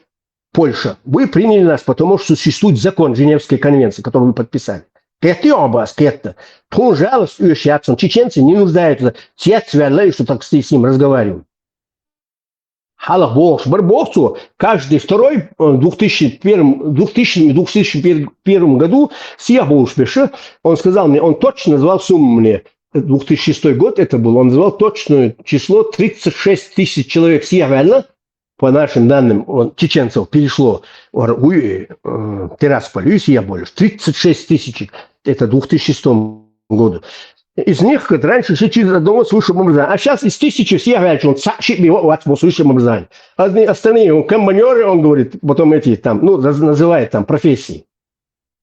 Польша. Вы приняли нас, потому что существует закон Женевской конвенции, который вы подписали. Это оба аспекта. Ту жалость уезжаться. Чеченцы не нуждаются. Те цвяли, что так с ним разговаривают. Халах Бог, Барбовцу, каждый второй в 2001 году он сказал мне, он точно назвал сумму мне, 2006 год это был, он назвал точное число 36 тысяч человек съехало, по нашим данным, чеченцев перешло в Тирасполь, и съехали, 36 тысяч, это в 2006 году. Из них, как раньше, шли через одного с высшим образованием. А сейчас из 1000 всех говорят, что он сашит его с высшим образованием. Остальные, он комбайнеры, он говорит, потом эти там, ну, называет там профессии.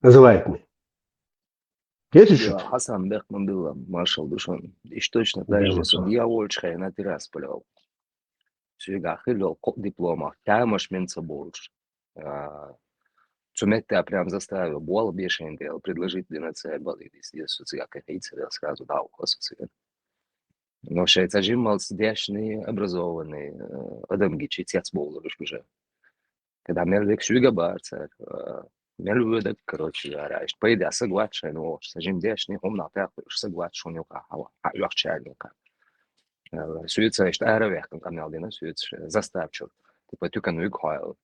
Называет мне. Это что? Hasan Bechman был маршал Душан. И точно так же, судья Вольчхай на Тирасполе. Сюда хилил диплома. Тамаш менца больше. Цумет-то прям заставил, бол бешен дел, предложить для национальной здесь социальной кофейцы, сразу дал социальный. Но шейцажим мал сидящий, образованный, адамги, читец был уже. Когда мерлик сюга барцер, мерлюдок, короче говоря, поеда согласен, но сажим дящий, он на пятый, согласен, у него легчайника. Сюица, что аэровех, как канал, дина сюица, заставчу, типа тюкану и кхайл.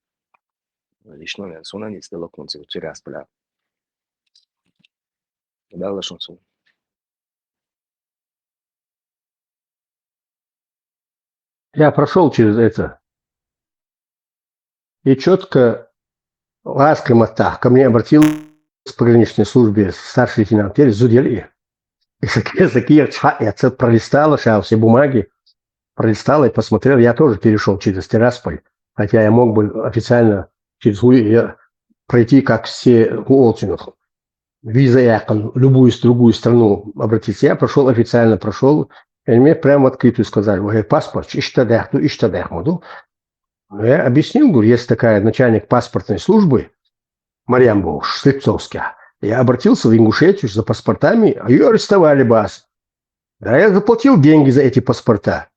Лично я сона не стала концы в Тирасполе. Да, лошонцу. Я прошел через это. И четко лаской мотах ко мне обратился в пограничной службе старший лейтенант Зудели. И такие я пролистала, все бумаги, пролистала и посмотрел. Я тоже перешел через Тирасполь, хотя я мог бы официально через пройти, как все Уолтинов. Виза якон, любую другую страну обратиться. Я прошел официально, прошел. И мне прямо открыто сказали, говорит, паспорт, иштадехмуду. Я объяснил, говорю, есть такая начальник паспортной службы, Марьям Боуш, Слепцовская. Я обратился в Ингушетию за паспортами, а ее арестовали бас. Да, я заплатил деньги за эти паспорта.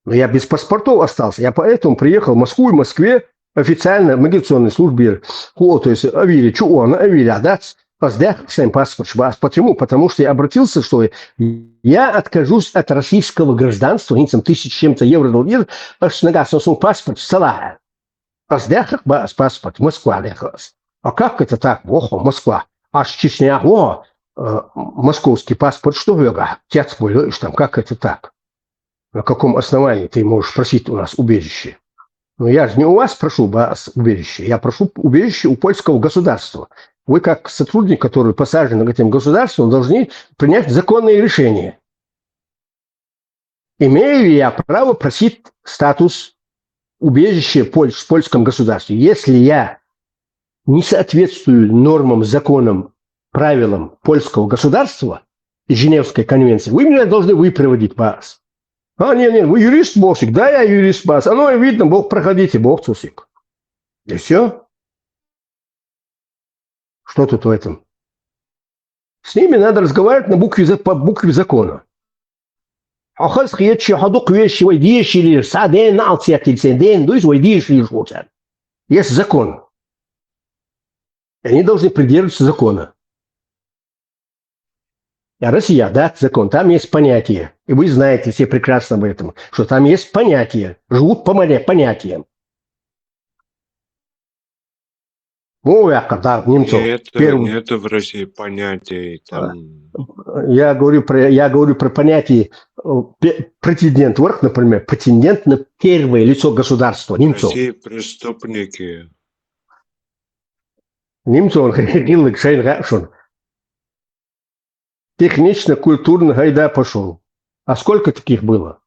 Но я без паспортов остался. Я поэтому приехал в Москву и в Москве официально в миграционной службе, то есть авили, чуона, авили, да, сам паспорт. Почему? Потому что я обратился, что я откажусь от российского гражданства, 1000 с чем-то евро доллар, аж нагасил свой паспорт в Салае. Паспорт, Москва. А как это так? Охо, Москва. Аж Чечня, московский паспорт, что вы, отец мой, там, как это так? На каком основании ты можешь просить у нас убежище? Но я же не у вас прошу убежище, я прошу убежище у польского государства. Вы, как сотрудник, который посажен этим государством, должны принять законные решения. Имею ли я право просить статус убежища в польском государстве? Если я не соответствую нормам, законам, правилам польского государства и Женевской конвенции, вы меня должны выпроводить, бас. Нет, вы юрист, Богсик, да, я юрист, бас. Оно и видно, Бог, проходите, Бог, Цусик. И все. Что тут в этом? С ними надо разговаривать по букве закона. Есть закон. И они должны придерживаться закона. А Россия, да, закон, там есть понятие. И вы знаете все прекрасно об этом, что там есть понятия. Живут по понятиям. Ну, я когда немцов... Нет в России понятий. Там... Я говорю про понятие претендент вверх, например, претендент на первое лицо государства немцов. России преступники. Немцы он ходил к Шейн Рапшон. Технично-культурно гайда пошел. А сколько таких было?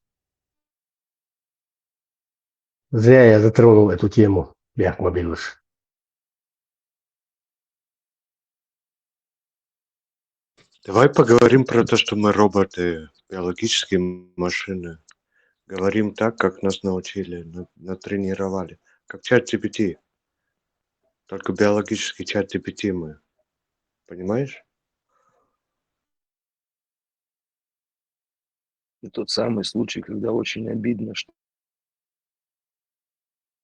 Зря я затронул эту тему, Бяхмобилыш. Давай поговорим про то, что мы роботы, биологические машины. Говорим так, как нас научили, натренировали. Как чат GPT. Только биологический чат GPT мы. Понимаешь? И тот самый случай, когда очень обидно, что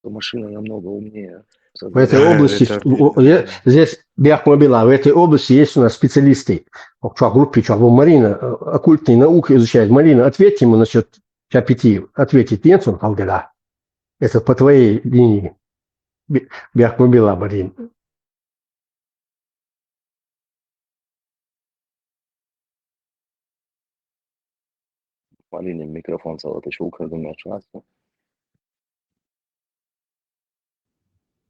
машина намного умнее. В этой области, здесь Бяхмобила, в этой области есть у нас специалисты. В группе, Марина, оккультные науки изучает. Марина, ответьте ему насчет чат GPT. Ответить нет, он Халгада. Это по твоей линии. Бяхмобила, Марин. Марине микрофон салаточку крадем часто.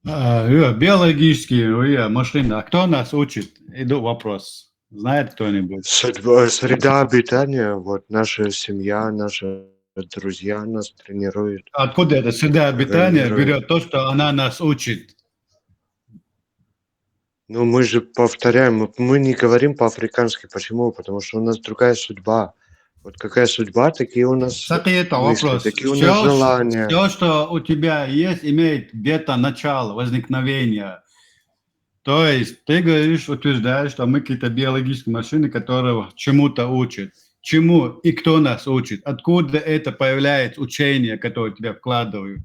Биологические машины. А кто нас учит? Иду вопрос. Знает кто-нибудь? Среда обитания, вот наша семья, наши друзья нас тренируют. Откуда эта среда обитания берет то, что она нас учит? Ну, мы же повторяем, мы не говорим по-африкански. Почему? Потому что у нас другая судьба. Вот какая судьба, такие у нас это мысли, вопрос. такие у нас желания. Все, что у тебя есть, имеет где-то начало, возникновение. То есть ты говоришь, утверждаешь, что мы какие-то биологические машины, которые чему-то учат. Чему и кто нас учит? Откуда это появляется учение, которое тебя вкладывают?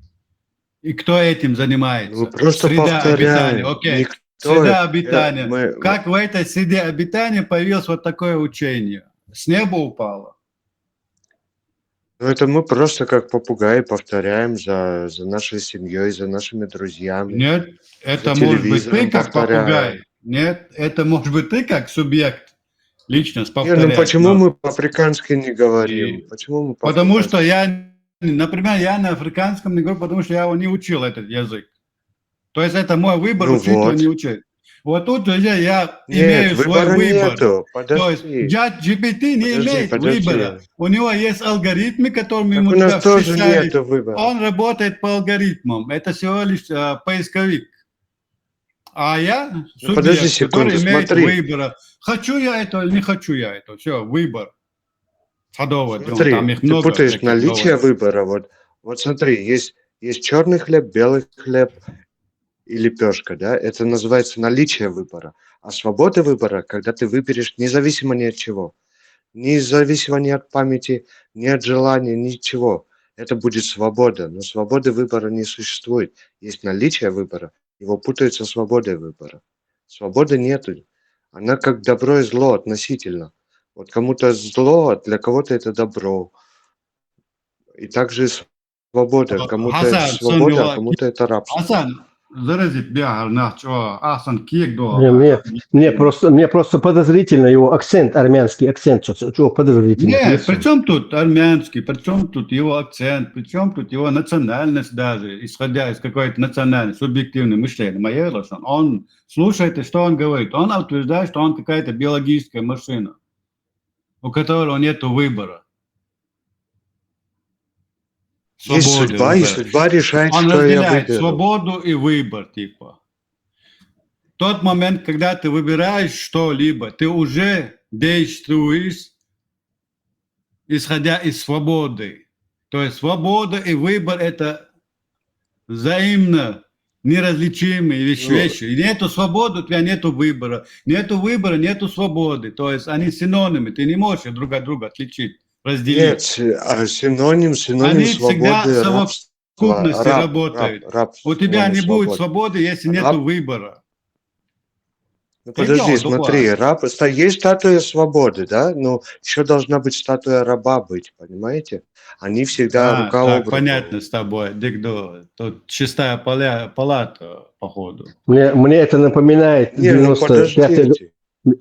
И кто этим занимается? Мы просто Среда повторяем. обитания. Окей. Никто Среда обитания. Как в этой среде обитания появилось вот такое учение? С неба упало? Ну, это мы просто как попугаи повторяем за нашей семьей, за нашими друзьями. Нет, это может быть ты как попугай. Нет, это может быть ты как субъект. Личность повторяет. Ну почему мы по-африкански не говорим? Почему мы потому что например, я на африканском не говорю, потому что я его не учил, этот язык. То есть это мой выбор, учить его не учить. Вот тут я имею свой выбор. Нету. То есть GPT не имеет выбора. У него есть алгоритмы, которыми ему у нас тоже нету выбора. Он работает по алгоритмам. Это всего лишь поисковик. А я субъект, который имеет выбора. Хочу я это или не хочу я это. Все, выбор. Садовый. Смотри, там их ты много, путаешь наличие выбора. Вот смотри, есть черный хлеб, белый хлеб и лепешка, да? Это называется наличие выбора. А свобода выбора, когда ты выберешь независимо ни от чего. Независимо ни от памяти, ни от желания, ничего. Это будет свобода. Но свободы выбора не существует. Есть наличие выбора. Его путают со свободой выбора. Свободы нету. Она как добро и зло относительно. Вот кому-то зло, а для кого-то это добро. И также свобода. Кому-то это свобода, а кому-то это рабство. Мне просто подозрительно его акцент, армянский акцент. Чего подозрительно? Нет, при чем тут армянский, при чем тут его акцент, при чем тут его национальность даже, исходя из какой-то национальной, субъективной мышления. Он слушает, что он говорит. Он утверждает, что он какая-то биологическая машина, у которого нет выбора. Есть судьба, и судьба решает, он что я разделяет выберу. Свободу и выбор, типа. Тот момент, когда ты выбираешь что-либо, ты уже действуешь, исходя из свободы. То есть свобода и выбор – это взаимно неразличимые вещи. И нету свободы, у тебя нету выбора. Нету выбора, нету свободы. То есть они синонимы, ты не можешь друг от друга отличить. Разделить. Нет, синоним они свободы, всегда в совокупности работают. У тебя не будет свободы, если нет выбора. Ну, подожди, смотри, есть статуя свободы, да? Но еще должна быть статуя раба быть, понимаете? Они всегда рука об руку. Понятно с тобой, Дигдо. Тут чистая палата, походу. Мне это напоминает 95-й год.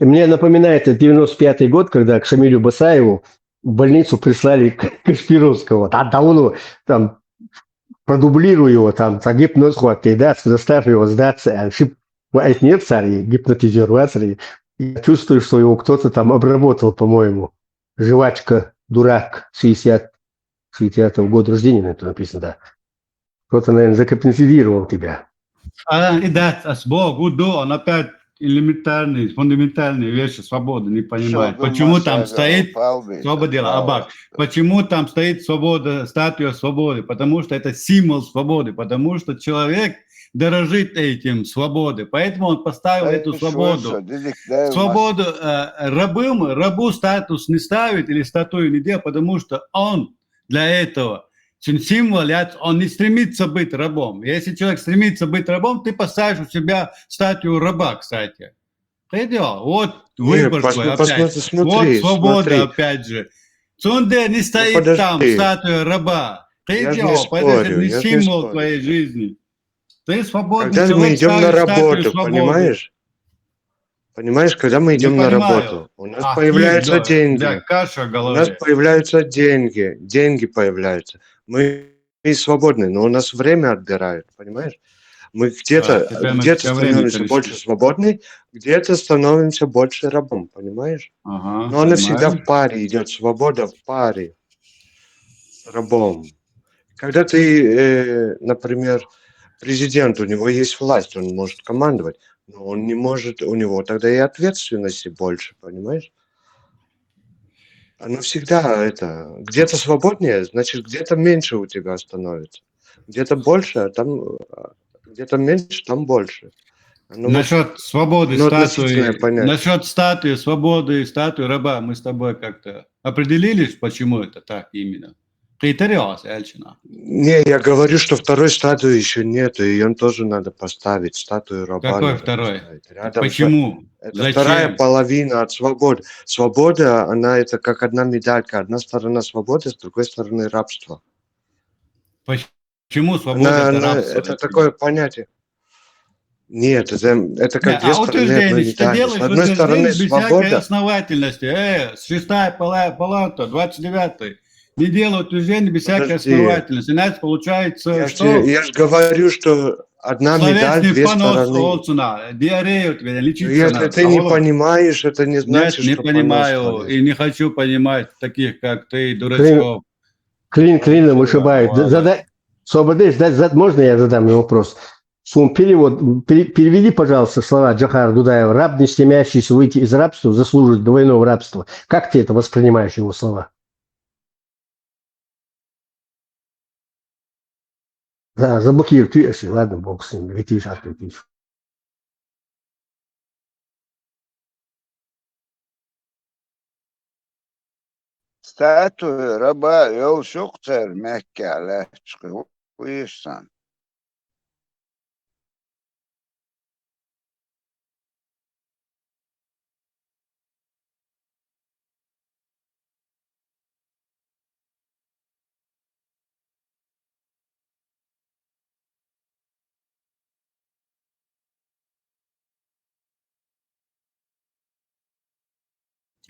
Мне напоминает 95-й год, когда к Шамилю Басаеву в больницу прислали Кашпировского. Там продублируй его, там гипноз хватит, да, заставь его сдаться. Вот нет царей, гипнотизер, царей. Я чувствую, что его кто-то там обработал, по-моему. Жвачка, дурак, 60-го года рождения, это написано, да. Кто-то, наверное, загипнотизировал тебя. И да, Бог, он опять элементарные, фундаментальные вещи свободы не понимает. Почему там стоит свобода, Абак? Почему там стоит свобода, статуя свободы? Потому что это символ свободы, потому что человек дорожит этим свободой, поэтому он поставил эту свободу. Свободу рабу статус не ставит или статую не делает, потому что он для этого символ, он не стремится быть рабом. Если человек стремится быть рабом, ты поставишь у себя статую раба, кстати. Ты делал. Вот выбор твой опять. Вот свобода опять же. Цунде не стоит там, статуя раба. Ты делал, поэтому это не символ твоей жизни. Ты свободный когда человек, мы идем на работу, свободы. понимаешь? Понимаешь, когда мы идем на работу, у нас появляются деньги. Каша в голове. У нас появляются деньги. Деньги появляются. Мы свободны, но у нас время отбирают, понимаешь? Мы где-то становимся больше свободны, где-то становимся больше рабом, понимаешь? Но она всегда в паре идет, свобода в паре с рабом. Когда ты, например, президент, у него есть власть, он может командовать, но он не может, у него тогда и ответственности больше, понимаешь? Оно всегда это, где-то свободнее, значит, где-то меньше у тебя становится. Где-то больше, а там, где-то меньше, там больше. Насчет свободы статуи, свободы, статуи раба, мы с тобой как-то определились, почему это так именно? Критериос, Эльчина. Не, я говорю, что второй статуи еще нет, и ее тоже надо поставить, статую раба. Какой второй? Почему? Это зачем? Вторая половина от свободы. Свобода, она это как одна медалька. Одна сторона свободы, с другой стороны рабство. Почему свобода это рабство? Это такое понятие. Нет, это как две стороны одной медали. С одной стороны свобода. Без основательности. 6-я палата, 29-й. Не делают утверждения без всякой основательности. Иначе получается, я же говорю, что одна медаль, две стороны. Если ты не понимаешь, это не значит, Нет, что не понимаю и не хочу понимать таких, как ты, дурачков. Клином вышибают. Можно я задам вопрос? Перевод. Переведи, пожалуйста, слова Джохара Дудаева. Раб, не стремящийся выйти из рабства, заслужит двойного рабства. Как ты это воспринимаешь, его слова? Да, заблокируй, если ладно, бог с ним, летишь, отлетишь. Статуя раба Йошуктер Меккале Уисан.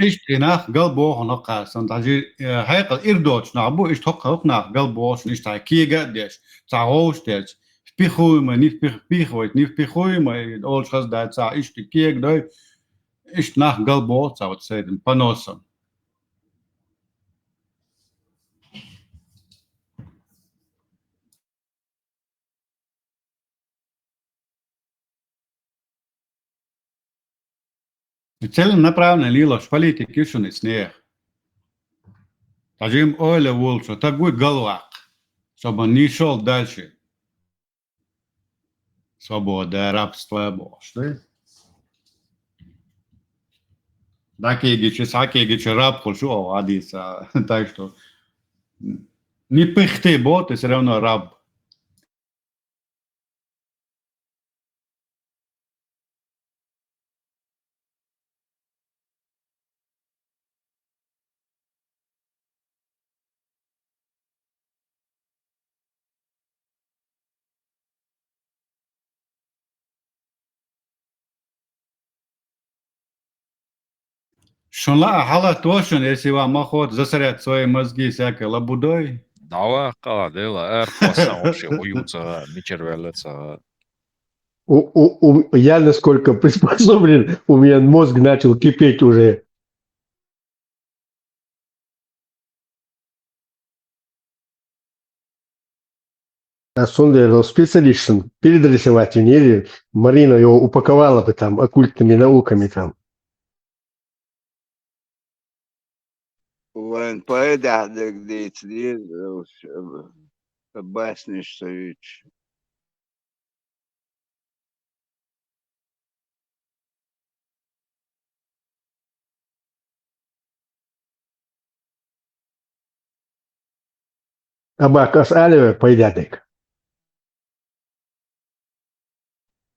Ich nach Galbo noch kasan taji hayqal irdoch na bu ich hok nach Galbo nicht ta kiega des taos des pichuima nicht pichuit nicht pichuima all schas da ta ich die kieg da ich nach Galbo ta wat say den panosan. Целенаправленно лило шпалите кишуный снег. Тажим ойля волчу, такой головак, чтобы он не шел дальше. Свобода, рабство, что? Сакегичи раб хушу адиса. Так что не пыхты, бо ты все равно раб. Шунла хала точно, если вам охот засорять свои мозги всякой лабудой. Давай, дела, вообще уются, мичервелется. Я насколько приспособлен, у меня мозг начал кипеть уже. А Сундер специалистом передрисовать или Марина его упаковала бы там оккультными науками там. وين поедах дегдейт лир басниш союч. Абак асалева поедадек.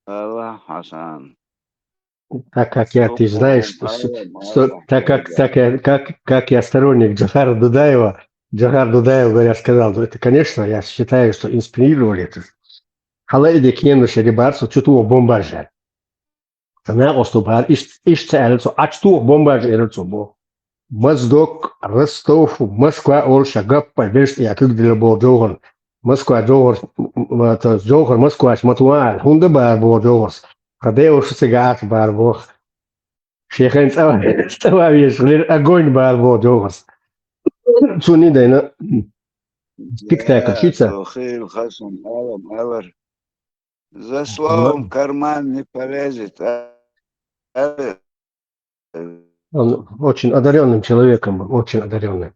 الله حسن Так как я, ты знаешь, سوقهم أيوة так الله как я сторонник Джахара Дудаева, говорят, сказал, это, конечно, я считаю, что инспирировали это. Халайде кену шерибарсу, чуту бомбажа. Она оступал, ишцелцу, ачту бомбажа эрцу. Моздок, Ростов, Москва, Олша, Гаппа, Вешт, я как для был Джохар. Москва, Джохар, Джохар, Москва, Матуал, Хунда бар был Джохар. Кадео шсигат бар был. Шейхан ставишь, огонь бар был Джохар. Суни дайна. Спектакль, يا шица. توخيل خصم ألم ألر за словом карман не полезет. Он очень одаренным человеком был, очень одаренным.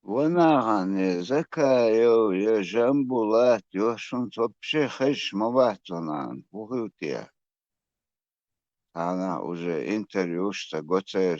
وناغني زكايو يا جنبولات يوشن вообще خش مواتونان بوغيوتيا أنا уже интервью что гоцер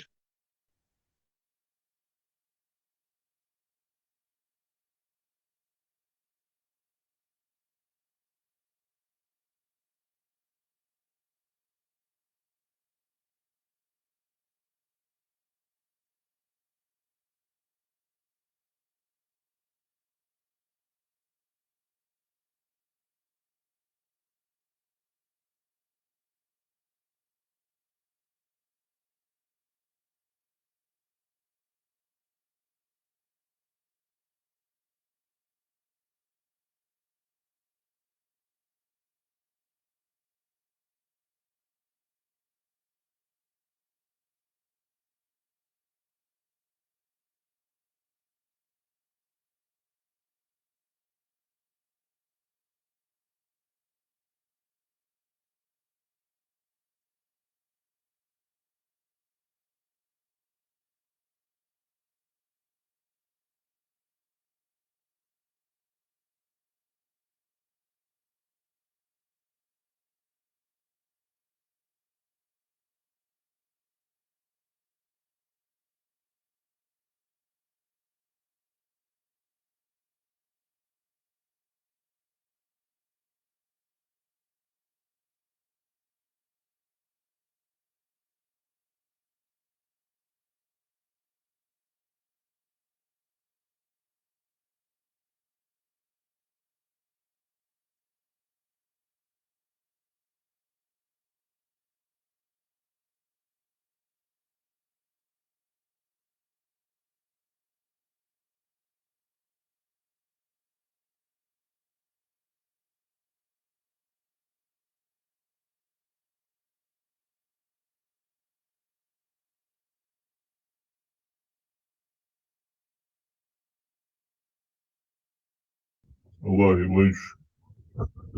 والله лыч.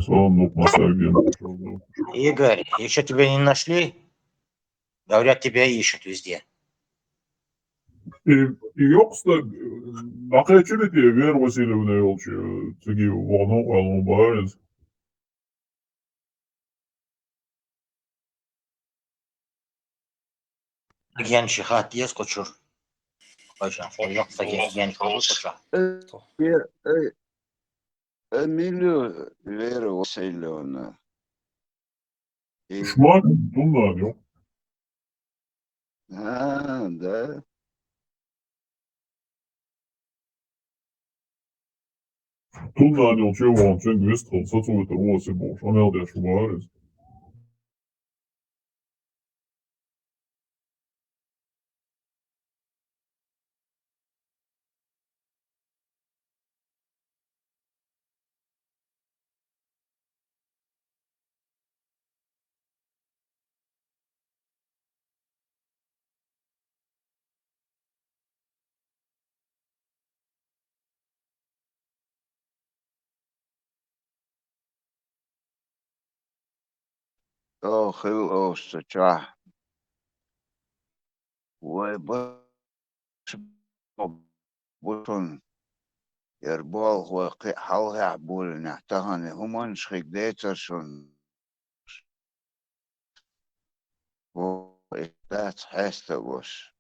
Слава Масагин. Игорь, еще тебя не нашли? Говорят, тебя ищут везде. Yoksa baqaychili diye bir Васильевна yolchi tigi vano alon bariz. Gen şihat diye koçur. Hocam, yoksa gen koçur. Эмилию Веру Васильевну. Шмак, туннаню. Да. Tуннаню чего он чен вестхал сацу это воси бош. Он елдя шубарис. Хил Остача. Ой, بوتون يربال وقي حلها عبول نحتهن همان شخيك ديترشون وإتات حيث وش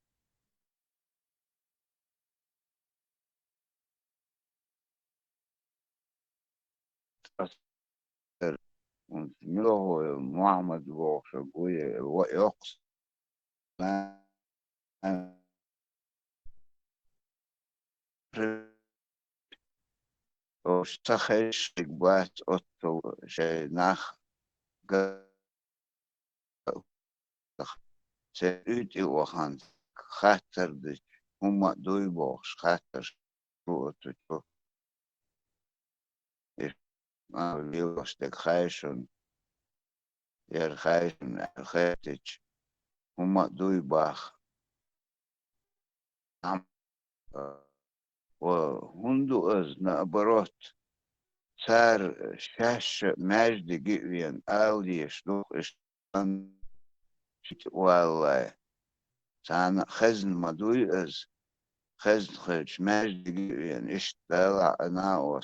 ملوه محمد وش أبوي ويقص وشتخش بات أتو شي ناخ سيريتي وخان خاطر دي هما دوي بوش خاطر شو أتو ما بيوش دك خايشون ير خايشون خيتج هما دوي باخ عم وهندو از نابروت صار شاش ماجد جيوين آولي شلوخ اشتان والله سانا خزن مدوي از خزن خش ماجد جيوين اشتغل انا و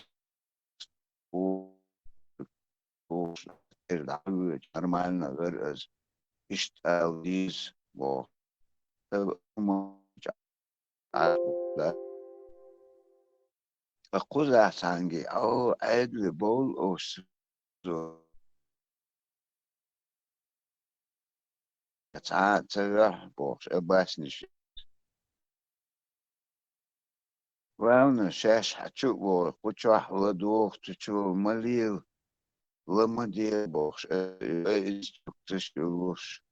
العوج أرمالنا غير از اشتغل ديز و أقول سانجي أو عدل بول أو سو تسرح بوش أباسنش وانا شاش حتشو بول قطشح ودوخ تشو مليل لما دي بوش تشتغلوش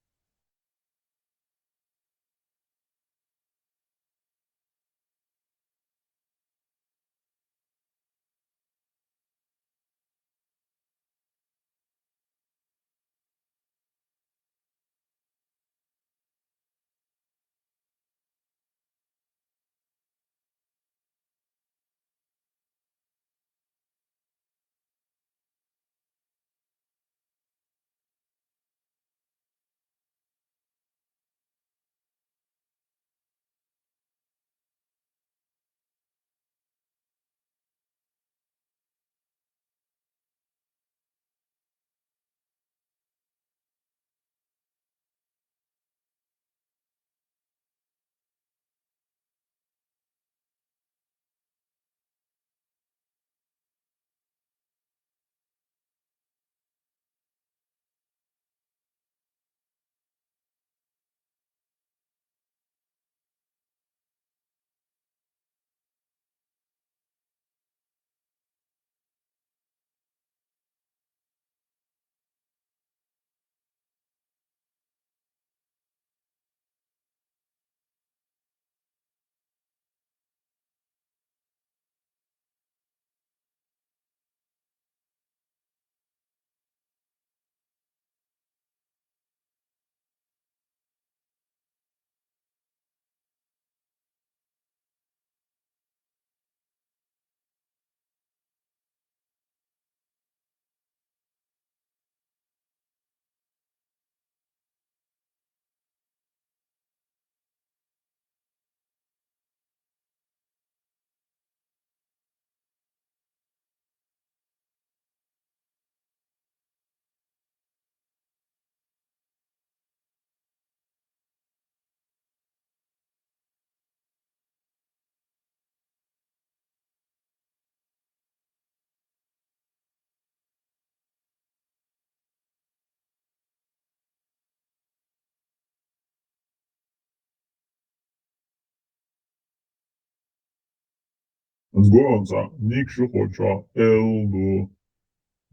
Сгонца, никшу хоча, элду,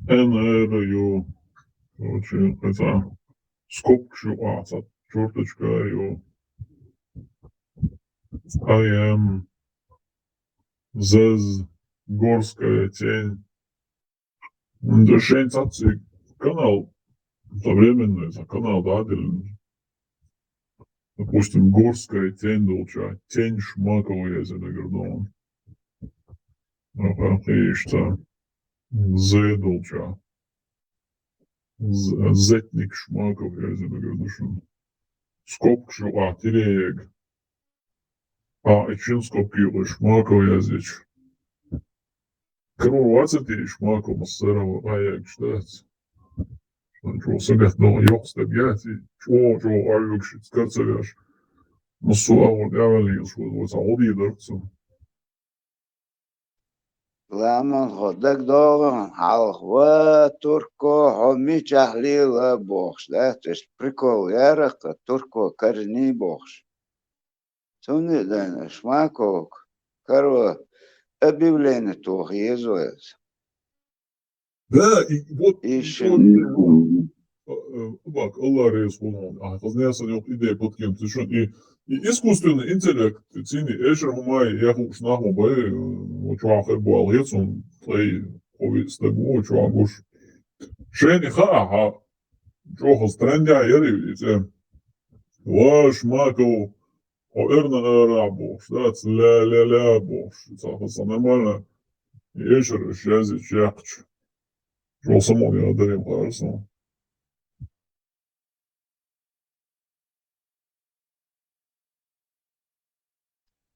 энерю, короче, это скобчу аца, черточка ю, АМ, ЗЭЗ, горская тень. Дешень цацик, канал современный, это канал, да, допустим, горская тень долча, тень шмаковая, я загордон. И что? З долча. Зетник шмаков, я загордон. Скобкшу, тиреек. Için скобки шмаков я здесь. Кроваться ты шмаков, массерова, я читать. Чего сагат, но ёхста бьяти, чего айвекшит, скацавяш. Мусуа, я валил, что вот сауди дорцу. لما خودک دارم حلق و ترکو همی جهلیل بخش دستش پرکول یرق ترکو کرنی بخش تونی دانش ماکوک کرو ابیولین توخی زویز Да, и вот ищем bak Allah razı olsun. Hazneysen yok ideя под кем-то. И искусственный интеллект, цени эшер мумай, я хуш наху бай, чуахер буалгец, он плей повистагу, чуагуш. Шени ха, чуаху стрендя ери, ваш маку, оэрна рабош, да, ля бош. Это нормально. Эшер шази чахч. Чуал самон я дарим хорошо.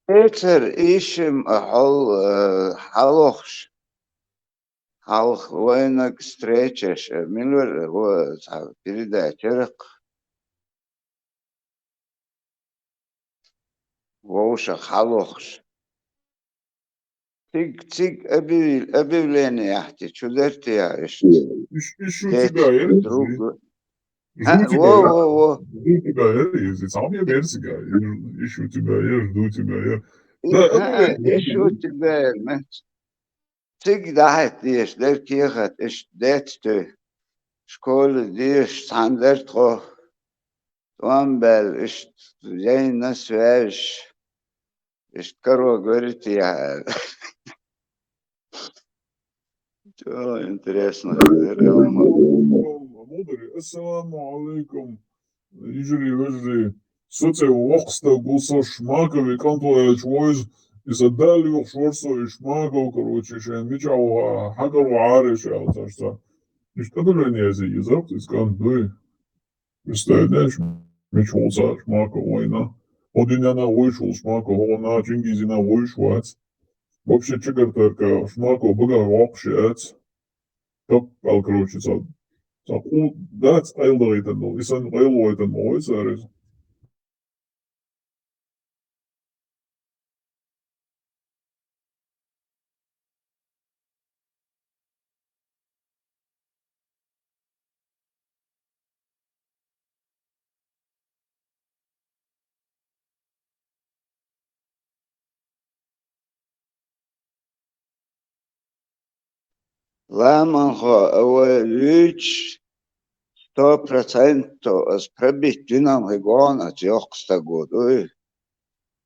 Peter ищем халохш халх военок встречаш милвер передача воуша халохш циг объявление яхти чудерти я Ищу тебя, я друг жду тебя, во жду тебя, я сам я версия, ищу тебя, я жду тебя, я... Да, ищу тебя циг дахет диш дер кихат иш детсты школы диш сандертхо Туамбел иш зейна свеж иш каро говорит я. Что интересно. Мудари, ассаламу алейкум, ижри вежри, соце уокста гуса шмакови, кантуэлч войз, исадали шворсо и шмаков, короче, шен мичау хакару ариш, алташта. Иш кадаление зи язык, искан дуй. Представляешь, мичолса шмаков война. Одиняна войшул шмаков, она чингизина войшвац. Вообще чигартерка шмаков бага вокшец. Топ, короче, that's aildoiten, is een aildoiten mooi, sorry. Ламанхо авалич 100% с пробитином региона тёхста году.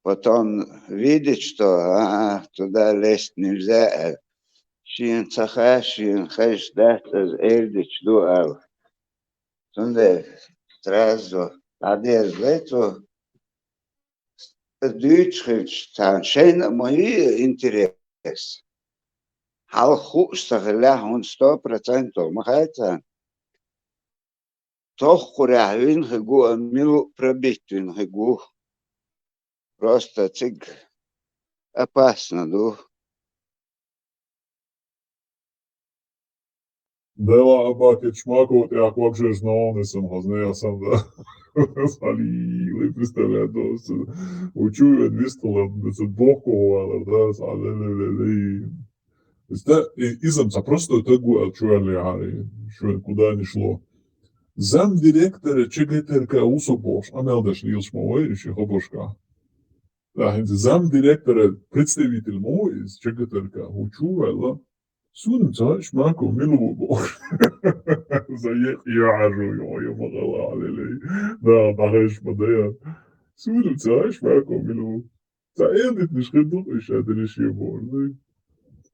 Потом видеть, что туда лезть нельзя. Шин цаха, шин хэш дастаз эльдич дуал. Тунде сразу надеюсь, это Deutsch там шейна мои интерес. Хал хустагля он 100% махайта. Toch kurahwin хегу милу пробитвин хегу. Просто циг опасно, ду. Дела абаки чмакот, як вообще знал, не сам хазнея сам, да. Сали, представляю, то учую 200 лет, это бокова, да, сали, изам просто тегу алчуали хари, что куда не шло. Зам директора ЧГТРК Усобош, а мелдаш лилшмовой, еще хобошка. Да, замдиректора, представитель мой из ЧГТРК, учу, Судим цааш мако милу заех яжу я магала лили да багаж мадая судим цааш мако милу заедет не шхиду иш адриши борды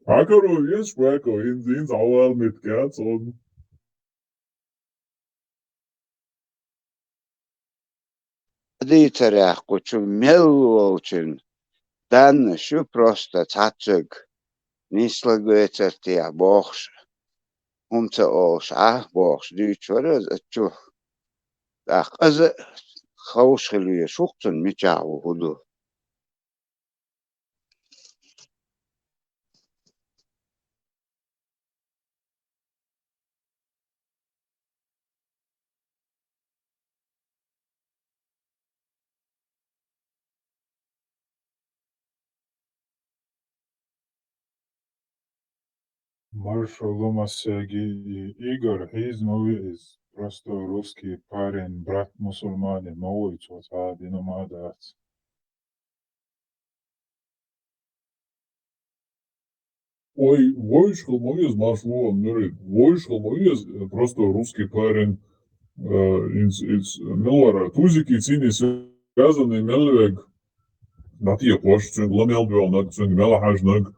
акаро еш мако in zawal mit Kerz und Дыцарях кучу мелволчин, дан шу просто цацик, не слагается тя бохш, умца олш, бохш, дючвара, чу, ах, аз хаушхилуя шухцун мичау худу. Marshall Lomasegi и Игорь из просто русский парень, брат мусульманин, новый чего-то, диномадец. Ой, Войшхал Моиз машло, Войшхал Моиз просто русский парень из Меллара, тузики цини связанный Мелвег, Натия Пош, цинг Ламел Бел, цинг Мелахажнаг,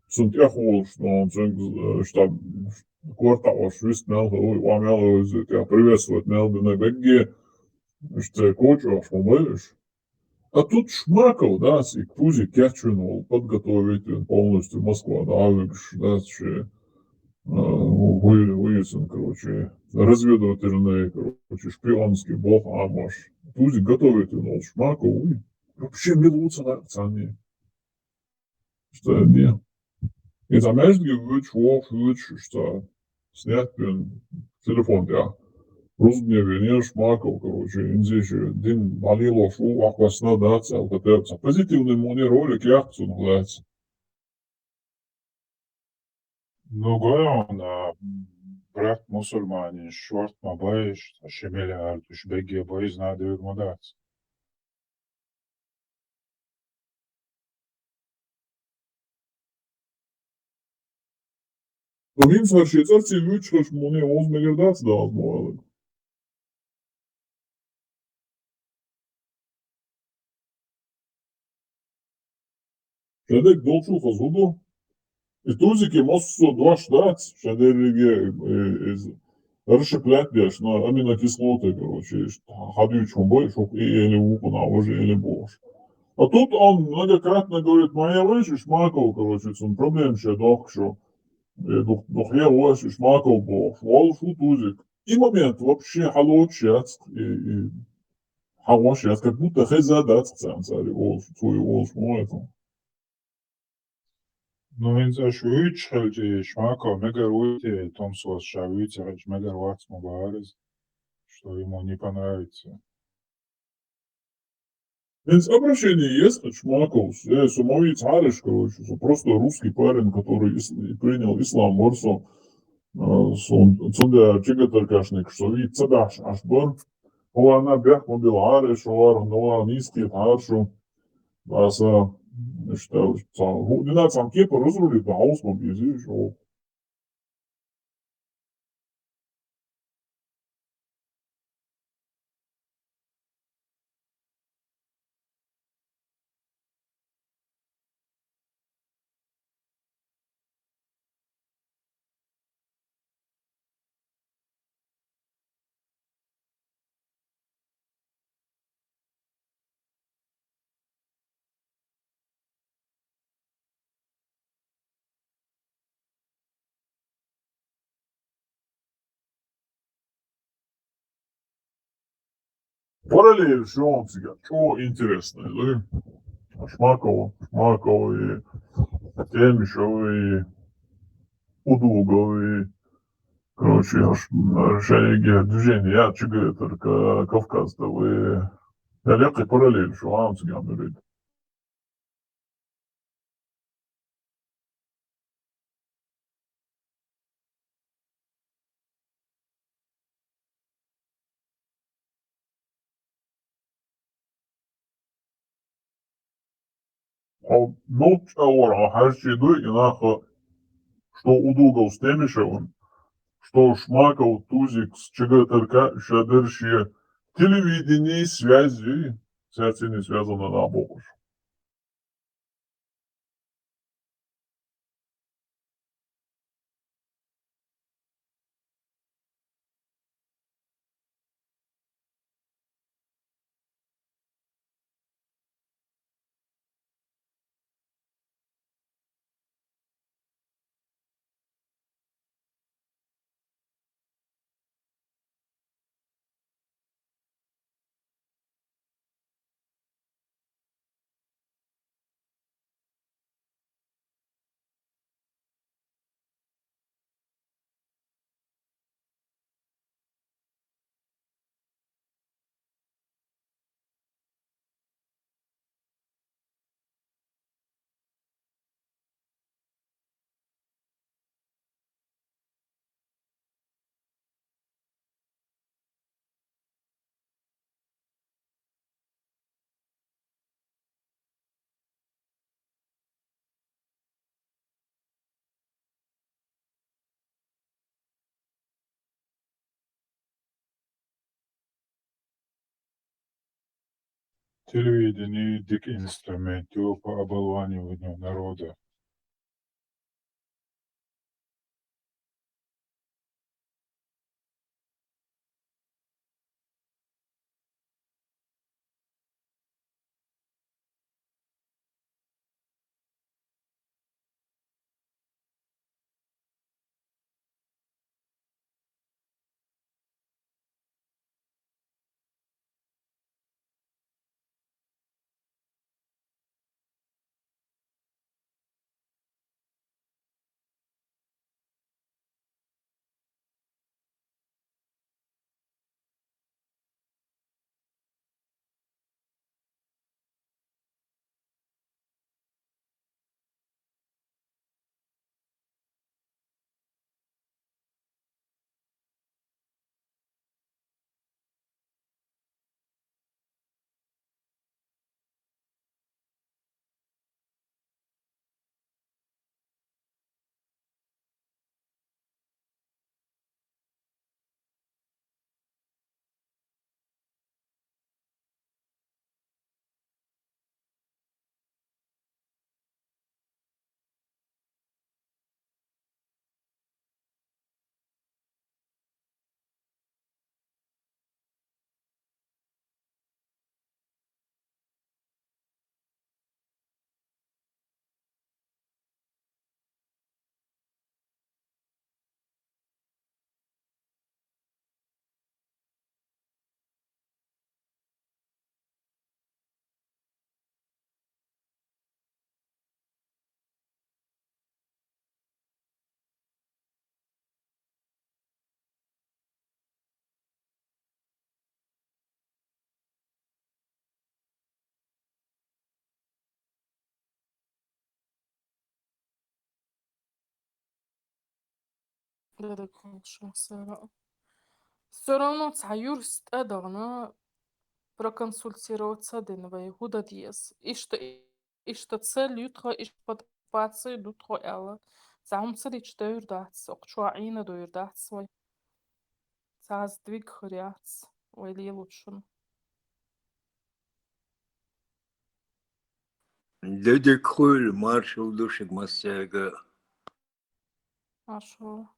цинг Эхолш, цинг штаб Корта Ош, Вист Мел, Вамел, тебя приветствует Мел, Бенебеги, что Кочу, Ашмалыш. А тут Шмаков, да, и Кузи Керченул подготовить полностью Москва, да, да, выяснен, короче, разведывательный, короче, шпионский бог Амош. Тузи готовит его Шмаков, и вообще милуться на цене. Что не. И за между что снять телефон, да. Рузне венер Шмаков, короче, здесь дин болело шу, аквасна даться, алкотепца. Позитивный мне ролик, яхту нравится. Ну, он, брат мусульманин, шорт мабаиш, шемеля артуш беги боиз надо мадаться. Nu viens var šie cerci viņš, kurš man jau uzmēģināt daudz moēlīgi. Šodien dolču fazudu. I tuziki mosu doš dāc, šodien из расщеплять, на аминокислоты, короче, ходючим больше, или укуна, уже или больше. А тут он многократно говорит, моя вещь, Шмаков, короче, он проблем ще дох, що doch я вещь, Шмаков бог, вол футузик. И момент вообще холодчац, и хороший, как будто хезадат, царь, вол, твой вол, это. Ну, він за швидше, шмако, мегаруйте, том сос шавите, мегарват смугарез, что ему не понравится. Ведь обращение есть от Шмаков, самой цариш, короче, просто русский парень, который принял ислам, морсо, цунда чигаtarkашник, что вид цадаш, аж бар, она бях мобил ариш, но низкий харшу, аса, что, дина цанке по разрули, да, усмом язык, что. Параллель, что он тебя, что интересное, да? Шмакова и Темишева и Удугова и, короче, шаги движения, чигаторка, Кавказного и легкой параллель, что он тебя говорит. Нокчаура харчиду инаха, что удугал стемишевым, что шмакал тузик с ЧГТРК шадершие телевидение связи, связи не связано на бокуш. Телевидение – дик инструмент по оболваниванию народа. Да, да, конечно, все равно цаюрст эдагна проконсультироваться денвей худа диес. И что цель ютро и под паци дутро эла. Заум цели чтeur дац, окчуа ина дуер дац свой. Заз двиг хряц, вели лучшун. Dede Kröll, Marshall Dushik Massaga. Ашо.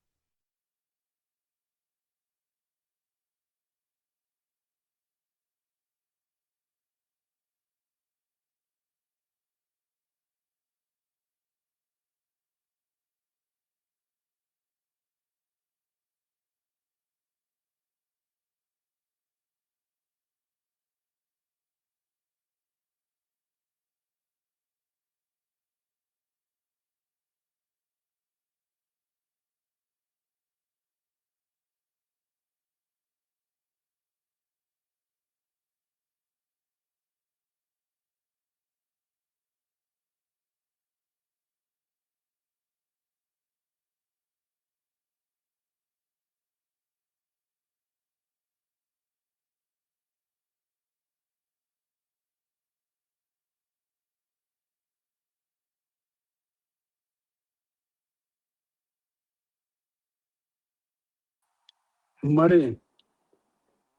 مرين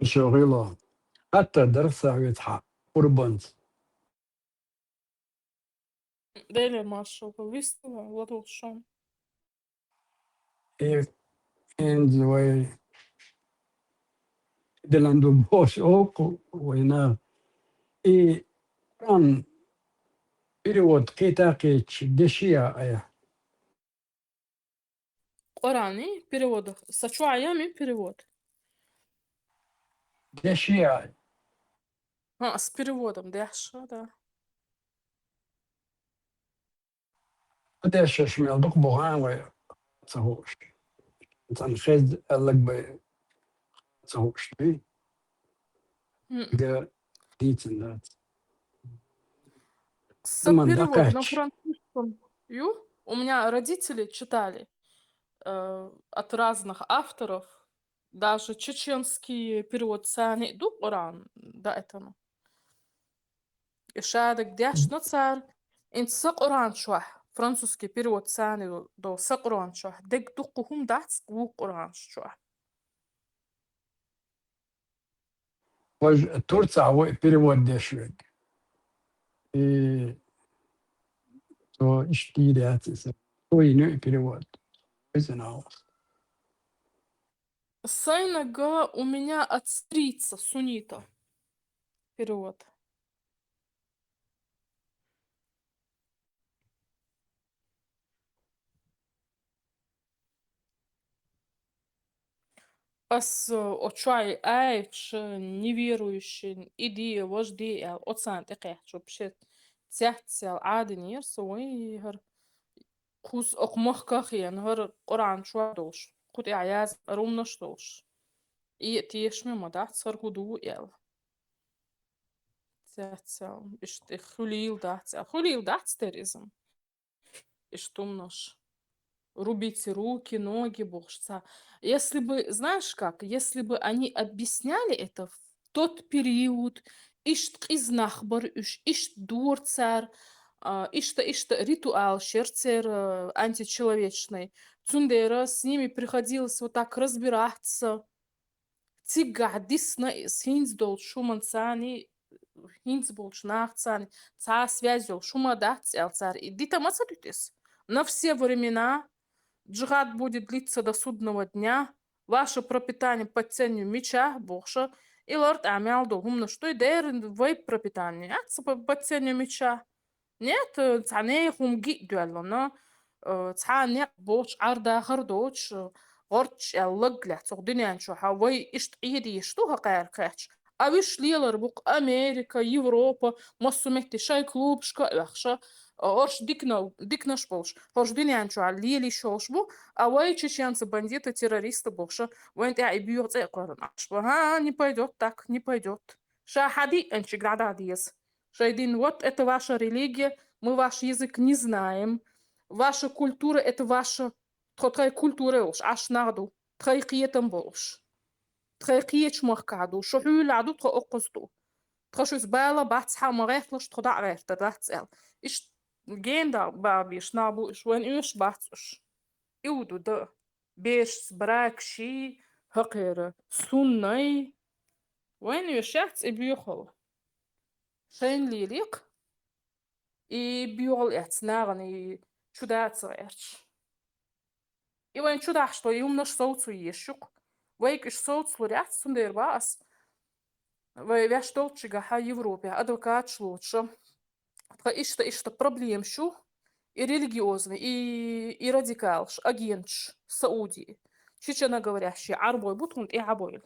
شغله حتى درسه يتحق قربانت Dēļ maršrutu visu ladošanu. إن زوي دلندو بوش أوكو وينا كان перевод китайский дешия ая. Корани перевод. Сачуаями перевод. Дешия. С переводом Дэша, да. Дешия шмел дух боган вая цахуш. Цан хез аллак бай цахуш ты. Да дитина. С переводом на французском. У меня родители читали от разных авторов, даже чеченский перевод Сани ду Коран, да это. И шадок дяш но цар ин с Коран шуах. Французский перевод Сани до с Коран шуах. Дек дукухум дац у Коран шуах. Турция перевод дешия. И то иштиряться. То иной перевод. Знал. Сайнага у меня отстрица сунита. Перевод. Пас очай айч неверующий иди вожди отсан текеш вообще тяцел аднир соуйгер кус окмахкахен هر قرآن شو دوش خود عیاز روم نشدوش ای تیش می مدت سر کدو ایل تاعتل اشت خليل دات теризм и что наш рубите руки, ноги, богшца. Если бы, знаешь как, если бы они объясняли это в тот период, ишт изнахбар, ишт дурцар, ишта ритуал шерцер античеловечный. Цундера, с ними приходилось вот так разбираться. Тига дисна хинздол шуманцани, хинзбол шнахцани, ца связел шумадат цар. И дита масадитис. На все времена джихад будет длиться до судного дня. Ваше пропитание под тенью меча, богша. И лорд амял долгум, что и дэр вы пропитание. Под тенью меча. Нет, цане хумги дуэлло, но цане боч арда хардоч горч яллагля цогдинян шо хавай ишт иди что хакар кач. А виш лилар бук Америка, Европа, массумехти шай клубшка вахша. Орш дикнаш болш. Орш динян шо лили шош бу, а вай чеченцы бандиты, террористы богша. Вайн ты бьёт экорн. Ха, не пойдет так, не пойдет. Шахади энчиграда диес. Шайдин, вот это ваша религия, мы ваш язык не знаем. Ваша культура, это ваша... Твоя культура уж, аж наду. Твоя киетам болш. Твоя киеч махкаду. Шуху ладу, тво окосту. Троши збала, бацха, марехлаш, туда рехта, дацел. Иш генда, бабиш, набу, иш вен уш бацуш. Иуду, да. Беш, сбракши, хакера, суннай. Вен уш яц и бьюхол. Шайн лирик и бьол яцнарни чудацерч. И вен чудах, что и умнаш соуцу ешук. Вейк иш соуцу ряц сундер бас. Вей вяш толчига ха Европе, адвокат шлуча. Ишта проблем шу и религиозный, и радикалш, агентш Саудии. Чечено говорящий, арбой бутун и абойль.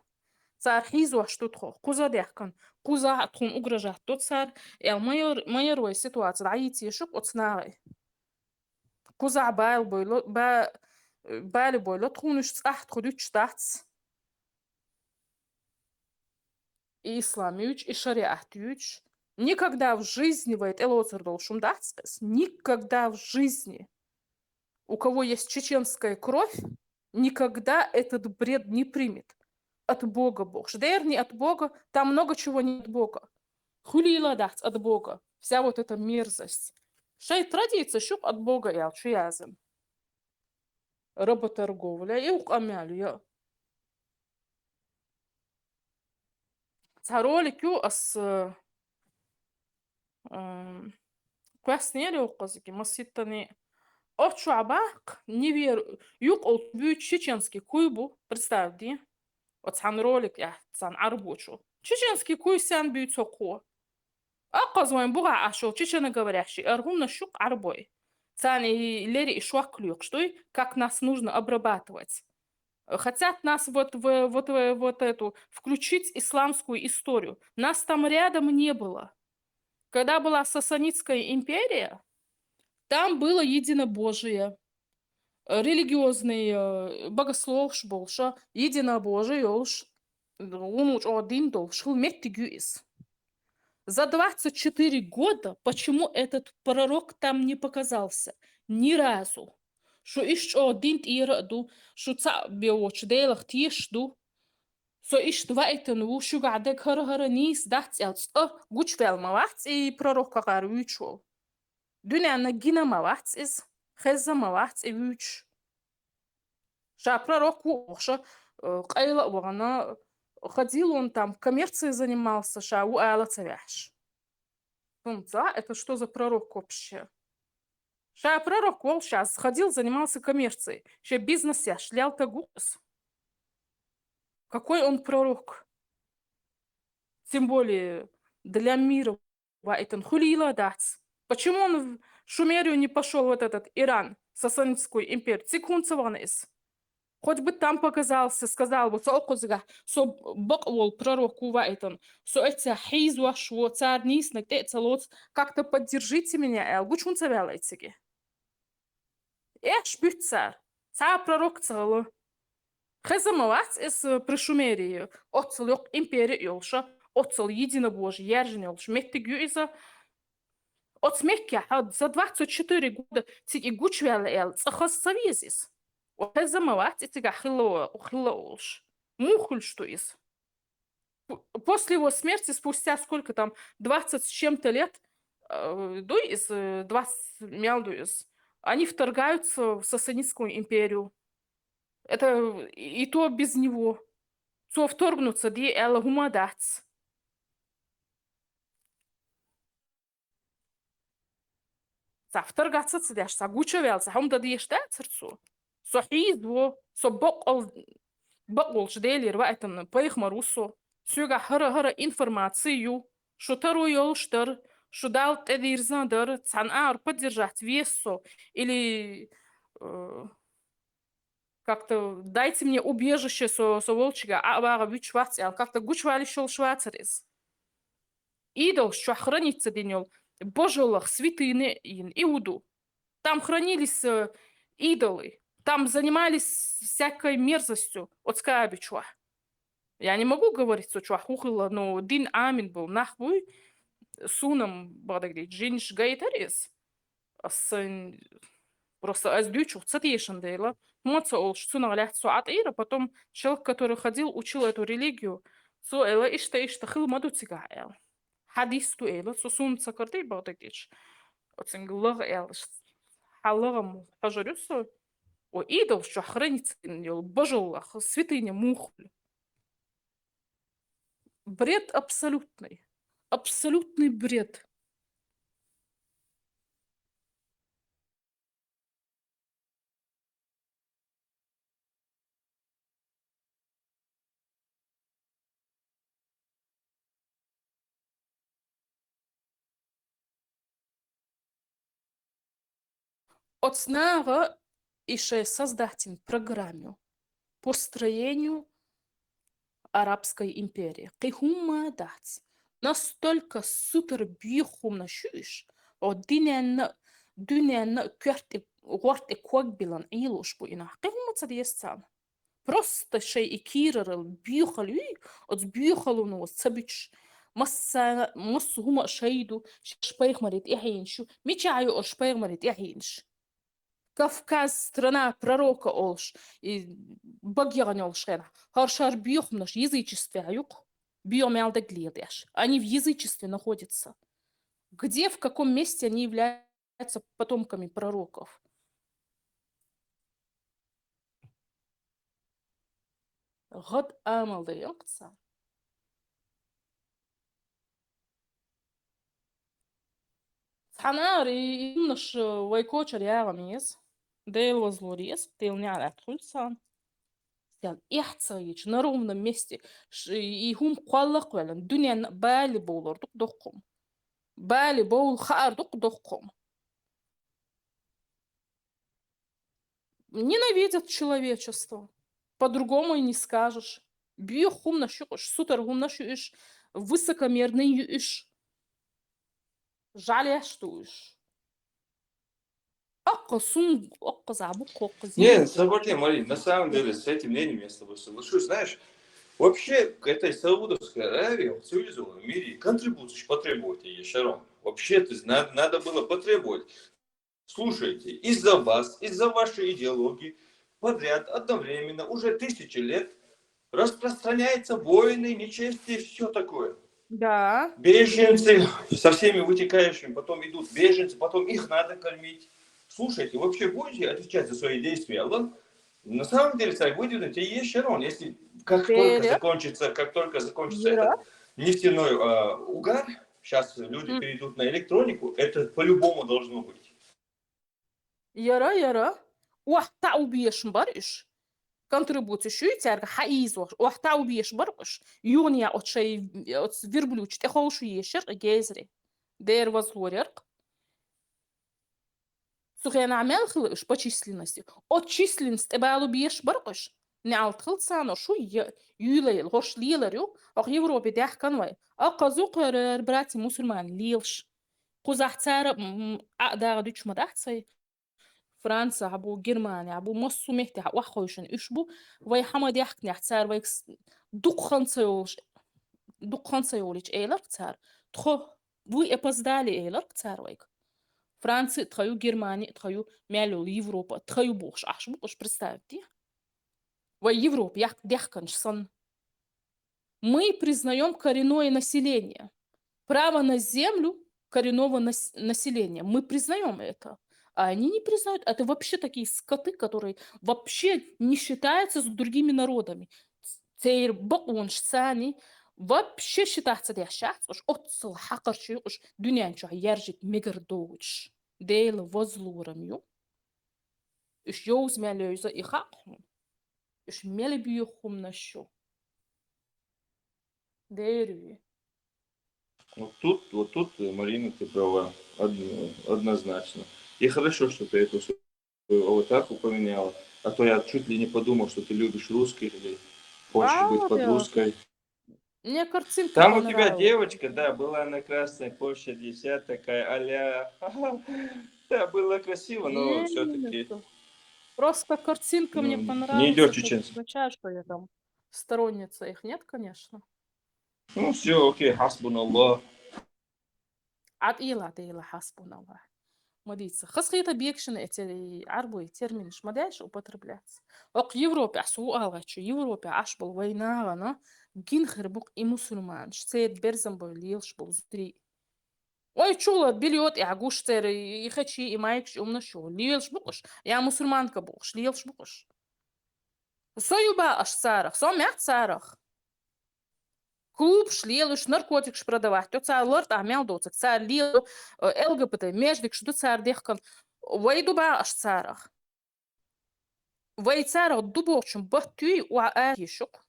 Цар хизу что тхо, куза дехкан, куза тхун угрожат тот цар, майорой ситуация, аити шук отснарай. Куза байл бойло, байли бойло, тхунуш цахт ходуч тац. И исламюч, и шариатюч. Никогда в жизни, вайт элоцердол шумдацкас, никогда в жизни, у кого есть чеченская кровь, никогда этот бред не примет. От Бога Бог. Шдер не от Бога, там много чего не от Бога. Хулила дац от Бога. Вся вот эта мерзость. Шай традиция шуп от Бога ял чуязем. Работорговля и укамялю я. ролик ас кваснери оқозги маситтани очу абак невер юк ол бю чеченский куйбу представьте вот сан ролик я сан арбучу чеченский куй сан бю цоко أقصى بقى عشو تشيشنا говорящий аргумна щук арбой цани лери и шваклюк что как нас нужно обрабатывать. Хотят нас вот эту включить исламскую историю. Нас там рядом не было. Когда была Сасанидская империя, там было единобожие. Религиозный богослов был, что единобожие, он уж один должен метигюис. За 24 года почему этот пророк там не показался? Ни разу. Что еще один ирду, что цабиоч делах тишду, so ich weiten wo shuga de kar nis dat als guch vel mawats и пророк кар вичо. Дуня на гина мавats is хеза мавats и вич. Ша пророк воша qayla вона ходил он там коммерцией занимался, ша у ала цавяш. Это что за пророк вообще? Ша пророк вол сейчас ходил, занимался коммерцией, ша бизнес я шлял тагус. Какой он пророк? Тем более для мира. Почему он в Шумерию не пошел, вот этот Иран, Сасанидскую империю? Цикунцеванис. Хоть бы там показался, сказал бы, что Бог вол пророк Увайтон, что это хизуа шо царь нисник, как-то поддержите меня, гучунцевелайтиги. Эш бюцар, царь пророк целый. Хезамавац из при Шумерии, отцел yok империя ёлша, отцел единобожие, яржен ёлш, меттигюиза, от смекя, за 24 года тики гучвел эл, цахас совизис. Хезамавац и тига хило олш. Мухуль что из. После его смерти, спустя сколько там, 20 с чем-то лет, дуис, 20 мялдуис, они вторгаются в Сасанидскую империю. Это и то без него. So вторгнуться, ди эла гумадац. За вторгаться цедяш, за гучевел, за хом да ди штацерцу. So хизво, so бокол ждели рвайтан поихмарусо. Сюга хара информацию, что тару ёлштар, что дал тедирзандер, цанар поддержать весо или как-то дайте мне убежище со волчига, а вичвацел, как-то гучвали шел швацерис. Идол, что хранится денёл, божолах, святыны Иуду. Там хранились идолы, там занимались всякой мерзостью от скабичуа. Я не могу говорить, что чуахухила, но дин амин был нахуй, сунам, бадагри, джинш гайтарис. Просто аздючу, цатейшн дейла. Моца ол, что наглядь суатира, потом человек, который ходил, учил эту религию, со эла ишта хил маду цигаял. Хадис ту эла, со сун цакартей бадагрич. Оцинглаг эл, халлагам хажарюсо, о идол, что хранится, божолах, святыня, мухль. Бред абсолютный. Абсолютный бред. От снага еще создатель программу по строению Арабской империи. Кихума дац. Настолько супер бьюхумна шуиш, от динен кёрти горти когбилан илуш буина. Кихума цадиестан. Просто шей и кирарл бьюхалюй, от бьюхалу от сабич. Мас хума шейду, шпейх марит ихиншу, мичаю от шпейх марит ихинш. Кавказ страна пророка олш и багьян олшена. Харшар бьёхмнаш язычестве аюк. Биомялда глядяш. Они в язычестве находятся. Где, в каком месте они являются потомками пророков? Год амалда ёкца. حناري نش ويكوتشر يا غميز ديل возлорез дел не отхулсан дел ихцайч на ровном месте и хум قوالق ولا دنيا بالي بولر دقهم بالي بول خار дقهم ненавидят человечество по-другому и не скажешь бью хум нащуш сутер хум нащуш высокомерный юш жалештуш Аккосум, аккозабу, Не, согласен, Марин, на самом деле с этим мнением я с тобой соглашусь. Знаешь, вообще к этой Саудовской Аравии в цивилизованном мире контрибуцию потребуете, Ешарон. Вообще надо было потребовать. Слушайте, из-за вас, из-за вашей идеологии подряд, одновременно, уже 1000 лет распространяются войны, нечестие, все такое. Да. Беженцы со всеми вытекающими, потом идут беженцы, потом их надо кормить. Слушайте, вообще будете отвечать за свои действия? Аллах, на самом деле, царь выдвинуть и есть Шарон. Если как только закончится этот нефтяной угар, сейчас люди перейдут на электронику, это по-любому должно быть. Яра. Уахта убьешь бариш. Контрибуцию шуйцерга хаиз уахта убьешь бариш. Юния от шей от верблюч. Ты хочешь ешер гейзри. Дер возлорерк. Сухая عمل خلقش по численности. От численности балу бьешь бариш. Не алтхлсано шо юлейл хош лиларю. Ах Европе дяхканвай. Аказу قرار براتي مسلمان ليلش. قزحتار أقدر دوش مدحتي. فرنسا عبو جرمانيا عبو مصو مهتي وحوشن إشبو وي حمد يحكني احتار ويكس دقان سيوليش إيلر كتار تخو وي إبازدالي إيلر كتار ويك فرنسا تخيو جرمانيا تخيو مالو Европа تخيو بوش أحشبو وش представьте وي Европа яхканш сан мы признаем коренное население право на землю коренного населения мы признаем это. А они не признают. Это вообще такие скоты, которые вообще не считаются с другими народами. Цейр бакунш сани вообще считается дяшат, уж отцел хакарчи, уж дунянчу яржит мегардоуч. Дейл возлурамью. Уж йоуз мялёйза и хакхум. Уж мелебьюхум нашу. Дейрви. Вот тут, Марина, ты права, однозначно. И хорошо, что ты эту свою аватарку поменяла. А то я чуть ли не подумал, что ты любишь русских или хочешь быть под русской. Мне картинка Там у тебя девочка, да, была на Красной площади, вся такая а-ля. Да, было красиво, но все-таки... Просто картинка мне понравилась. Не идет чеченцам. Означает, что я там сторонница их нет, конечно. Ну все, окей, хасбуналлах. عطيلة حسبنا الله مديتس خصيتا بيكشن اتري عربي термин шмадаш употребляться. Ок Европе асу алгачу Европе ашбыл войнагана гин хырбук и мусульман шцет берзам болилш был зри. Ой чула билет я гуштер и хачи и майкш умна шо лилш букш я мусульманка букш лилш букш. Союба аш царах, со мят царах. Клуб шлелыш наркотикш продавать. То цар лорд амел доцик цар лил ЛГБТ междик что цар дехкан вайдуба аш царах. Вай царах дубовчум баттуй уа ахишук.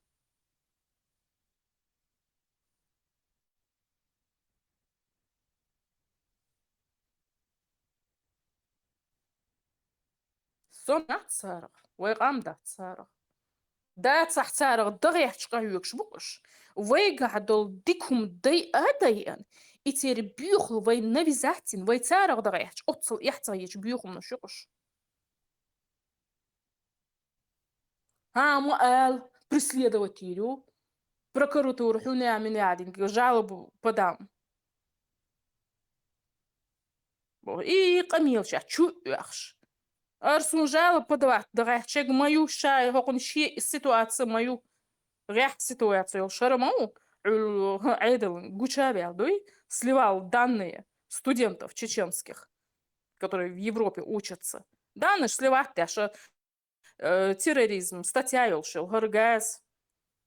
Сомя царах, вай гамда царах. Да царах дагяч каюкш букш. Вай гадол дикум дай адаян. И теперь бюхл вай навизатин, вай царах дагяч. Отцел яхтаич бюхум нашукш. Муал преследователю. Прокуратуру хуня меня жалобу подам. И камилча чуяхш. Арсун жалоб подавать, дагачек мою шай, хокон ши ситуацию мою. Рех ситуацию Шарамау Айдел Гучавиадой сливал данные студентов чеченских, которые в Европе учатся. Данные сливать даже терроризм, статья Елшил, Харгаз,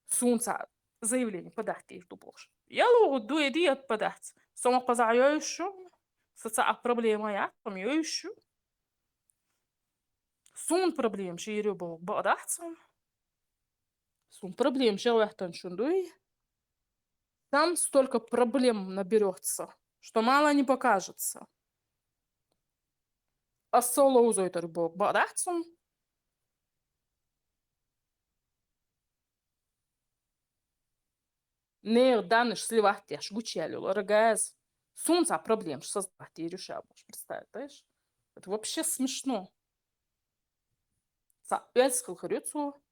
Сунца, заявление подать их дублож. Я логу дуэди подать. Само казаю еще Соца проблема я, там я ищу. Сун проблем, что я рюбал бадахцам. Сун проблем, что я танчундуй. Там столько проблем наберется, что мало не покажется. А соло узой рюбал бадахцам. Не данныш сливать я шгучелю, рогаз. Сунца проблем, что создать я решаю, представляешь? Это вообще смешно. Опять хохорецу.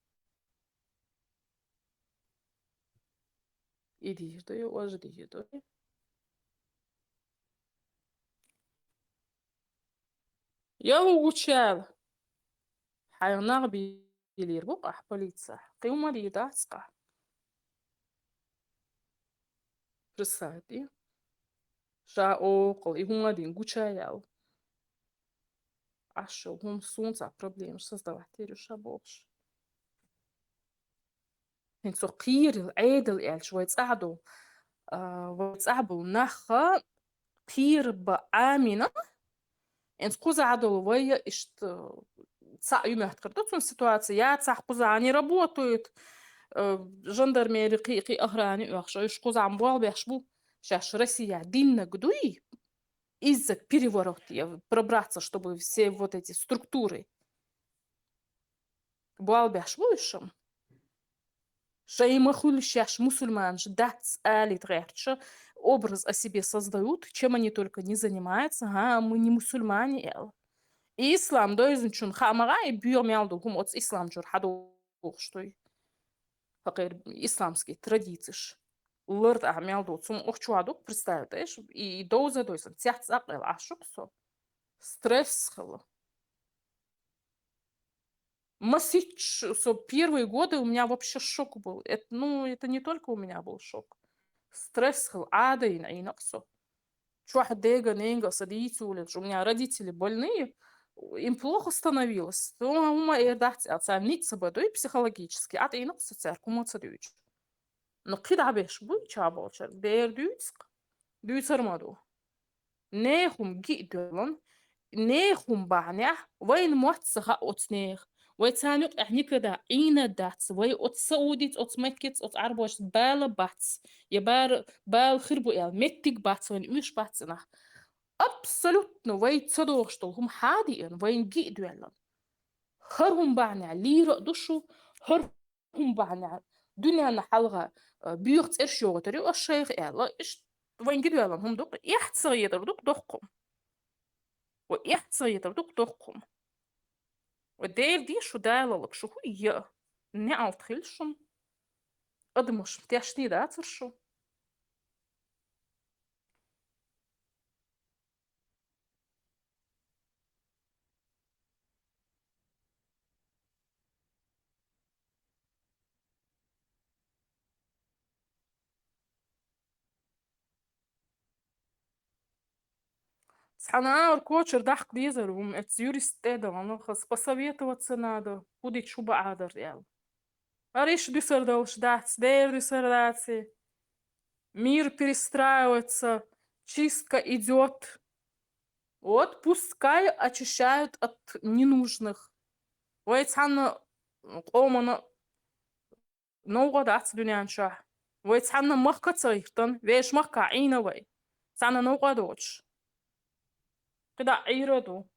Иди, что я ожиди, что я. Я угучал. حيناغ بيلير بقى полиция. قيوم لي داسكا. Представьте. Ша окол и хум один гучаял. А что, хум сунца проблем создавать реша больше. Инсо قير عيدل يعني شوية صعدوا وتصعبوا نخا قير بآمنة إن قوزا عدل ويا إشت يمهت كردتون ситуация я цах قوزا они работают жандармерии قي охране وخشوا إيش قوزا عم بوال بيحشبو شاش Россия динна гдуи из-за переворота пробраться, чтобы все вот эти структуры буал бяшбуишем. Шаимахуль шаш мусульман ждать али трерча образ о себе создают, чем они только не занимаются, мы не мусульмане. И ислам, да, изучен хамара и бьем ялду, гум от ислам жур хаду что факир исламские традиции. Лорд амялду цум охчуаду представляешь и доза дойсан тяц апрел ашуксо стресс хало. Масич, первые годы у меня вообще шок был. Это не только у меня был шок. Стресс хал ада и инаксо. Чуах дега ненга садите улиц. У меня родители больные, им плохо становилось. То ума и дать оценить себя, да и психологически. А ты инаксо церкву моцадуч. Но кида беш буй чаболчар. Дер дюцк. Дюцармаду. Нехум гидолон. Нехум баня. Вайн моцага отнех. ويتسانق احني كده عينا داتس وي اتسعوديت اتمكت اتعربوش بال باتس يبار بال خربو متك باتس وين ايش باتسنا ابسولوتنو وي تصدوغشتو هم حاديين وين جي دوالن هرهم باعنع ليرو دوشو هرهم باعنع دنيا نحلغة بيوغت ارشيوغ تريو الشيخ لا ايش وين جي دوالن هم دوق يحتصر يدر دوق دوقكم ويحتصر يدر دوق دوقكم ودير دي شو دالك شو هي نعال تخيلشم أدمش تياشتي داتر شو Схана оркочер дах глизерум эт юристеда оно хас посоветоваться надо будет шуба адер ял ариш дюсердалш дац дер дюсердаци мир перестраивается чистка идет вот пускай очищают от ненужных вот схана قومنا نوغا داц дунянша вот схана махка цайхтан веш махка айнавай схана нуга доч когда айроду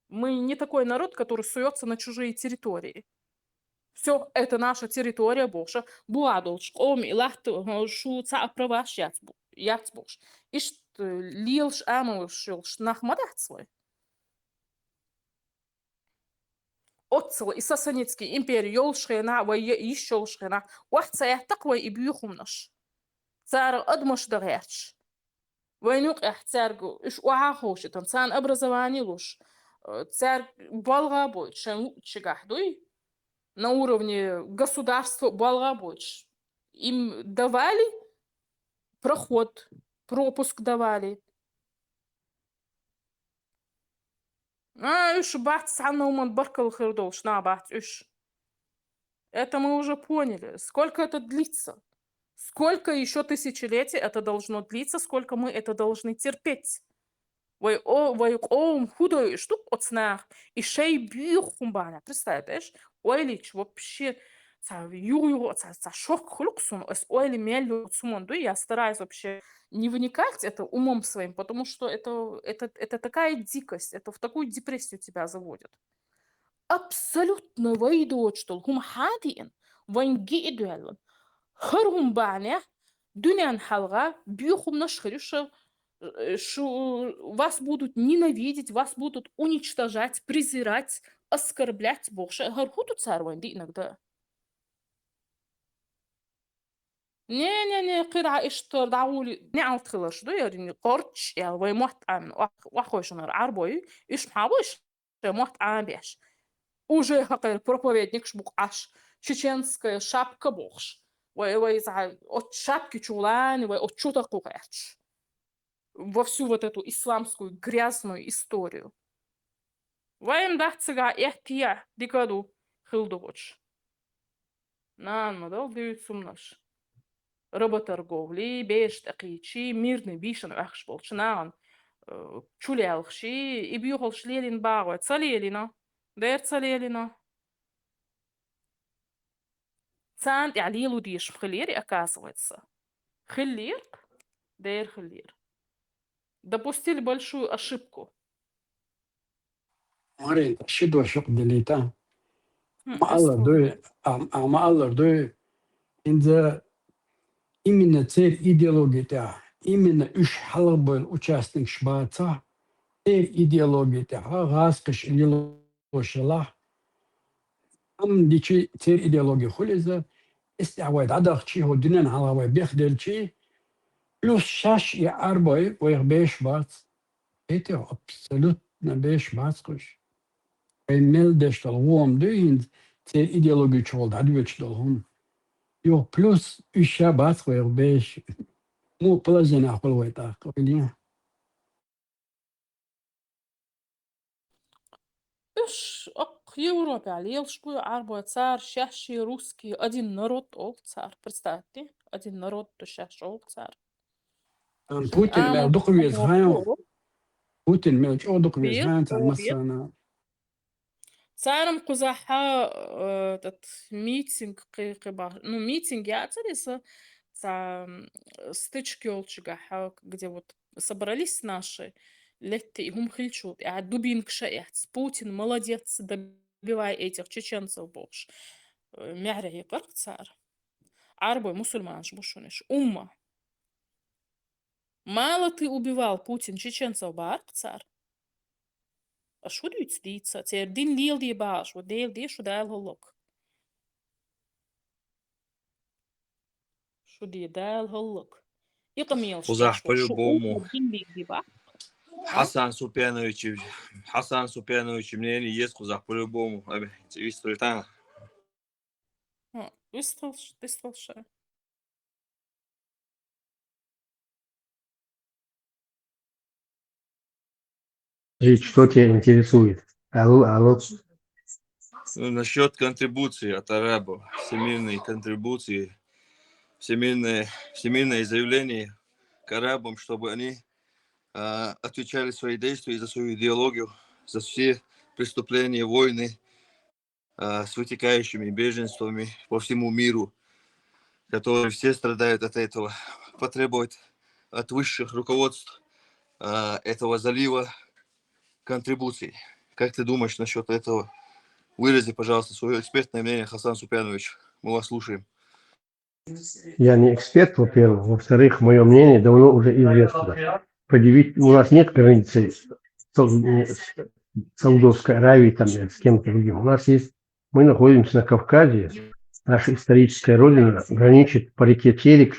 мы не такой народ, который суется на чужие территории. Все, это наша территория, Боже. Буадолш, оми, лахту, шу ца праваш яцбуш. Ишт лилш амалш нахмадат свой. Отцел и Сасанитский империя ёлшхена, вай еще шхена. Вахца я такой и бьюхумнаш. Цар адмаш дагерч. وينوق احتارجو إيش وعاهوش تنسان образование луж царь балгабой чегахдуй на уровне государства балгабой им давали проход пропуск давали إيش бахт сана уман баркал хирдолш на бахт إيش это мы уже поняли сколько это длится. Сколько еще тысячелетий это должно длиться, сколько мы это должны терпеть. ويقوم худо штук оцнах, и шей бюхум баня. Представляешь? Ойлич вообще шок хлюксун, ойли мелю цумонду. Я стараюсь вообще не вникать это умом своим, потому что это такая дикость, это в такую депрессию тебя заводит. Абсолютно войдут, что хум хадиен, вайн гидуэлен. Харум баня, дюнян халга, бюхум нашхрюша, вас будут ненавидеть, вас будут уничтожать, презирать, оскорблять больше. Гархуту царванди иногда. Не, قرعة إشتر دعولي نعلت خلاص ده يعني قرش يعني ويموت عن وأخوش أنا عربي إيش محاوش موت عن بيش уже какой проповедник шбукаш чеченская шапка бохш от шапки чулани от чуда кукач во всю вот эту исламскую грязную историю. Ваем дахцага эхтия дикаду хилдовоч. Надо дают сумнаш. Работорговли, беш такичи, мирный бишен ахш болчнан. Чулялхши, и бьюхолш лелин баго, цалелина. Дер цалелина. Цант ялилу диш в хилире, оказывается. Хилир? Дер хилир. Допустили большую ошибку. Марин, шидо шок делита. Мaallar инда именно цель идеологии, именно үш халбын участник шбаца, цель идеологии, гаскаш илилошала, дичи цель идеологии хулиза, استعواد عدخشي هو دنيا على بيخدلشي плюс шаш и арбой ويخ بيش بات это абсолютно بيش باتش ملدش دلهم دوين цель идеологии чего дадвич дلهم يو плюс ища бат ويخ بيش مو плазина خلويتا قولي إيش Европе алелшку арбо цар шаши русский один народ ол цар. Представьте, один народ то шаш ол цар. Путин мелдук визгаем. Путин мелдук визгаем цар масана. Царом кузаха этот митинг ну митинг я цариса стычки олчигаха, где вот собрались наши летты и гум хильчут, а дубинг шаец. Путин молодец, добивай этих чеченцев больше. Мяря карк цар. Арбой мусульман шбушуниш. Умма. Мало ты убивал, Путин, чеченцев барк цар. А что дуть диться? Теперь дин лил ди баш, вот дел ди что дал холок. Что ди дал холок. И камил. Кузах по-любому. Хасан Супянович мнение есть, Кузах по-любому. История там. Выставшая. Что тебя интересует? Алло. Насчет контрибуции от арабов, всемирной контрибуции, всемирное заявление к арабам, чтобы они отвечали свои действия за свою идеологию, за все преступления войны с вытекающими беженствами по всему миру, которые все страдают от этого, потребует от высших руководств этого залива контрибуций. Как ты думаешь насчет этого? Вырази, пожалуйста, свое экспертное мнение, Хасан Супянович. Мы вас слушаем. Я не эксперт, во-первых. Во-вторых, мое мнение давно уже известно. Предъявить, у нас нет границы Саудовской Аравии там, с кем-то другим. У нас есть, мы находимся на Кавказе, наша историческая родина граничит по реке Терек,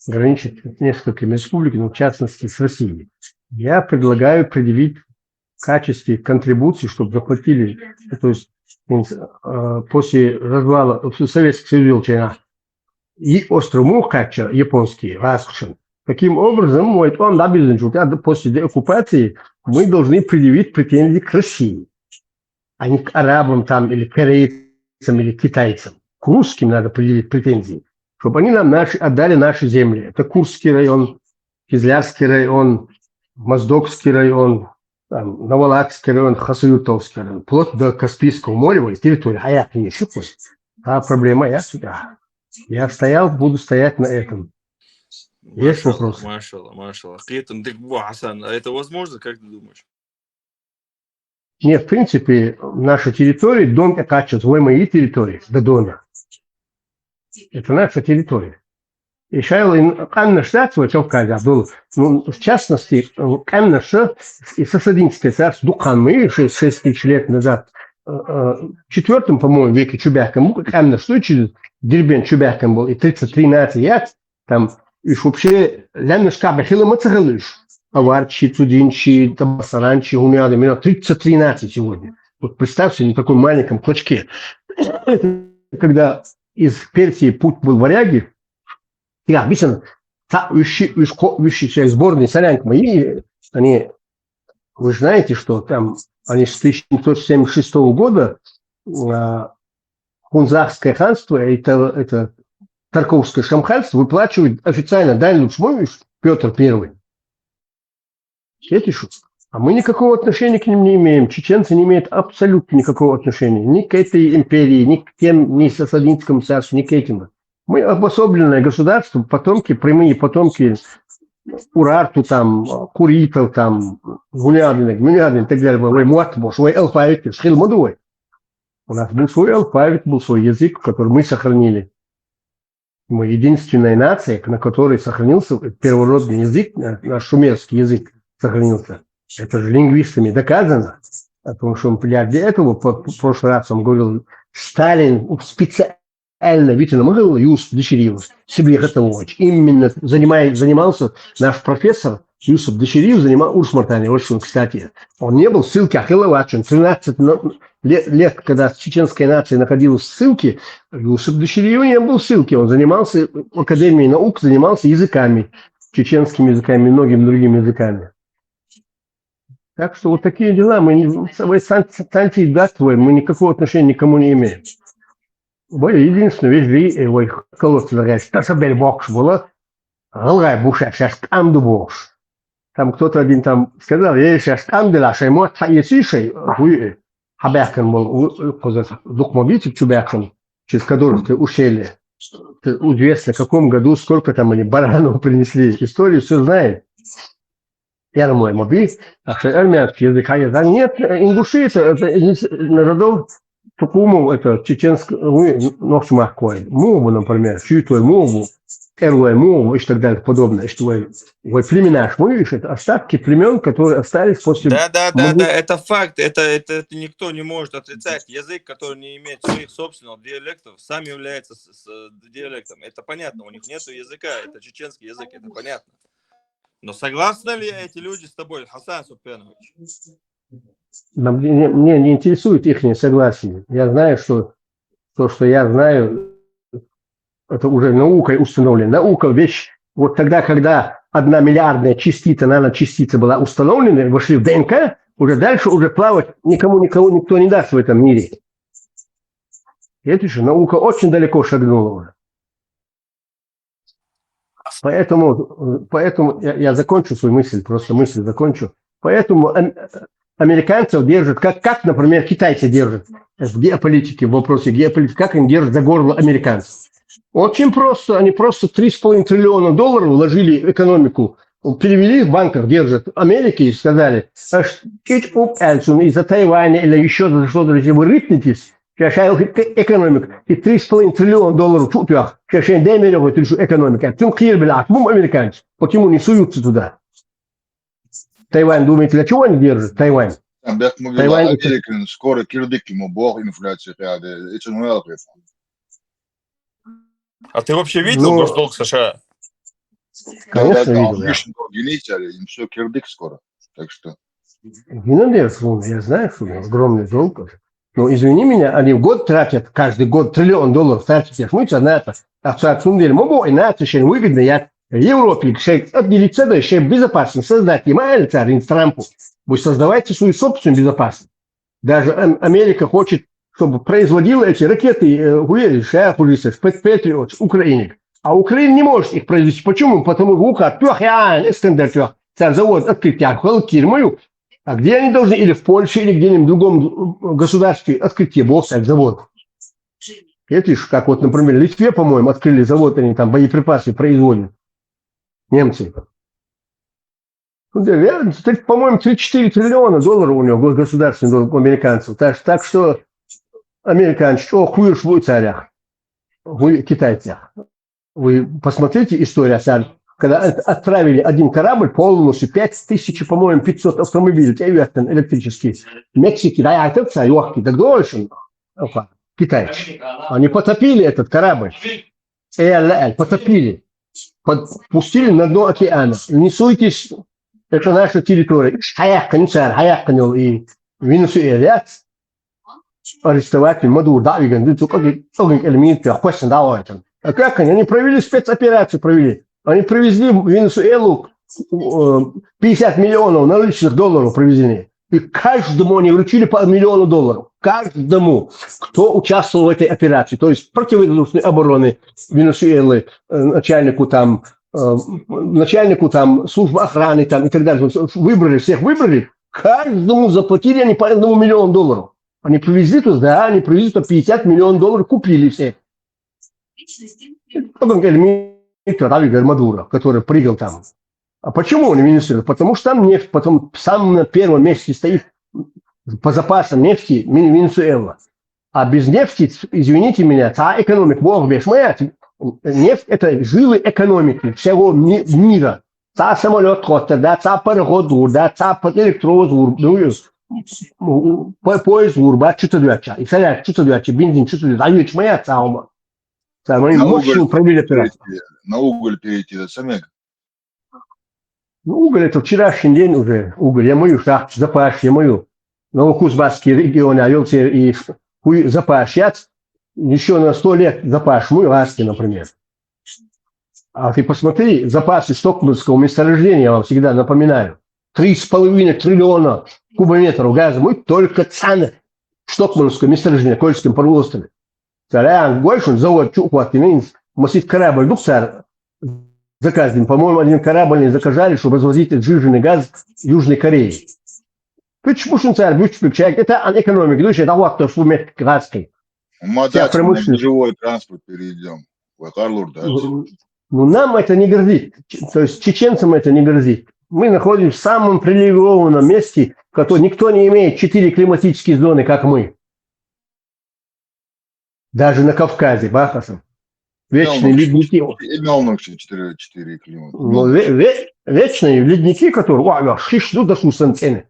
граничит с несколькими республиками, но в частности с Россией. Я предлагаю предъявить в качестве контрибуции, чтобы заплатили, то есть после развала Советского Союза и остров Мухача японский разрушен. Таким образом, после оккупации мы должны предъявить претензии к России, а не к арабам там, или корейцам, или китайцам. К русским надо предъявить претензии, чтобы они нам отдали наши земли. Это Курский район, Кизлярский район, Моздокский район, там, Новолакский район, Хасаютовский район, вплоть до Каспийского моря, территория. А я не щупаю. А проблема я сюда. Я стоял, буду стоять на этом. Есть вопросы? Машалла. Хасан, а это возможно, как ты думаешь? Нет, в принципе, наша территория, Дон Экача, мои территории, до Дона. Это наша территория. И шайл Канна штат в Кавказе был, ну, в частности, Канна и Сасадинское царство Дуканмы 6 тысяч лет назад, в 4, по-моему, веке Чубяком, Канна что через Дербен Чубяком был, и 33 нации, там, и вообще, Лянна Шкаба Хилама Цагалыш, Аварчи, Цудинчи, Табасаранчи, Гуняды, 33 нации сегодня. Вот представьте, на таком маленьком клочке. Когда из Персии путь был варяги, я обычно сборные солянки мои, они, вы знаете, что там они с 1776 года Хунзахское ханство, это Тарковское шамханство выплачивает официально дань Лучмович Петр I. Эти шутки. А мы никакого отношения к ним не имеем. Чеченцы не имеют абсолютно никакого отношения ни к этой империи, ни к тем, ни к Сасадинскому царству, ни к этим. Мы обособленное государство, потомки, прямые потомки Урарту, там, Куритов, там, Гулядин, и так далее. Свой алфавит, Шхилмадуй. У нас был свой алфавит, был свой язык, который мы сохранили. Мы единственная нация, на которой сохранился первородный язык, наш шумерский язык сохранился. Это же лингвистами доказано. Потому что для этого, в прошлый раз он говорил, Сталин специально Витина Могила, Юсуф Дашириев, себе готовить. Именно занимался наш профессор Юсуф Дашириев, занимался Урсмартани, вот что, кстати. Он не был в ссылке Ахиловачин. 13 лет, когда чеченская нация находилась в ссылке, Юсуф Дашириев не был в ссылке. Он занимался в Академии наук, занимался языками, чеченскими языками, многими другими языками. Так что вот такие дела. Мы мы никакого отношения никому не имеем. Единственное, вещь, колоссальная, Тасабель Бокш была, Галгай Буша, сейчас Амду Бокш. Там кто-то один там сказал, я сейчас Амдела, что ему отфаесишей, Хабякан был, Духмовитик Чубякан, через Кадуровское ущелье. Известно, в каком году, сколько там они баранов принесли. Историю все знает. Я мой моби, а что армянский язык, а я нет, ингуши, это народов, Тукуму, это чеченский, ногчу махкой, Мову, например, чьютой Мову, Эрлой Мову и так далее, подобное, что вы племена, видишь, это остатки племен, которые остались после... Да, это факт, это никто не может отрицать. Язык, который не имеет своих собственных диалектов, сам является диалектом. Это понятно, у них нет языка, это чеченский язык, это понятно. Но согласны ли эти люди с тобой, Хасан Супенович? Мне не интересует их несогласие. Я знаю, что то, что я знаю, это уже наукой установлено. Наука – вещь, вот тогда, когда 1 миллиардная частица, наночастица была установлена, вошли в ДНК, уже дальше уже плавать никто не даст в этом мире. Это же наука очень далеко шагнула уже. Поэтому я закончу свою мысль, просто мысль закончу. Поэтому американцев держат, как, например, китайцы держат в геополитике, в вопросе геополитики, как им держат за горло американцев. Очень просто, они просто $3,5 триллиона вложили в экономику, перевели в банках, держат Америки и сказали, из-за Тайваня или еще за что-то, если вы рыпнетесь, экономика, и $3,5 триллиона чутях, сейчас экономика, американцы, почему не суются туда? Тайвань, думаете, для чего они держат Тайвань? Тайвань Америка, скоро кирдык ему бог инфляция, это не. А ты вообще видел госдолг США? Конечно, видел. Им все кирдык скоро, так что. Я знаю, что огромный долг. Но извини меня, они в год тратят, каждый год $1 триллион тратят, я шмусь, на это. А в самом деле, могу и на это очень выгодно, я Европе, отделиться, да, еще безопасно создать, не царь, Трампу. Вы создавайте свою собственную безопасность. Даже Америка хочет, чтобы производила эти ракеты, Патриот, Украине. А Украина не может их произвести. Почему? Потому что Искандер Царь завод открыть фирмою, а где они должны, или в Польше, или где-нибудь в другом государстве открыть был завод. Это ж, как вот, например, в Литве, по-моему, открыли завод, они там боеприпасы производят. Немцы. По-моему, 3-4 триллиона долларов у него государственный долг у американцев. Так что американцы, хуй уж вы царях, вы китайцах. Вы посмотрите историю, когда отправили один корабль полностью, 5000, по-моему, 500 автомобилей, электрические. В Мексике, да, это царёхки, так дольше. Китайцы. Они потопили этот корабль. Потопили. Пустили на дно океана. Не суйтесь, это наша территория. Хаяк и Венесуэля. Арестовать Мадур, да, элементы, а как они провели спецоперацию, Они привезли в Венесуэлу 50 миллионов наличных долларов привезли. И каждому они вручили по $1 миллион. Каждому, кто участвовал в этой операции. То есть противовоздушной обороны Венесуэлы, начальнику там службы охраны там, и так далее. Всех выбрали. Каждому заплатили они по $1 миллион. Они привезли туда, они привезли туда 50 миллионов долларов, купили все. Мадуро, который прыгал там. А почему он Венесуэла? Потому что там нефть, потом сам на первом месте стоит по запасам нефти Венесуэла. А без нефти, извините меня, та экономика, Бог без моя, нефть – это жилы экономики всего мира. Та самолет хода, да, та пароход, да, та электровоз, поезд, урба, что-то дальше. И салят, что-то дальше, бензин, что-то дальше. А ведь моя цаума. Они мощно провели операцию. На уголь перейти, это самек. Ну, уголь – это вчерашний день уже. Уголь. Я мою шахту, запаш, я мою. Новокузбасский регион, а я и запаш. Я еще на 100 лет запаш, мой ласки, например. А ты посмотри, запасы Стокманского месторождения, я вам всегда напоминаю. 3,5 триллиона кубометров газа. Мы только цены Стокманского месторождения, Кольском полуострове. Царя, больше завод чухват, масит корабль, царь заказываем. По-моему, один корабль не заказали, чтобы развозить сжиженный газ в Южной Корее. Почему царь, это экономика, это вот то, что мы газкой. Мы на живой транспорт перейдем. Ну, нам это не грозит. То есть чеченцам это не грозит. Мы находимся в самом привилегированном месте, в котором никто не имеет 4 климатические зоны, как мы. Даже на Кавказе, Бахасом. Вечные ледники. Вечные ледники, которые шишну до сусанцены.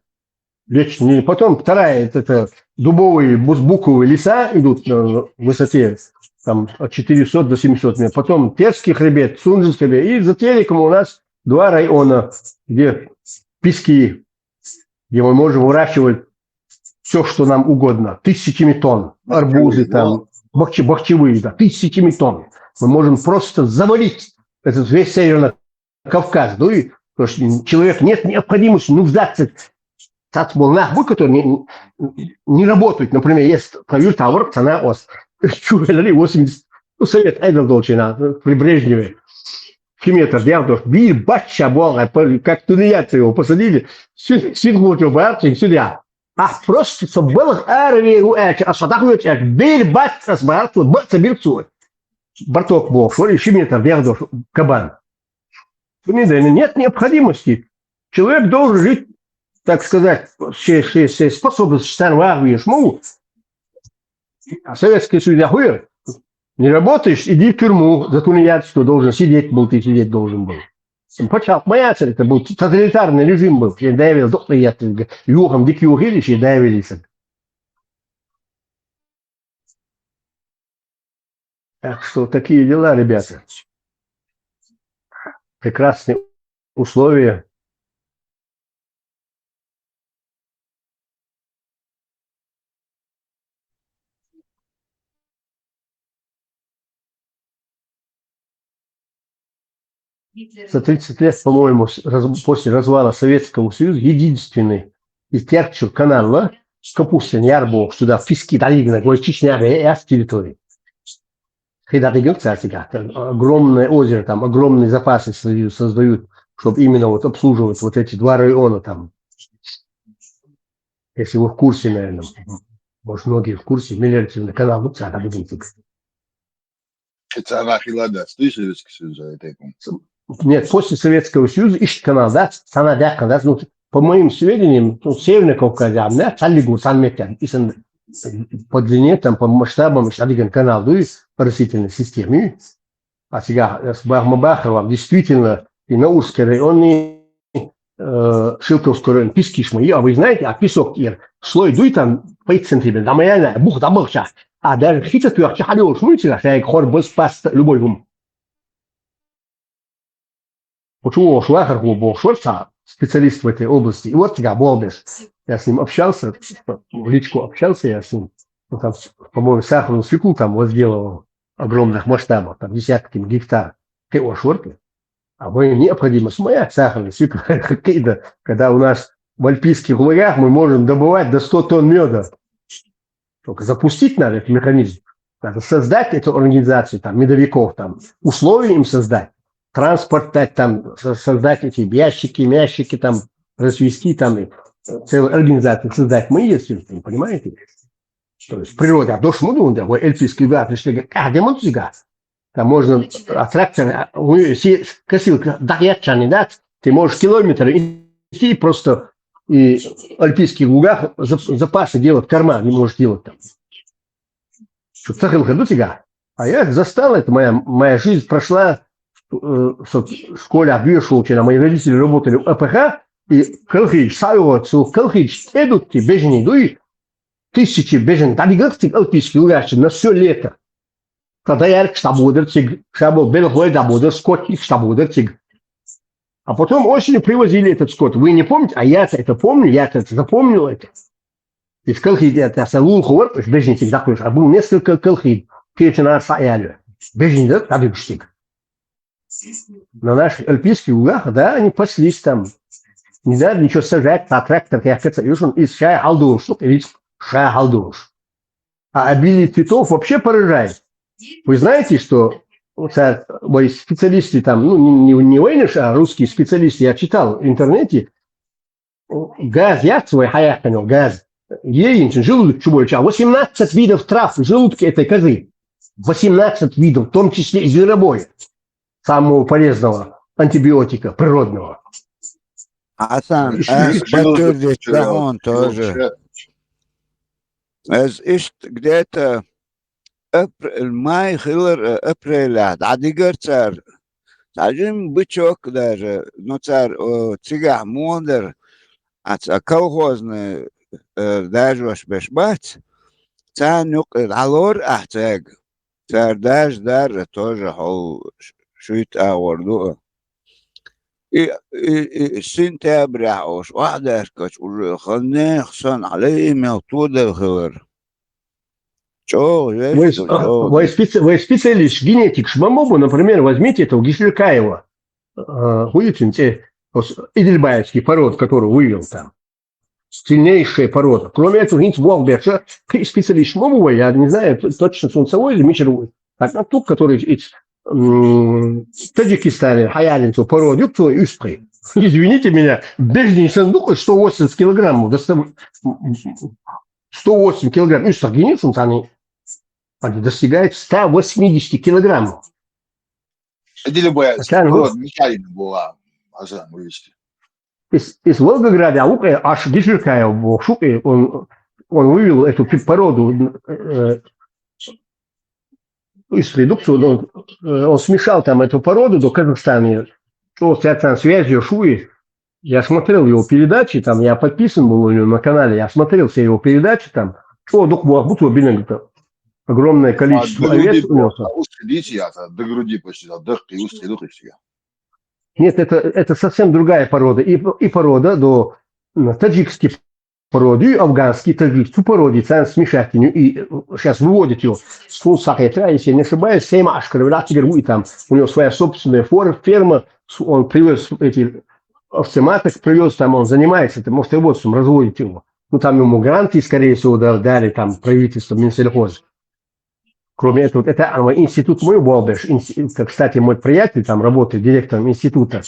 Вечные. Потом вторая, это дубовые, буковые леса идут на высоте там, от 400 до 700 метров. Потом Терский хребет, Сунжинский хребет. И за Тереком у нас 2 района, где пески, где мы можем выращивать все, что нам угодно. Тысячами тонн. Арбузы там, бахчевые, да, тысячами тонн. Мы можем просто завалить этот весь Северный Кавказ. Ну и потому что человек нет необходимости нуждаться в волнах, которые не работают. Например, есть товар, цена от 80, ну, совет Эдел Долчина при Брежневе. Километр диаметр, бир, бача, бога, как тунеядцы его посадили, сидгут его сюда. А просто, чтобы был армию, а садахуют, бир, бача, сбарцу, бача, бирцу. Барток бог, что ли, километр диаметр, кабан. Нет необходимости. Человек должен жить, так сказать, все способности старварвии шму. А Советский Союз хуер. Не работаешь, иди в тюрьму за тунеядство, должен сидеть был, ты сидеть должен был. Почал бояться, это был тоталитарный режим был. Я давил, доктор, я югом дикие ухилища, давились. Так что такие дела, ребята. Прекрасные условия. За 30 лет, по-моему, после развала Советского Союза, единственный из Керчи канала, Капустин, Ярбок, сюда, в Пески, Даригна, Чечня, и территории. Огромное озеро, там огромные запасы создают, чтобы именно вот обслуживать вот эти два района там. Если вы в курсе, наверное, может, многие в курсе, мелиоративный канал, ну, царь, Нет, после Советского Союза ищет канал, да, Санадяк, да, ну, по моим сведениям, ну, Северный Кавказ, да, Саллигу, Санметян, по длине, там, по масштабам, Саллиган канал, да, по растительной системе. А сега, с Бахмабаховым, действительно, и Наурский район, Шилковский район, пески шмаи, а вы знаете, а песок, слой дуй там, 5 сантиметров, там, реально, бух, там, бух, а даже хита тюрк, чахалил, шмуйте, а я хор без паста, любой гум. Почему Швахар был Шварца, специалист в этой области, и вот тебя Болбеш, я с ним общался, в личку общался я с ним, ну, там, по-моему, сахарную свеклу там возделывал огромных масштабов, там, десятками гектар, ты о Шварке, а мы необходимо смоять сахарную свеклу, когда у нас в альпийских лугах мы можем добывать до 100 тонн меда. Только запустить надо этот механизм, надо создать эту организацию, там, медовиков, там, условия им создать. Транспорт там, создать эти ящики, там, развести, там, целую организацию создать. Мы есть, понимаете? То есть природа, до шмуду, вот эльфийский гад, пришли, там можно трактор, косилка, да, ты можешь километр идти просто и в альпийских лугах запасы делать, карман не можешь делать там. Что цахил ходу тебя? А я застал это, моя жизнь прошла. В школе обвешивался, мои родители работали в АПХ, и Калхич, Сайвоцу, Калхич, идут те бежни, ну и тысячи бежен, да не говорите, альпийские лугачи, на все лето. Тогда я штабудерциг, шабу белхой дабудер, скотник штабудерциг. А потом осенью привозили этот скот. Вы не помните? А я это помню, я это запомнил это. И в Калхич, это салун хор, бежни всегда, а был несколько Калхич, перечина саялю. Бежни, да, табиштик. На наших альпийских лугах, да, они паслись там. Не надо ничего сажать, а трактор, я хочу, видишь, он из шая халдуш, или шая халдуш. А обилие цветов вообще поражает. Вы знаете, что мои специалисты там, ну, не войнышь, а русские специалисты, я читал в интернете, газ, я свой хаяк понял, газ, ейнчин, желудок чубольча, 18 видов трав в желудке этой козы. 18 видов, в том числе и зверобоя. Самого полезного антибиотика природного. Асан, подтвердить, да, он тоже. Где-то май, хилер, апреля, адигар царь. Один бычок даже, ну царь, цигах, модер, а колхозный, даже ваш бешбац, царь нюк, алор, царь даже тоже хол. شويت أوردوه سنتابر عوش واحدة كاش خلني خصان عليه موتودة الخبر Вы специалист, генетик, шмамобу, например, возьмите этого Гишлякаева, видите, Идельбаевский пород, который вывел там, сильнейшая порода. Кроме этого, Гинцболберша, специалист шмамова, я не знаю, точно солнцевой или мечеровой, а тут, который в Таджикистане, хаялинцу, породу, кто юспрей. Извините меня, бежний сундук 180 килограммов, 108 килограмм, они достигают 180 килограммов. Из Волгограда, аж Гишлякаев был, он вывел эту породу, редукцию, он смешал там эту породу до Казахстана, что с связью Шуи. Я смотрел его передачи, там я подписан был у него на канале, я смотрел все его передачи там, что огромное количество овец. До груди почти, Нет, это совсем другая порода. И порода до таджикских породы, и афганский таджик, ту породу, смешательную, и сейчас выводит ее с Фулсахетра, если я не ошибаюсь, 7 ашкаров, и там у него своя собственная ферма, он привез эти овцематок, привез там, он занимается этим овцеводством, разводит его. Ну, там ему гранты, скорее всего, дали там правительство, Минсельхоз. Кроме этого, это институт мой Болбеш, кстати, мой приятель там работает директором института,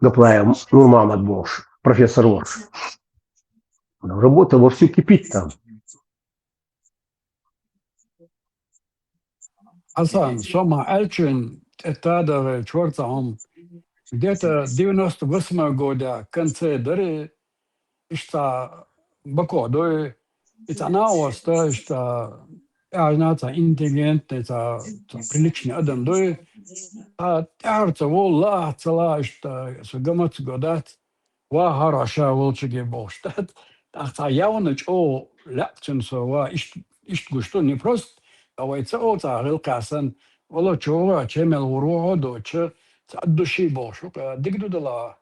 Гаплая Нурмамад Бош, профессор Ворш. Работа вовсю кипит там. Асан, Сома Альчин, это чёртом, где-то 98 года, в конце дыры, что Бако, да, это наос, да, что это интеллигентный, это приличный адам, да, а тярца волла, цела, что гамат годат, ва хараша волчиги боштат, а явноч о ляпченсо, ва ишт гушто не просто, а вайца о царил касан, воло чова, чемел уро, доча, от души бошу, дигду дала,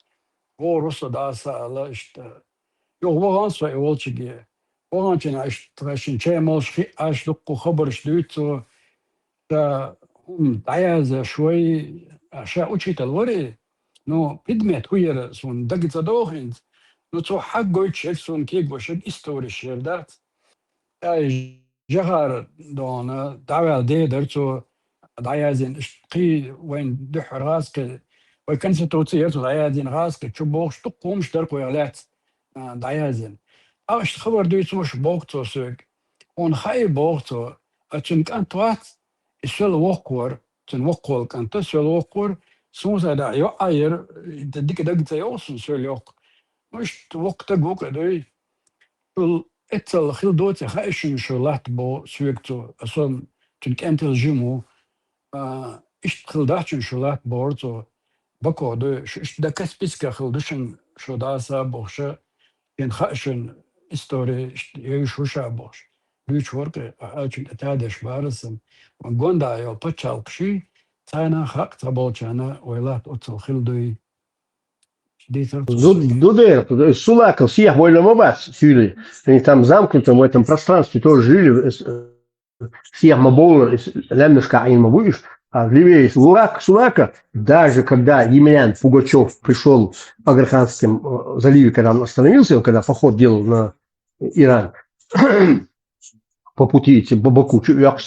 во руса даса, ла, что Jo, waar aan zij wiltje waar aan je als je chemels als de kocher stuurt zo dat daar ze shoei als je uitziet alweer no pigment hoe je zo'n dag het door eens no zo حقه check zo'n keek was het historisch dat جغر dan daar wel deed zo daar zijn قي وين de raske we kunnen ze tot hier zo daar zijn raske chubok stuk kom sterk weer دايازن اش خبر دويت مش بوقتو سوق اون خاي بوقتو اتن كان توات السول وقور تن وقول كان تسول وقور سوزا دا يو اير ديك دغت يوسن سول يوق مش وقت غوك دوي اتل خيل دوت خايشن شولات بو سوقتو اصلا تن كانت الجيمو اش خلداتشن شولات بورتو بكو دو دا كسبيسكا خلدشن شو داسا بوخشه in Hashen Story Shusha Bosch. Luch worke Alchin Atadish Barasam, und Gonda yo Pachalpshi, Tana Hak Tabolchana, Oilat Otzel Hildui. Дудер, Сулаков, всех вольно мобас, сюда. Они там замкнуты в этом пространстве тоже жили. Всех моболы, лемешка им мобуешь. А в Ливии Сулака, даже когда Емельян Пугачев пришел в Аграханском заливе, когда он остановился, когда поход делал на Иран, по пути Бабаку, Чуяк,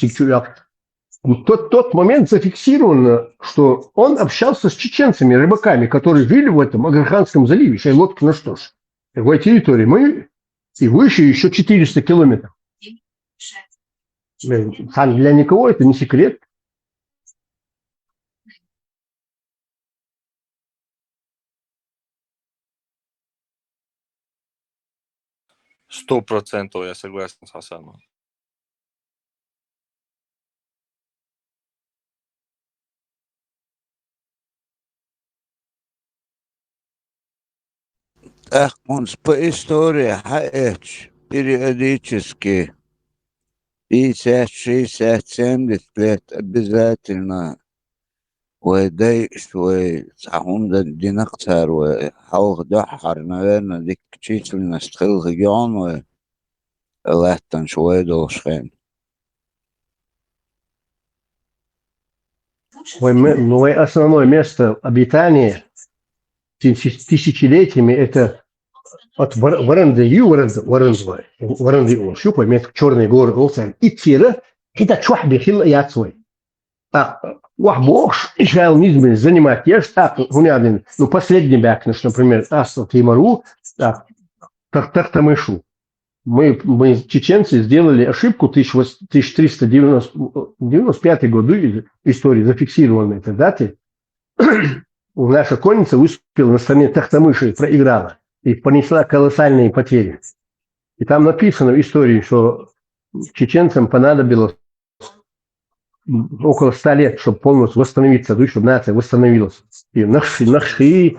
тот момент зафиксировано, что он общался с чеченцами, рыбаками, которые жили в этом Аграханском заливе, Шайлотки, ну что ж, в этой территории мы и выше еще 400 километров. Для никого это не секрет. %100% я согласен с Хасаном. Он по истории хаэч периодически 50, 60, 70 лет обязательно ويدي شوي تعهم دي نقطر وحوغ دحر نغيرنا ديك численность تخل регион ولاتن شوي دوشخين. Основное место обитания тысячелетиями это от Варенды, شوف место Черные горы, Олсен, и Тира, это чух бихил яцвой. Вахбош, Ишраил низмен занимать, я ж так, ну, последний бяк наш, например, Асл Тимару, так, Тахтамышу. Мы, чеченцы, сделали ошибку 1395 году истории, зафиксированной этой даты. Наша конница выступила на стороне Тахтамыши, проиграла и понесла колоссальные потери. И там написано в истории, что чеченцам понадобилось около 100 лет, чтобы полностью восстановиться, чтобы нация восстановилась. И Нахши,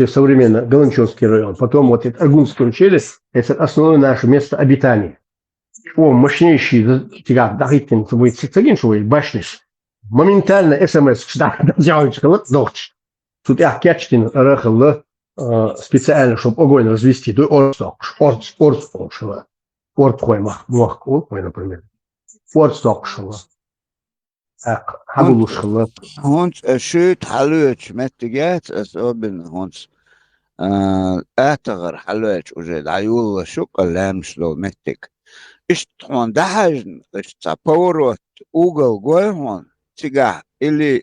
современно Галанчевский район, потом вот это Аргунское ущелье, это основное наше место обитания. Мощнейший башни. Моментально СМС, тут я кячтин рахал специально, чтобы огонь развести, то орцокшила, орцхоймах, например, орцокшила. هونس شوت حلوش متجات أصابن هونس أتغر حلوش وجد عيول شوك اللامش لو متك إيش هون ده حاجة إيش تبورت أوجل جوه هون تجاه اللي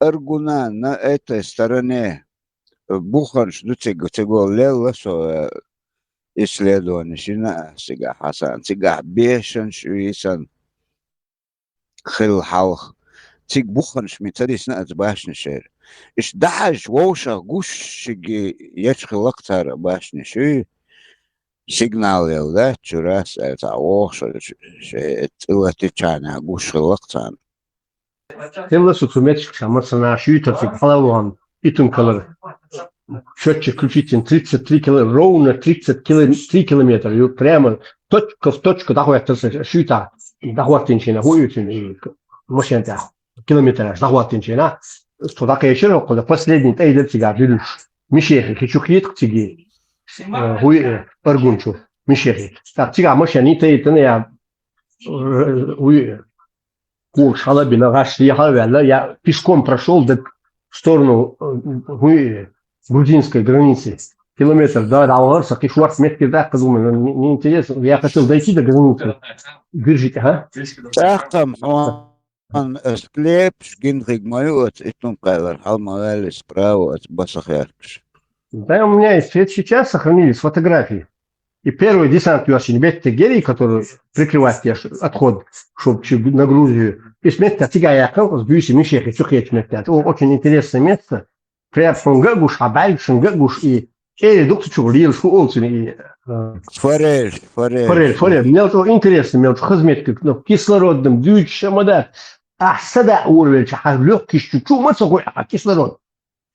أرجونا на этой стороне буханш дуциг цигол лелла со исследование шина сега хасан цигах бешен шуисан خل حلخ تيك بخنش متريس نأت باش نشير إيش دعش ووشا قوش شجي يشخل أكتر باش نشير سيجنال يلدات شراس تا ووشا شيء تلا تيجانا قوش خل أكتر Hem nasıl sumetçik şamasına şu yutarcık halavan itun kalır. Счетчик включите 33 километра, ровно 33 километра. И прямо точка в точку доходит шута. Доходит хуютин и машинта километраж доходит. Что такое еще? Когда последний тайдер тигар дилуш. Мишехи хичухит тиги. Хуй аргунчу. Мишехи. Так тига машини тайдер я хуй курс халабина гаш ехал я пешком прошел в сторону хуй грузинской границы. Километр, да, Алгарса, Кишварс, метки, да, подумал, неинтересно. Я хотел дойти до границы. Держите, ага. Там он склепш, гинриг моют, и тун кайлар, халмавели справа от басахяркш. Да, у меня есть сейчас сохранились фотографии. И первый десант Юашинбет Тегерий, который прикрывает отход, чтобы на Грузию. И смерть Тигая Акал, с Бюси Мишехи, Чухеч Мехтят. Очень интересное место. Прям Шунгагуш, Абаль, Шунгагуш и доктор Чурил, Шуолцин и Форель. Мне это интересно, мне хазметка, кислородным, дюйч, шамадат. А сада уровень, легкий, чумацогой, кислород.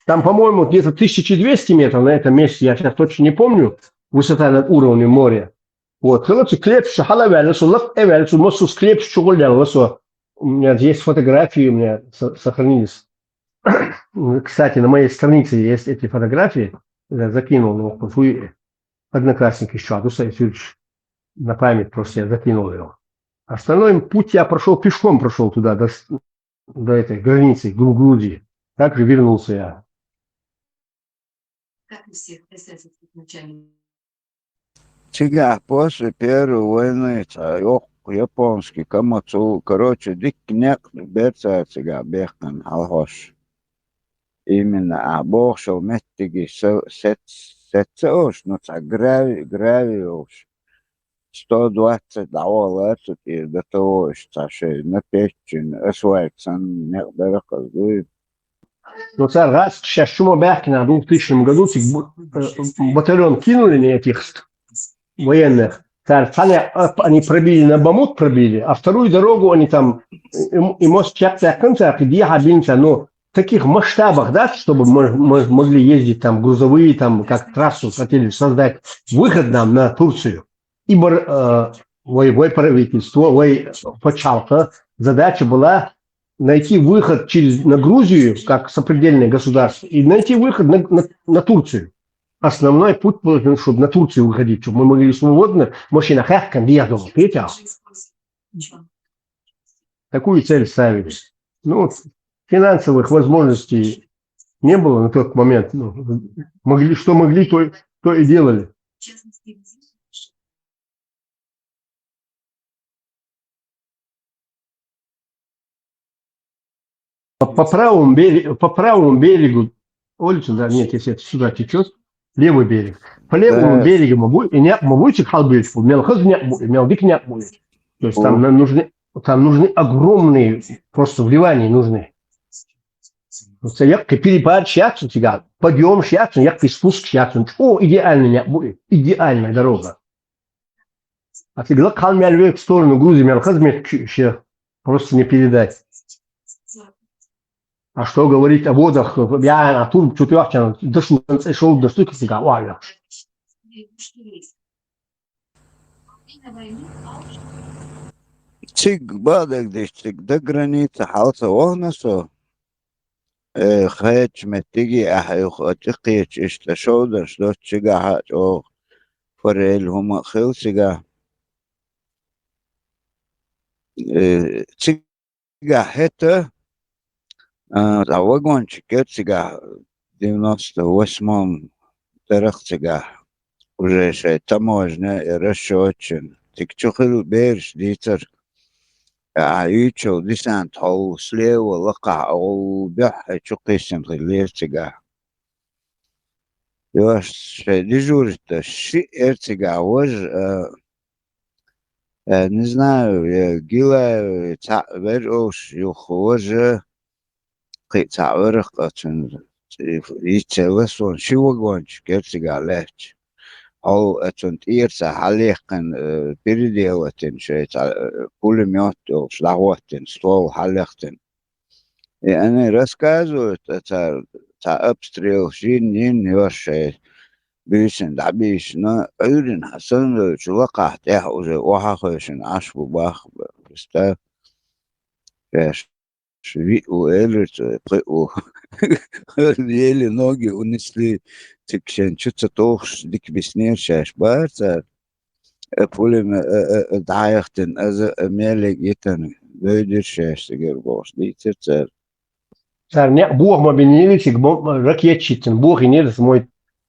Там, по-моему, где-то 1200 метров на этом месте, я сейчас точно не помню, высота над уровнем моря. Вот, короче, клепш, халавяль, лак эвяль, мосу склепш, чугулял, у меня есть фотографии, у меня сохранились. Кстати, на моей странице есть эти фотографии, я закинул, ну, одноклассник еще, Адуса Исюрич, на память просто я закинул его. Остальной путь я пешком прошел туда, до этой границы, Грузии. Так же вернулся я. Тига после Первой войны, японский, камацу, короче, дик нек, берца, тига, бехкан, алхош. Именно, а бог шел меттиги, сетцеуш, ну, ца гравиуш. 120 долларов, и до того, что на печень, асфальтсан, не берекал, Но царь раз, сейчас шума Бахкина в 2000 году, батальон кинули на этих военных. Царь, они пробили, на Бамут пробили, а вторую дорогу они там, и мост Чапта конца, где Хабинца, но в таких масштабах, да, чтобы мы могли ездить там грузовые, там, как трассу хотели создать, выход нам на Турцию. Ибо правительство, почалка, задача была найти выход на Грузию, как сопредельное государство, и найти выход на Турцию. Основной путь был, чтобы на Турцию выходить, чтобы мы могли свободно, машина хэккан, такую цель ставили. Ну, финансовых возможностей не было на тот момент. Ну, что могли, то и делали. По правому берегу, улицу, да, нет, если это сюда течет, левый берег. По левому берегу мабуть, халбечку, мелдик не будет. То есть там нужны огромные просто вливания нужны. Як перепад сейчас у тебя, подъем сейчас, як спуск сейчас. О, идеально не будет, идеальная дорога. А ты говоришь, в сторону Грузии, еще просто не передать. А что говорить о водах? Я на тур четвертый шел до штуки сега. Цик бадак дыштик до границы халса огнасо. Хэч метиги ахаюх атикич ишташода что чига хач ог форель хума хил сега. Цига хета а вагончик сега 98-м тарахтига уже шей таможня и расчетчин. Тик чухил берш дитер عيشوا ديسانت هو سليو وقع أو بيح شقيسن غلير تجاه Jos дежурит-то Эрцега, не знаю, Гила, Верош, Юхожа, Кицаверх, Ицелесон, Шивогонч, Эрцега, Леч. أو تنتيرسا حليقن بيرديوتن شيء بولميوت أو شلاوتن ستول حليقتن يعني رسكازو تا أبستريو جين يوش بيسن دعبيش نا أيرن حسن شلقة تاحو زي وحاخوشن عشبو باخ بستا شوي وإلرت قيقو يلي نوغي ونسلي تكشن شتى توخش ديك بسنير شاش بارتا بولم دعايختن از ميلي جيتن بيدر شاش تجر بوش دي ترتر Царь, Бог мобильничек, ракетчитин, Бог и нет,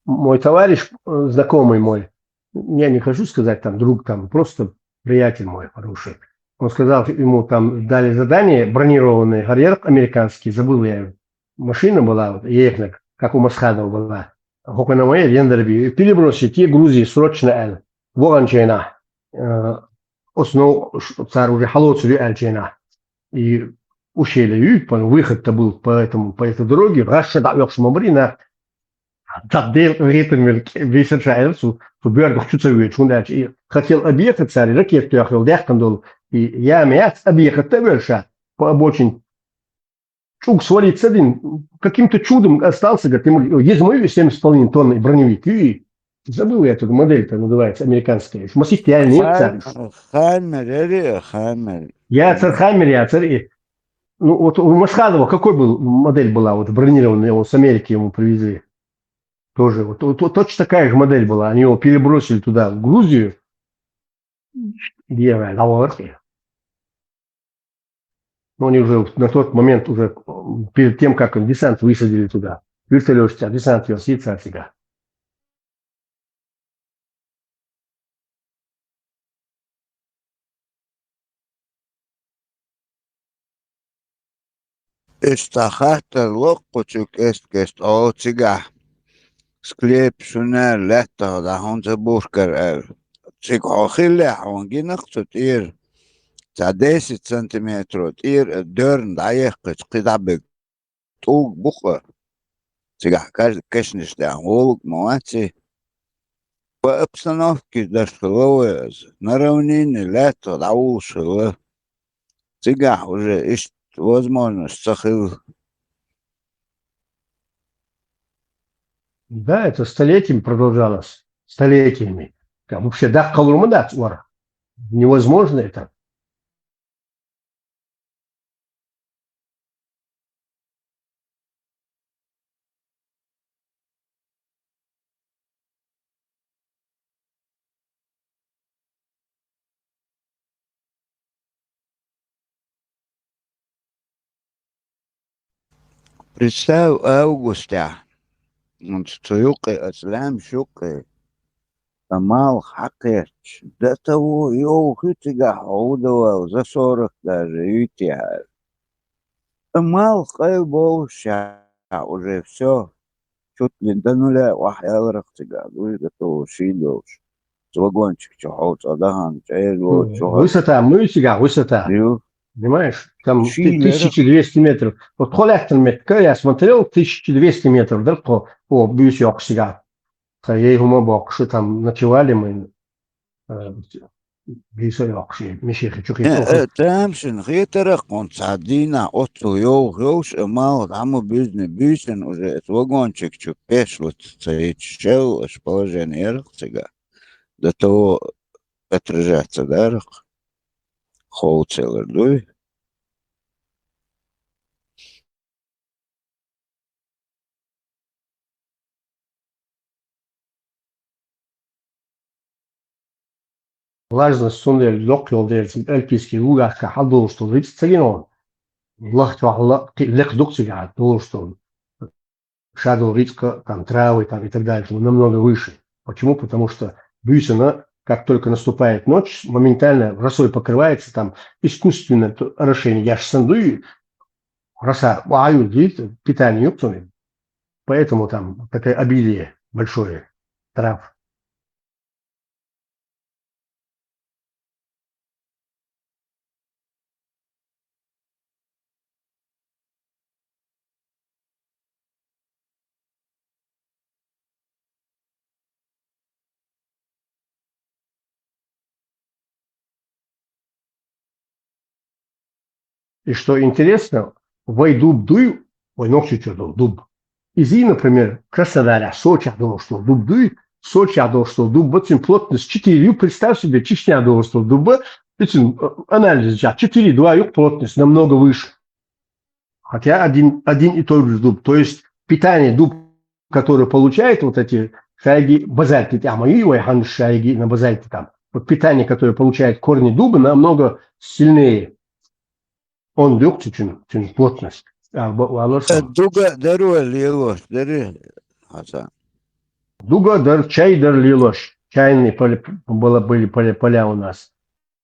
мой товарищ, знакомый мой, я не хочу сказать там друг, там просто приятель мой хороший. Он сказал, ему там дали задание, бронированный Харьер американский, забыл я, машина была, вот, ехала, как у Масхадова была, на моей Вендерби, перебросить те Грузии срочно, Воганчейна, основу царь уже Халоцу Альчейна, и ущелье, выход-то был по этой дороге, Раша давёшь мобрина, Таддел ритм височается, Бёрдох чуцевич, и хотел объехать царь, ракету ехал, дяхтандол, и я мяц объехать больше по обочине. Чук свалится один, каким-то чудом остался, говорит, есть мой 7,5 тонн броневик, и забыл я эту модель-то называется, американская. Массивтяль нет, царь. Хаймер. Я царь Хаймер, я царь. Ну вот у Масхадова какой был модель была, вот бронированная, его с Америки ему привезли. Тоже вот точно такая же модель была. Они его перебросили туда, в Грузию. Где на Волорке. Но они уже на тот момент, уже перед тем, как десант высадили туда. Вертолет, десант вез, и царь всегда. Estahata loqqutuk estkest ootsiga sklep sunar lätta da honsa burkar sig hochille honginaqtut ta 10 сантиметрот dörn dayeqq qidabek tug buqa siga кашниш да волк молодцы по обстановке дошло на равнине лето даушло siga уже есть возможность сахил. Да, это столетиями продолжалось. Столетиями. Вообще, да, калурмада, невозможно это. Представь августа. Цуюкы аслам шукы. Тамал хакерч. До того его хитига аудовал за 40 даже ютиар. Тамал хайболша. Уже все. Чуть ли до нуля вахял рахтига. Дуй готов шидош. Вагончик чухот адахан. Высота, мы себя высота. Понимаешь, там 1200 метров. Вот холяхтен метка, я смотрел, 1200 метров далеко по бьюсёк сега. Я его бок, что там ночевали мы. Бьюсёк, мишехи чухи. Тамшин, хитерах, он садина, отцу йош, мало, там бюсен уже, вагончик чук пешлут, цаичел, положение рахтига. До того отражаться, да, Wholesaler, дуй. Важность сундель локил дель эльпийский лугах хадул что рыц целино. Лах твах лек докцига то что шадул рицка там травы там и так далее намного выше. Почему? Потому что бюсена, как только наступает ночь, моментально росой покрывается там искусственно орошение. Я ж сандую роса, ваю, питание, поэтому там такое обилие большое трав. И что интересно, вой дуб дуй, ой, ночью что дуб. Изи, например, Краснодаря, Сочи, что дуб дуй, Сочи, что дуб, очень плотность 4, представь себе, Чечня, что дуба, анализ, 4, 2, юг плотность намного выше. Хотя один и тот же дуб. То есть питание дуб, который получает вот эти шайги, базальты, шайги на базальте там, вот питание, которое получает корни дуба, намного сильнее. Он легче, чем плотность. Дуга дару лилош, дари, Хасан. Дуга дар чай дар лилош. Чайные были поля у нас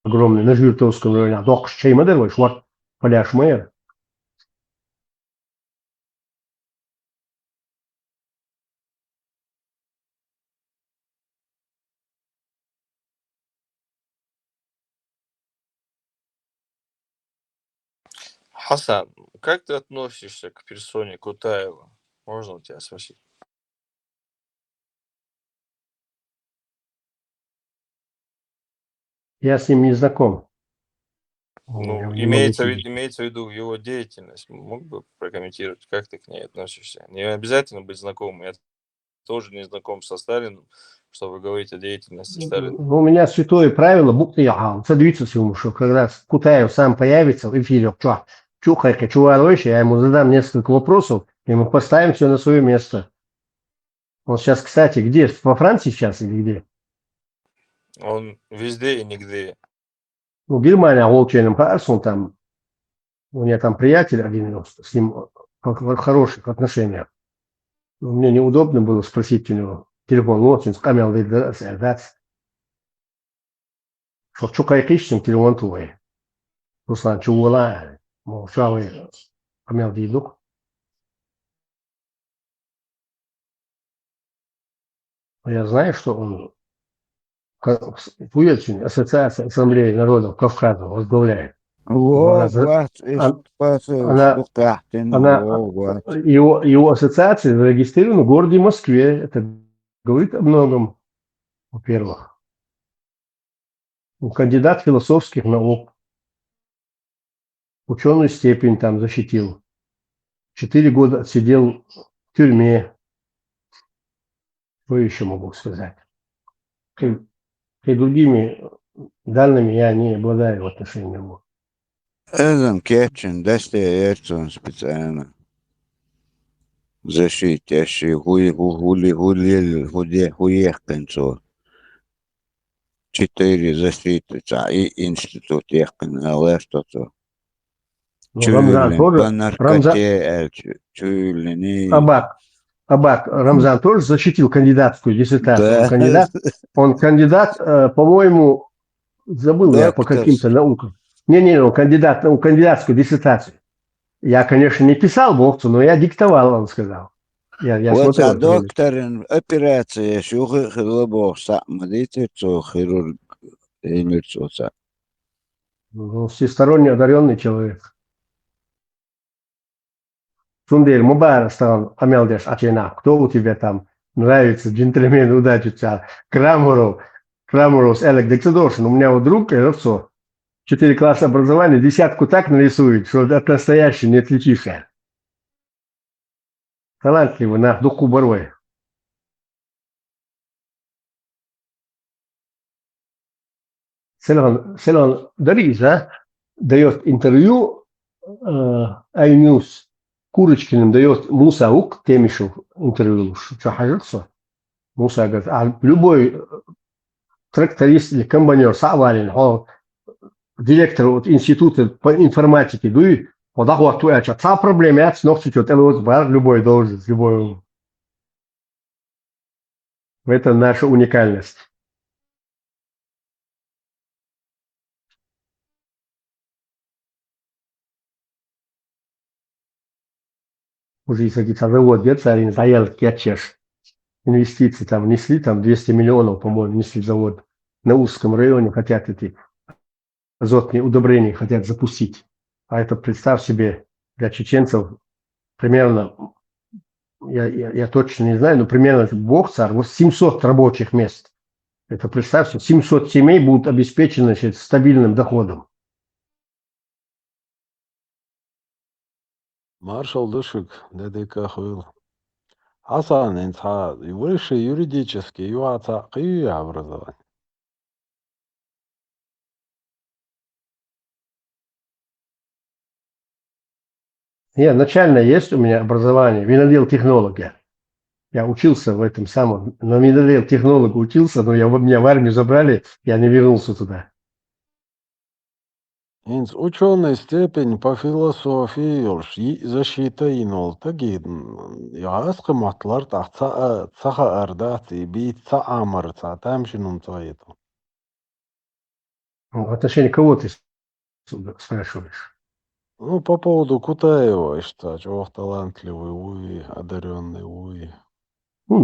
огромные на Жиртовском районе. Док чай мадер, швар поля шмейер. Хасан, как ты относишься к персоне Кутаева? Можно у тебя спросить? Я с ним не знаком. Ну, Не могу имеется судить. в виду его деятельность. Мог бы прокомментировать, как ты к ней относишься? Не обязательно быть знакомым. Я тоже не знаком со Сталиным, чтобы говорить о деятельности Сталина. У меня святое правило, букты я садится всему, что когда Кутаев сам появится в эфире, чухайка, чуварович, я ему задам несколько вопросов, и мы поставим все на свое место. Он сейчас, кстати, где? Во Франции сейчас или где? Он везде и нигде. Ну, Германия, Волчиным он там, у меня там приятель один, с ним в хороших отношениях. Мне неудобно было спросить у него телефон, вот он камел, что чухайкичным телефон твой. Руслан Чувала, Шавы Камел Дидук. Я знаю, что он Пуельчин, Ассоциация Ассамблеи народов Кавказа возглавляет. Его ассоциация зарегистрирована в городе Москве. Это говорит о многом, во-первых. Он кандидат философских наук. Ученую степень там защитил. 4 года отсидел в тюрьме. Что еще могу сказать? И другими данными я не обладаю в отношении его. Эдем Кепчин, дасте Эрцун специально. Защитящий хуех концов. 4 защиты, и институт ехкан, але что-то. Рамзан тоже. Абак Рамзан тоже защитил кандидатскую диссертацию. Да. Он кандидат, по-моему, забыл я по каким-то наукам. Он кандидат, кандидатскую диссертацию. Я, конечно, не писал Бовцу, но я диктовал, он сказал. Я вот смотрел. доктор операция, шухы хилобох, самадите, цо хирург, имерцоца. Всесторонне одаренный человек. Сундель Мубара стал Амелдеш Ачена. Кто у тебя там нравится? Джентльмен, удачи. Крамуров с Элек Дексидошин. У меня вот друг, Ровцо, 4 класса образования, 10 так нарисует, что от настоящего не отличишься. Талантливый, на духу борвой. Селон Дариза дает интервью iNews. Курочкиным дает Муса Ук, Темишев интервью, что хажется. Муса говорит, а любой тракторист или комбайнер, Савалин, директор вот, института по информатике, дует, вот та проблема, это снова чуть-чуть, любой должен, любой. Это наша уникальность. Уже если завод где-то, заел кечеш. инвестиций, там внесли, там 200 миллионов, по-моему, внесли завод на узком районе, хотят эти азотные удобрения хотят запустить. А это, представь себе, для чеченцев примерно, я точно не знаю, но примерно бог царь, вот 700 рабочих мест. Это, представьте, 700 семей будут обеспечены, значит, стабильным доходом. Маршал Дышик, ДДК Хуил. Асан, инца, высшее юридическое, юаца, какие образование? Начальное есть у меня образование, винодел технолога. Я учился в этом самом, на винодел технолога учился, но меня в армию забрали, я не вернулся туда. Инц, ученый степень по философии, защита инол, таги, яск матлар, цаха ардат, и бит ца амар, ца тамшинум цаиту. В отношении кого ты спрашиваешь? Ну, по поводу Кутаева, что чего талантливый, уй, одаренный, уй.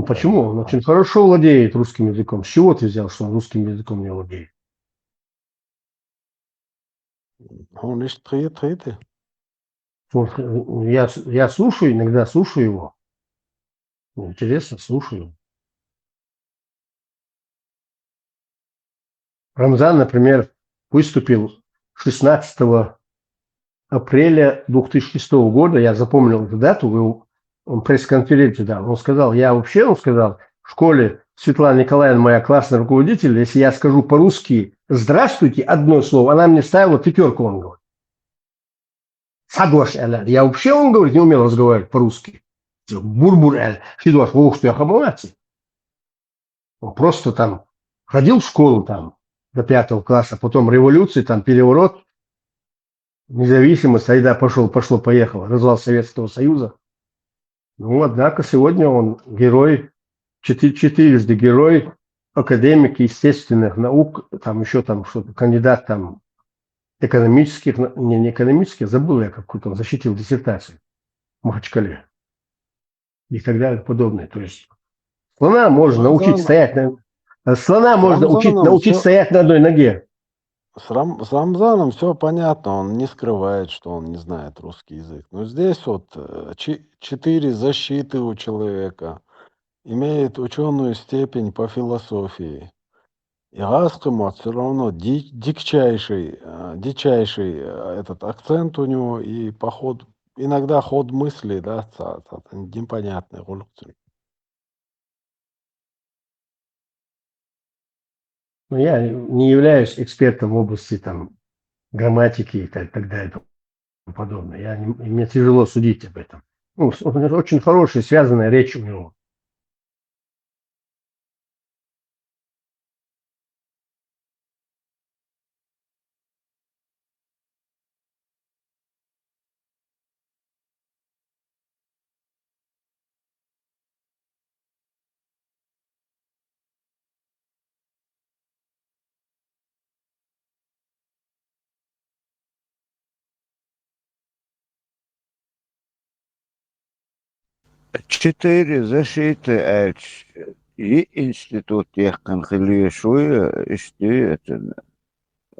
Почему? Он очень хорошо владеет русским языком. С чего ты взял, что он русским языком не владеет? Он лишь тхиты. Я слушаю, иногда слушаю его. Интересно, слушаю. Рамзан, например, выступил 16 апреля 2006 года, я запомнил эту дату, он пресс-конференцию дал. Он сказал, он сказал, в школе Светлана Николаевна, моя классный руководитель, если я скажу по-русски «здравствуйте» одно слово, она мне ставила 5, он говорит. Садош эль. Я вообще, он говорит, не умел разговаривать по-русски. Бурбур эль. Фидош, ох, что я хамоваться. Он просто там ходил в школу там до 5 класса, потом революция, там переворот, независимость, айда пошло-поехало, развал Советского Союза. Ну, однако сегодня он герой, четырежды герой, академик естественных наук, там еще там что-то, кандидат там экономических, не экономических, забыл я какую-то, он защитил диссертацию в Махачкале и так далее, подобное. То есть слона можно научить стоять научить стоять на одной ноге. С Рамзаном все понятно, он не скрывает, что он не знает русский язык. Но здесь вот 4 защиты у человека, имеет ученую степень по философии. И Аскому все равно дичайший этот акцент у него и иногда ход мысли, да, непонятный. Но я не являюсь экспертом в области там грамматики и так далее и тому подобное. Мне тяжело судить об этом. Очень хорошая, связанная речь у него. Четыре защиты, и институт тех конхилиешуя, и что это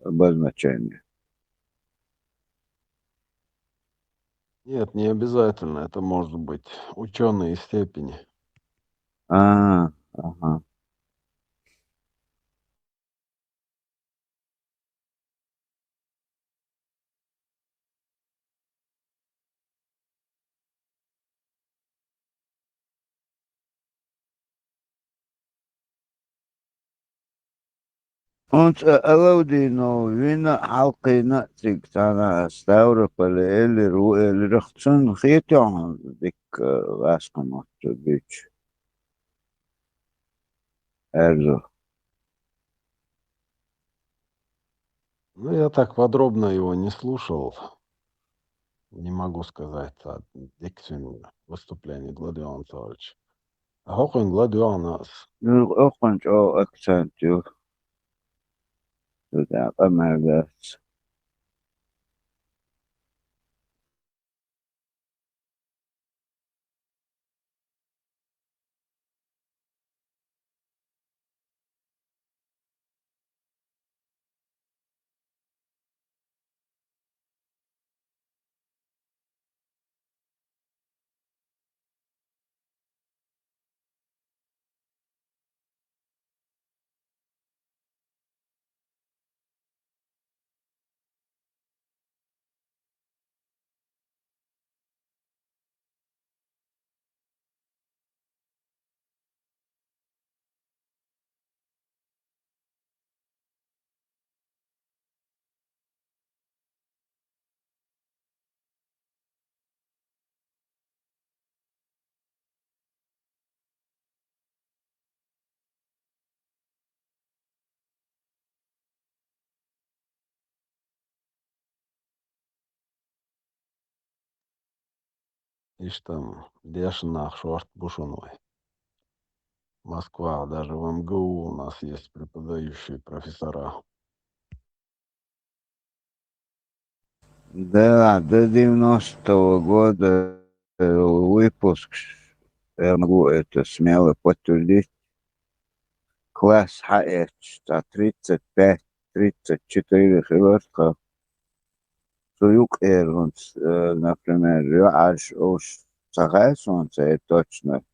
обозначение. Нет, не обязательно. Это может быть ученые степени. Ага. أنت ألودينو وين حلقينا تيجتانا استورب اللي رو اللي رختن خيتون ديك واسقنا تبيش أرزو. Ну, я так подробно его не слушал. Не могу сказать дикцию выступления Гладиона Анатольевича. А Хокон Гладионас. Ну, أخوان جو أكسنتيو تدعى أمرات. Ишь там бешеных шорт бушуной. Москва, даже в МГУ у нас есть преподающие профессора. Да, до 90-го года выпуск, я могу это смело подтвердить, класс ХС, 35-34 хилотка, суюк эрунс, например, я аж уж сахайсонца, это точно,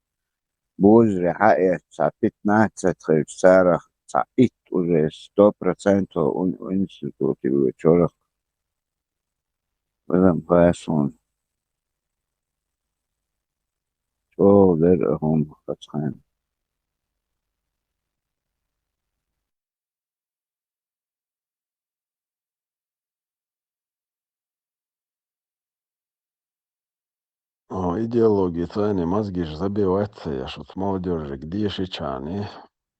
бузри ХС, 15 хилсарах, ит уже 100% институте вечерах, в этом хайсон. Oh, they're at home. That's fine. Идеологии цены мозги ж забиваться, я ж вот с молодежи, где шичани,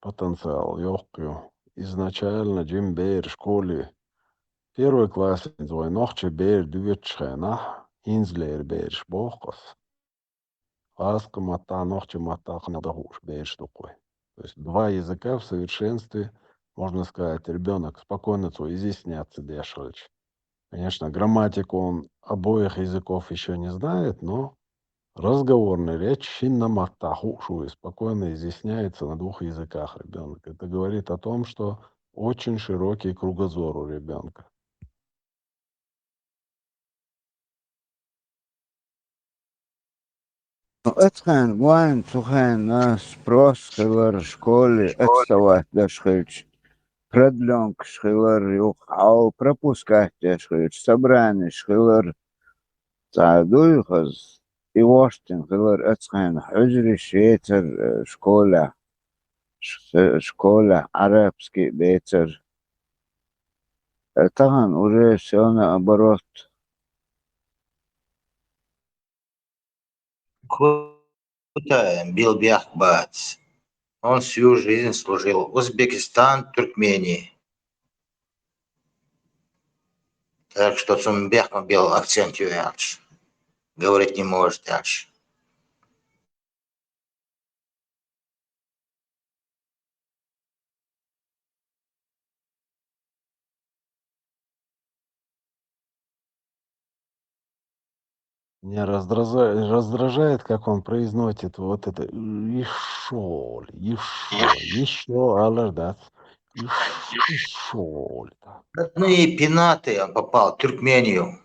потенциал ёгкую. Изначально Джим Бейр в школе первый класс твой ногче Бейр дюветшена, инзлер Бейр шбохос, ласка мата ногче мата хнадахуш Бейр штукой. То есть два языка в совершенстве, можно сказать, ребенок спокойно свой изъясняться дешевле. Конечно, грамматику он обоих языков еще не знает, но разговорная речь шиннаматтахушу и спокойно изъясняется на двух языках ребенок. Это говорит о том, что очень широкий кругозор у ребенка. اتخن وين تخن ناس بروس خلر школе отставать дашхыч. Продлёнка шхилер юх, ау пропускать дашхыч. Собрание шхилер تعدويخز и واشتن خلر اتخن حجري شيتر школа арабский бейтер. Таган уже все наоборот. Круто, Билбях Бац. Он всю жизнь служил Узбекистан, Туркмении. Так что Цумбех бил акцент юяч. Говорить не может дальше. Меня раздражает, как он произносит вот это еще, алардат, еще. Родные пенаты он попал в Туркмению.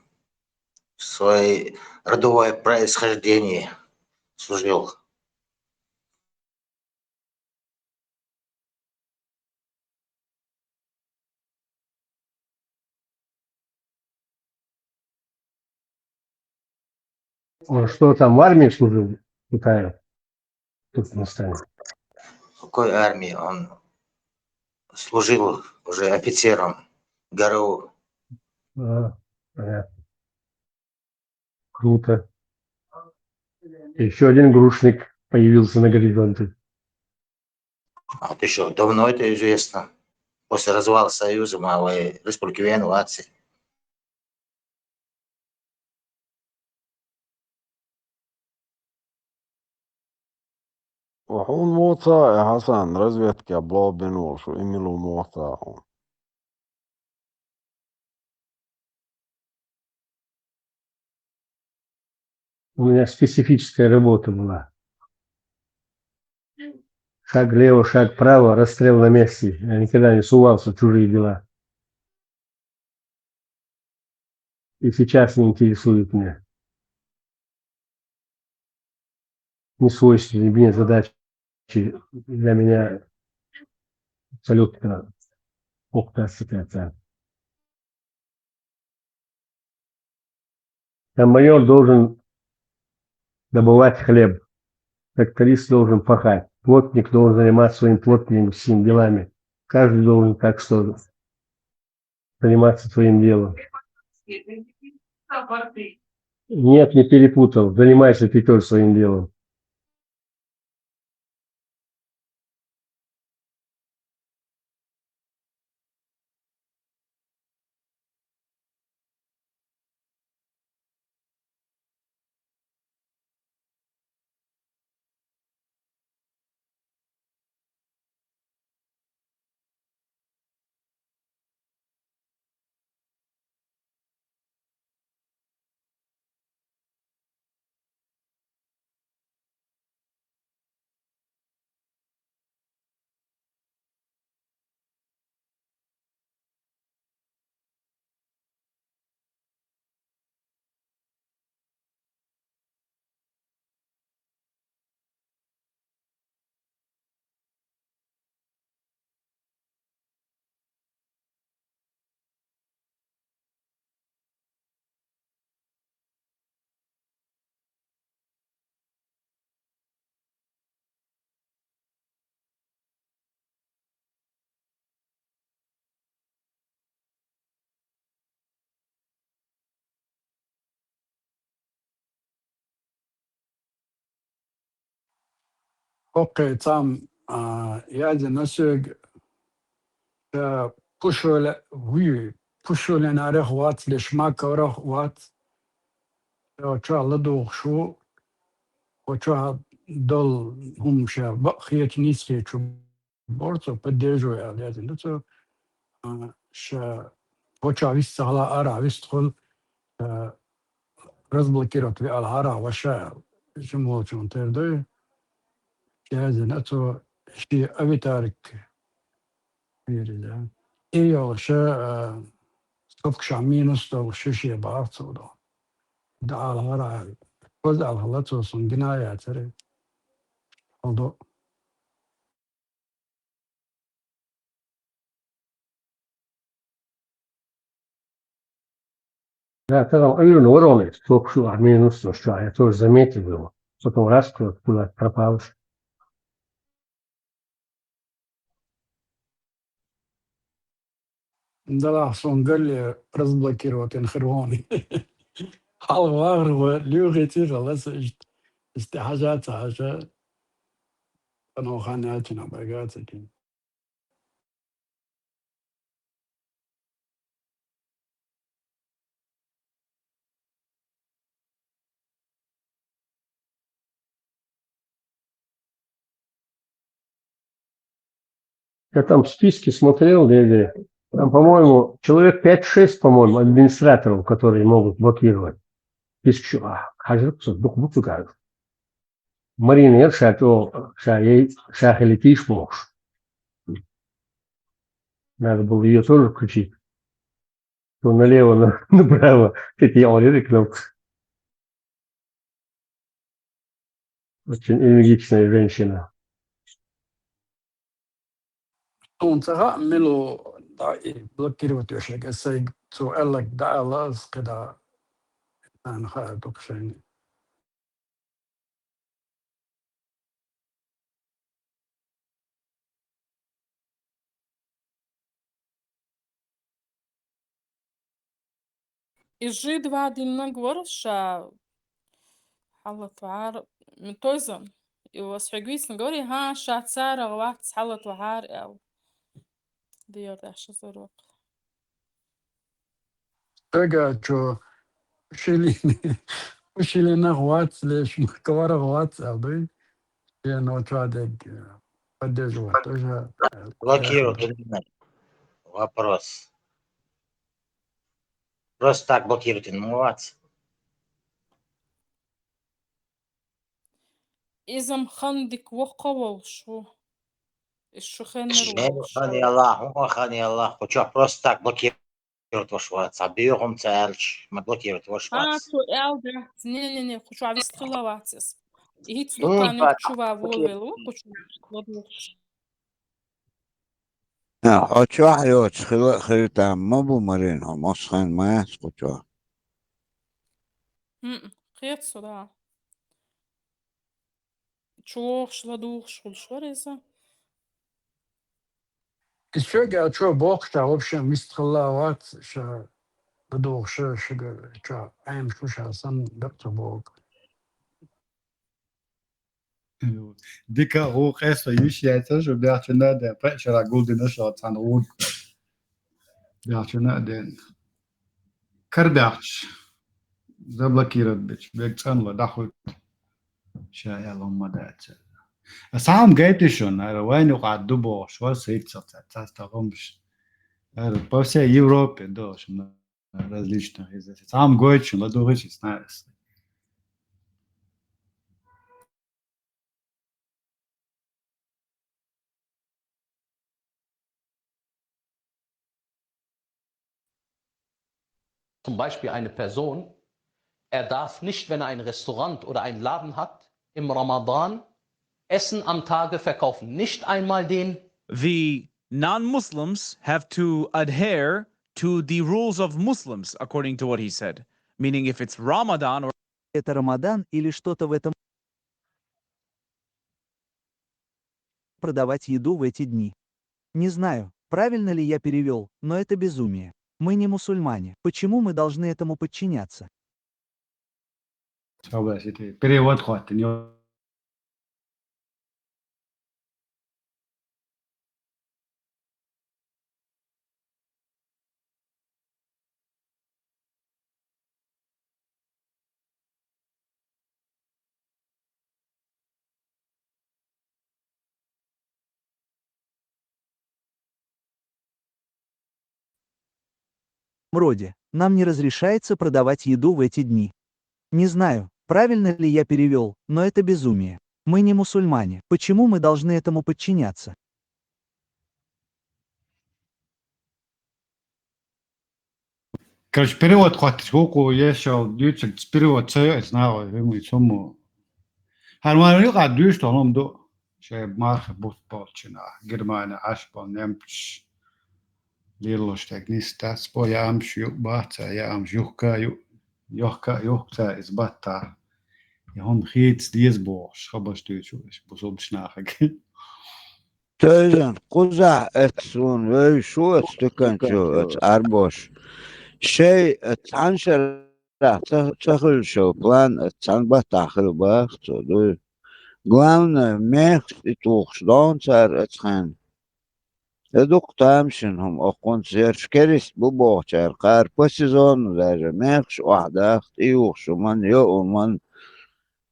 В свое родовое происхождение служил. Он что там в армии служил в Китае? В Туркменистане. В какой армии он служил уже офицером ГРУ. Понятно. Круто. Еще один грушник появился на горизонте. А вот еще давно это известно. После развала Союза Малой Республики Венуации. وحون موتا يا حسن разведки обалбинул, что имело мота. У меня специфическая работа была. Шаг лево, шаг право, расстрел на месте. Я никогда не сувался в чужие дела. И сейчас не интересует меня. Не свойственные мне задачи для меня абсолютно пухтая ситуация. Там майор должен добывать хлеб. Тракторист должен пахать. Плотник должен заниматься своими плотницкими делами. Каждый должен так что заниматься своим делом. Нет, не перепутал. Занимайся ты тоже своим делом. اوكي تام يادي نسوق بوشول وي بوشول انا رخوات ليش ما كرخوات وشا لدو شو وشا دول هم شا بخيت نيسكي شو بورتو بديجو يادي نتو شا وشا ويست على ارا ويستخل разблокировать الهارا وشا جمهور شون تردو يادي نتو شي ابيتارك يريد ايو شا تفكش مينوس تو شيشي بارتو دو دا الهارا كل الهلاتو سنجنا يا ترى هذا Да, тогда именно уровень, только что минус, что я тоже заметил его. Потом раз куда пропал. да лахсон قال لي разблокировать انخروني حال واغر وليوغيتي خلاص استحاجات حاجة أنا خاناتنا بقاتك Я там в списке смотрел, там, по-моему, человек 5-6, по-моему, администраторов, которые могут блокировать. Тысячу, кажется, дух кажется. Марина Ерша, то шахелитиш мож. Надо было ее тоже включить. То налево, направо. Это я говорю, кнопка. Очень энергичная женщина. تون تغا ملو блокировать وشك السيق سؤال لك دا لاز كده أنا خاطب شيء И жид вадин нагворша حلت وعار من توزن وسحقويس نقولي ها شاتسارة غوات حلت وعار أو ديار داش زروق تقع شو شيلي نغوات ليش مكوار غوات أبي لأنه تادق بديش وقت Блокируют. Вопрос. Просто так блокируют инновации. إذا مخندك وقوة وشو الشو خنر خاني وشو الله هو خاني الله وشو просто так блокируют ваш WhatsApp. Бьем царч, мы блокируют ваш ها WhatsApp. تو ألدا не خشوا عبيس خلواتس إهيت Ну, دكان خشوا وولو خشوا لدوش Ocho ayot, khilta mabu marin ho moshan mas ocho. خيط صدا شوخ لدوش شو ريزا الشقة شو بوقتها وبشا مستخلاوات شا بدوخ شا عام شو شا سن دكتور بوق ديكا هو قيس يوشياتا جو بيعتنا دا بقشرا قولدنا شات عن رود بيعتنا دين كربيعش زبلكيرت بيش بيكتن لا دخل شاي اللهم دات سام جايتشون على وين وقعد دبو شو سيت تستغمش по всей Европе дош различных языков. Сам гойчин, ладугичи знаешь. Zum Beispiel eine Person, er darf nicht, wenn er ein Restaurant oder einen Laden hat, im Ramadan Essen am Tage verkaufen. Nicht einmal den. The non-Muslims have to adhere to the rules of Muslims, according to what he said. Meaning if it's Ramadan or... Это Рамадан или что-то в этом. Продавать еду в эти дни. Не знаю, правильно ли я перевел, но это безумие. Мы не мусульмане. Почему мы должны этому подчиняться? Перевод хватит. Вроде, нам не разрешается продавать еду в эти дни. Не знаю, правильно ли я перевел, но это безумие. Мы не мусульмане. Почему мы должны этому подчиняться? Короче, перевод хватит. Сколько я еще дьются перевод я знаю, мы сумму. Харманию قدوش تونم دو شايف مارخ بوت بالچنا Германия ашпал немч лилош технис тас по я амш ю бата я амш юхка из бата я он хит диes bo шабаш тючу бусоб шнахак Tözen kuza etsun ve şu etstükençu et arboş. Şey et anşer تخل شو план цанба тахил бахт ду главное мех и тухшдон цар эцхан эдук тамшинهم окон зершкерис бу бохчар кар по сезон даже мех швадах иух шуман йоман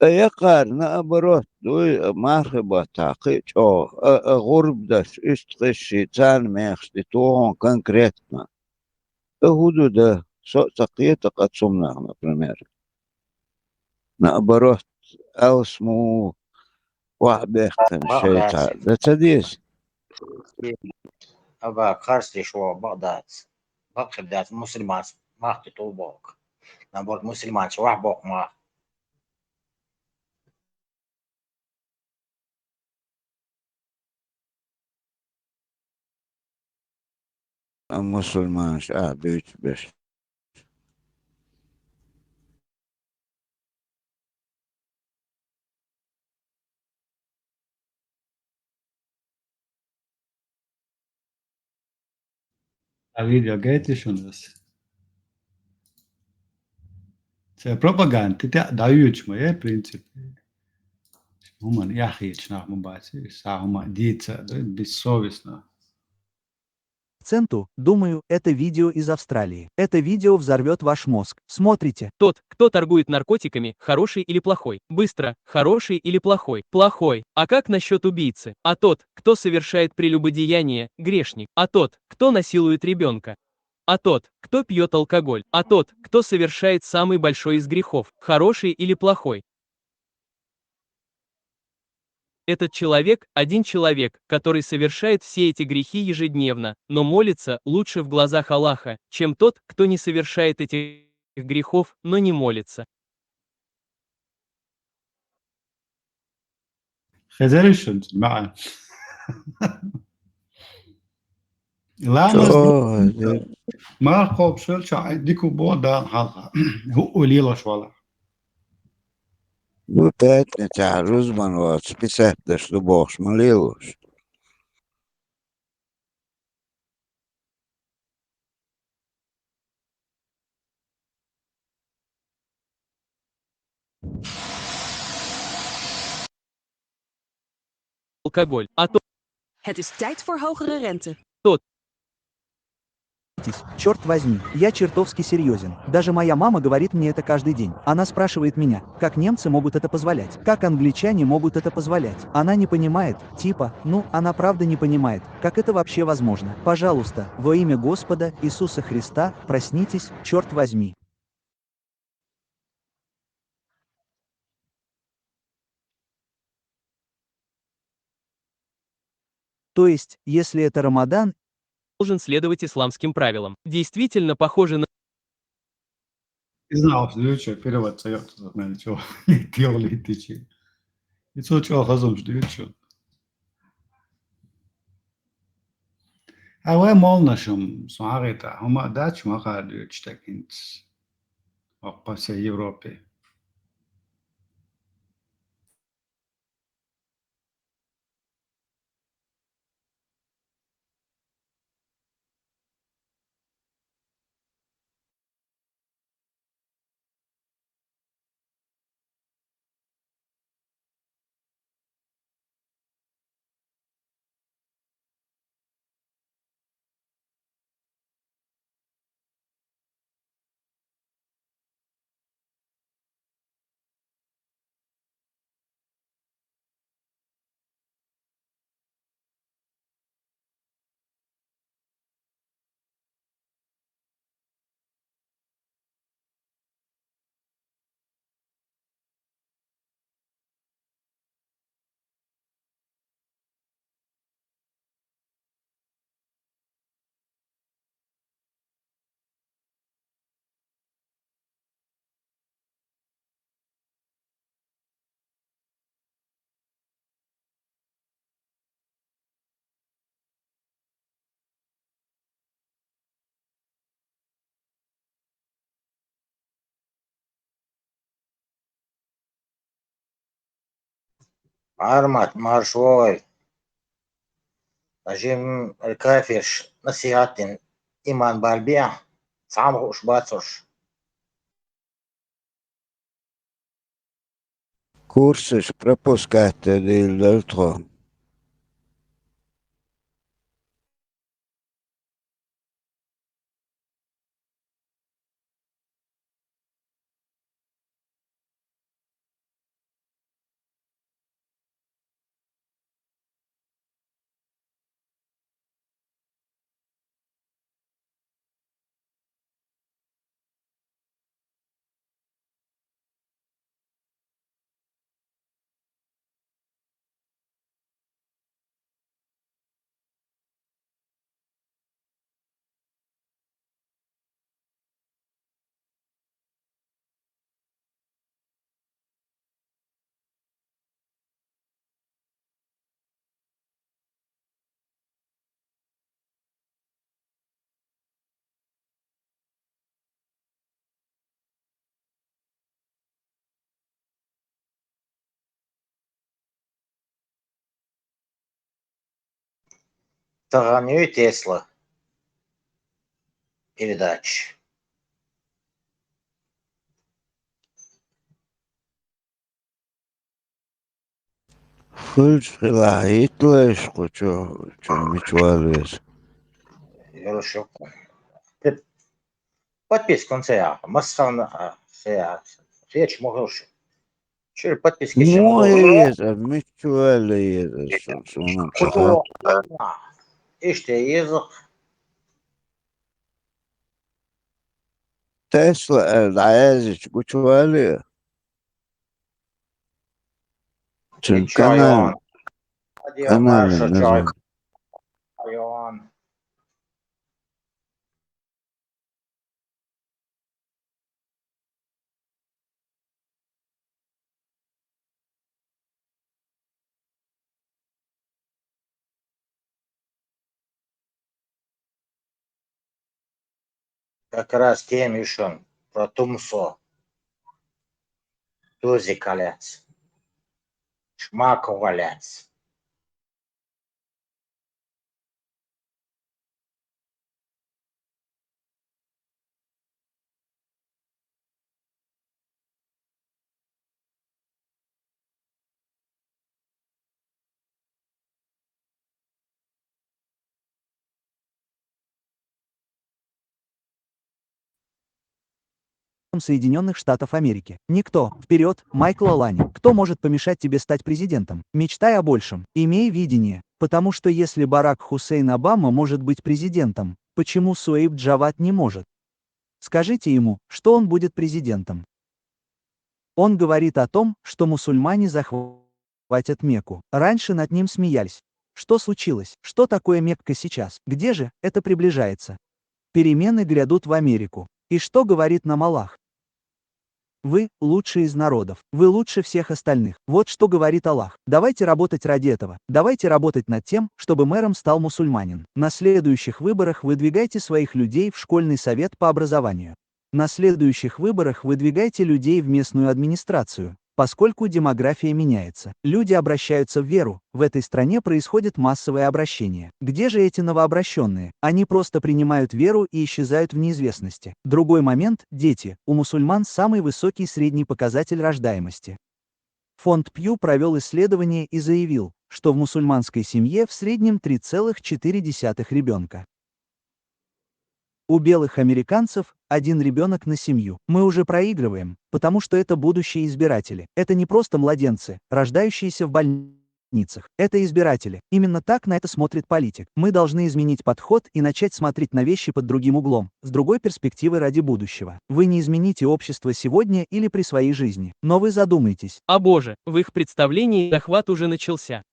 يقار نأبروت دوي مرحبا تاقيج أو غرب داش اشتغشي تان ميخش دي توهون конкретно هدو ده سو تقيت قد سمنا например наоборот أوسمو وعبيختن بغداد شيطان ده تديس أبا كارستي شو بغداد مسلمان ما تطول بوك نبورت مسلمان شو بوك ما مسلمان بيت بس Video geht es schon das. C'est propaganda, تتاع دايوش ما برنسيب هم يا أخي شنو هم باسي ساهم ديت بسويسنا Центу, думаю, это видео из Австралии. Это видео взорвет ваш мозг. Смотрите. Тот, кто торгует наркотиками, хороший или плохой? Быстро, хороший или плохой? Плохой. А как насчет убийцы? А тот, кто совершает прелюбодеяние, грешник. А тот, кто насилует ребенка? А тот, кто пьет алкоголь? А тот, кто совершает самый большой из грехов, хороший или плохой? Этот человек – один человек, который совершает все эти грехи ежедневно, но молится лучше в глазах Аллаха, чем тот, кто не совершает этих грехов, но не молится. خزرشن معا لا ما قوب شل شع ديكو بودا حلقة هو ليلة ولا ну пятница Рузман вот списать да что бог смолилуш Алкоголь. А тот, Het is tijd voor hogere rente. тот, Черт возьми, я чертовски серьезен. Даже моя мама говорит мне это каждый день. Она спрашивает меня, как немцы могут это позволять, как англичане могут это позволять. Она не понимает, типа, она правда не понимает, как это вообще возможно. Пожалуйста, во имя Господа Иисуса Христа, проснитесь, черт возьми. То есть, если это Рамадан, должен следовать исламским правилам. Действительно похоже на... знал, что перевод царет, знаете, что делали тычи. И что хазом ждет, что. А вы молнашем смотрите, هم داش ما قاعد يشتكين وقف Европе. عرمت مارشوي أجيم الكافرش نصيحة إيمان بالبيع سامو شباتوش Cursos пропускate dell'altro. Таганю Тесла передач. Fülschila Hitler, что мечвалес. Хорошо. Подписку сея. Массан сея. Речь могуш. Чур подписки ще Моje мечвалес, что нам Куту. читать. Иште язык. Tesla العازج مечвалес. Чем Чайон. канал Марша чай. назад. Чайон. Как раз тем еще про Тумсо. Тузи колец. Шмаку валец. Соединенных Штатов Америки. Никто. Вперед, Майкл Алани. Кто может помешать тебе стать президентом? Мечтай о большем. Имей видение. Потому что если Барак Хусейн Обама может быть президентом, почему Суэйб Джавад не может? Скажите ему, что он будет президентом. Он говорит о том, что мусульмане захватят Мекку. Раньше над ним смеялись. Что случилось? Что такое Мекка сейчас? Где же? Это приближается. Перемены грядут в Америку. И что говорит нам Аллах? Вы – лучший из народов. Вы лучше всех остальных. Вот что говорит Аллах. Давайте работать ради этого. Давайте работать над тем, чтобы мэром стал мусульманин. На следующих выборах выдвигайте своих людей в школьный совет по образованию. На следующих выборах выдвигайте людей в местную администрацию. Поскольку демография меняется, люди обращаются в веру, в этой стране происходит массовое обращение. Где же эти новообращенные? Они просто принимают веру и исчезают в неизвестности. Другой момент – дети. У мусульман самый высокий средний показатель рождаемости. Фонд Пью провел исследование и заявил, что в мусульманской семье в среднем 3,4 ребенка. У белых американцев 1 ребенок на семью. Мы уже проигрываем, потому что это будущие избиратели. Это не просто младенцы, рождающиеся в больницах. Это избиратели. Именно так на это смотрит политик. Мы должны изменить подход и начать смотреть на вещи под другим углом, с другой перспективы ради будущего. Вы не измените общество сегодня или при своей жизни, но вы задумайтесь. О боже, в их представлении захват уже начался.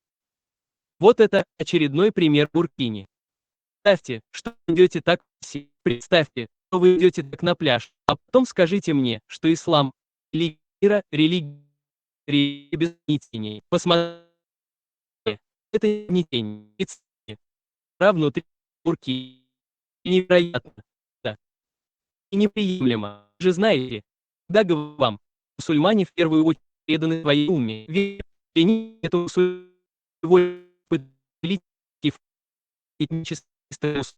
Вот это очередной пример Буркини. Представьте, что вы идете так все. Представьте, что вы идете так на пляж, а потом скажите мне, что ислам – религия без теней. Посмотрите, это не тень, равно внутри Буркини. Невероятно, да. И неприемлемо. Вы же знаете, когда говорю вам, мусульмане в первую очередь преданы своей умме, вере. эту своего политики этнического